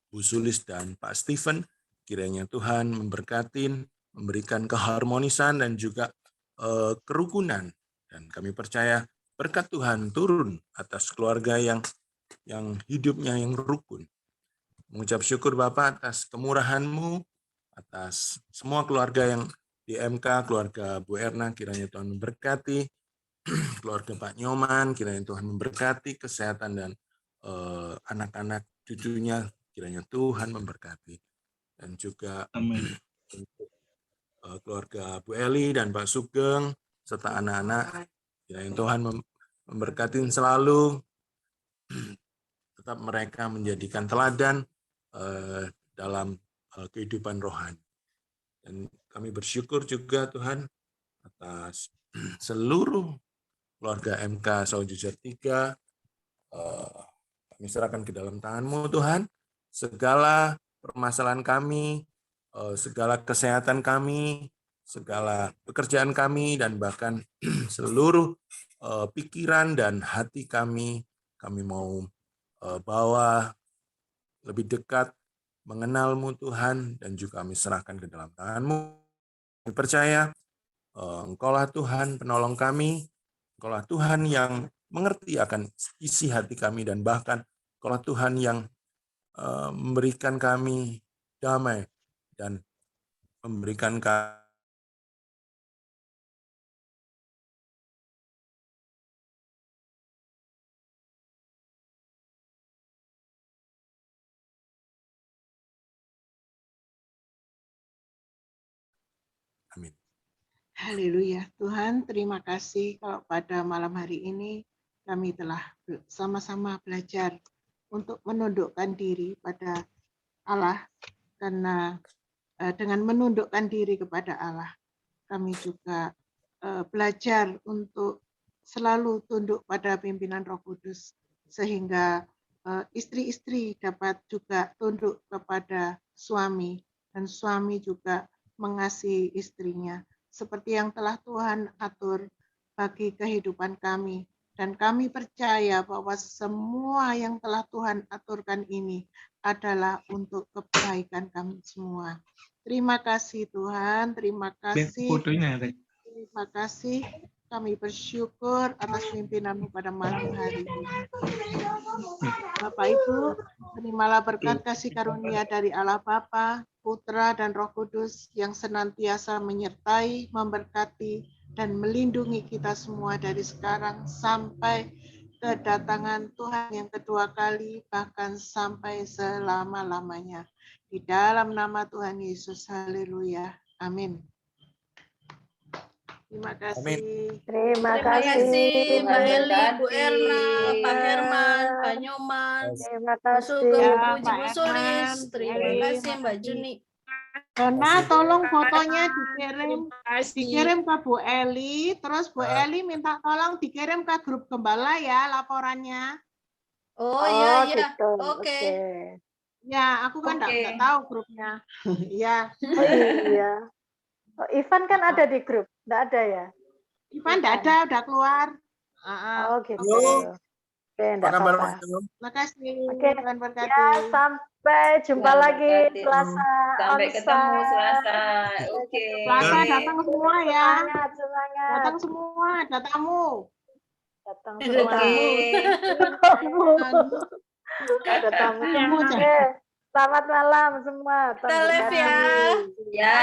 Bu Sulis dan Pak Stephen, kiranya Tuhan memberkatin, memberikan keharmonisan dan juga kerukunan. Dan kami percaya berkat Tuhan turun atas keluarga yang hidupnya yang rukun. Mengucap syukur Bapak atas kemurahan-Mu, atas semua keluarga yang di MK, keluarga Bu Erna, kiranya Tuhan memberkati, keluarga Pak Nyoman, kiranya Tuhan memberkati kesehatan dan anak-anak cucunya, kiranya Tuhan memberkati. Dan juga untuk keluarga Bu Eli dan Pak Sugeng, serta anak-anak, kiranya Tuhan memberkati selalu, tetap mereka menjadikan teladan dalam kehidupan rohani. Dan kami bersyukur juga Tuhan atas seluruh keluarga MK Saujujar 3. Kami serahkan ke dalam tangan-Mu Tuhan, segala permasalahan kami, segala kesehatan kami, segala pekerjaan kami, dan bahkan seluruh pikiran dan hati kami mau bawa lebih dekat mengenal-Mu Tuhan, dan juga kami serahkan ke dalam tangan-Mu. Kami percaya Engkaulah Tuhan penolong kami, Engkaulah Tuhan yang mengerti akan isi hati kami, dan bahkan Engkaulah Tuhan yang memberikan kami damai dan memberikan kami amin. Haleluya. Tuhan, terima kasih kalau pada malam hari ini kami telah sama-sama belajar untuk menundukkan diri pada Allah, karena dengan menundukkan diri kepada Allah, kami juga belajar untuk selalu tunduk pada pimpinan Roh Kudus, sehingga istri-istri dapat juga tunduk kepada suami, dan suami juga mengasihi istrinya, seperti yang telah Tuhan atur bagi kehidupan kami. Dan kami percaya bahwa semua yang telah Tuhan aturkan ini adalah untuk kebaikan kami semua. Terima kasih Tuhan, terima kasih. Terima kasih. Kami bersyukur atas pimpinan-Mu pada malam hari ini. Bapak Ibu, terimalah berkat kasih karunia dari Allah Bapa, Putra, dan Roh Kudus yang senantiasa menyertai, memberkati, dan melindungi kita semua dari sekarang sampai kedatangan Tuhan yang kedua kali, bahkan sampai selama-lamanya. Di dalam nama Tuhan Yesus, haleluya. Amin. Terima kasih. Terima Terima kasih. kasih Mbak Eli, Bu Berkati. Erna, Pak Herman, Pak Nyoman, Terima Bu Sugeng, kasih. Bu Puji, Pak Bu Sulis. Herman, Terima Eli, kasih Mbak makasih. Juni. Dona, tolong fotonya dikirim ke Bu Eli, terus Bu Ya. Eli minta tolong dikirim ke grup Gembala ya laporannya. Oh iya iya. gitu. Oke. Ya, aku kan Oke. nggak tahu grupnya. Ya, Oh iya. Oh, Ivan kan ada di grup, nggak ada ya? Ivan nggak ada, udah keluar. Oh gitu. Yo. Oke, enggak Apa kabar, apa-apa. Mas Yo? Terima kasih. Oke. Tuhan berkati. Ya, sampai jumpa Tuhan lagi berkati. Selasa. Sampai ketemu onsite. Selasa. Oke. Selasa datang semua ya. Semangat, semangat. Datang semua, ada tamu. Datang Ada semua. Oke. Ada tamu. Tamu, Oke. Selamat malam semua. Kita live ya. Ya.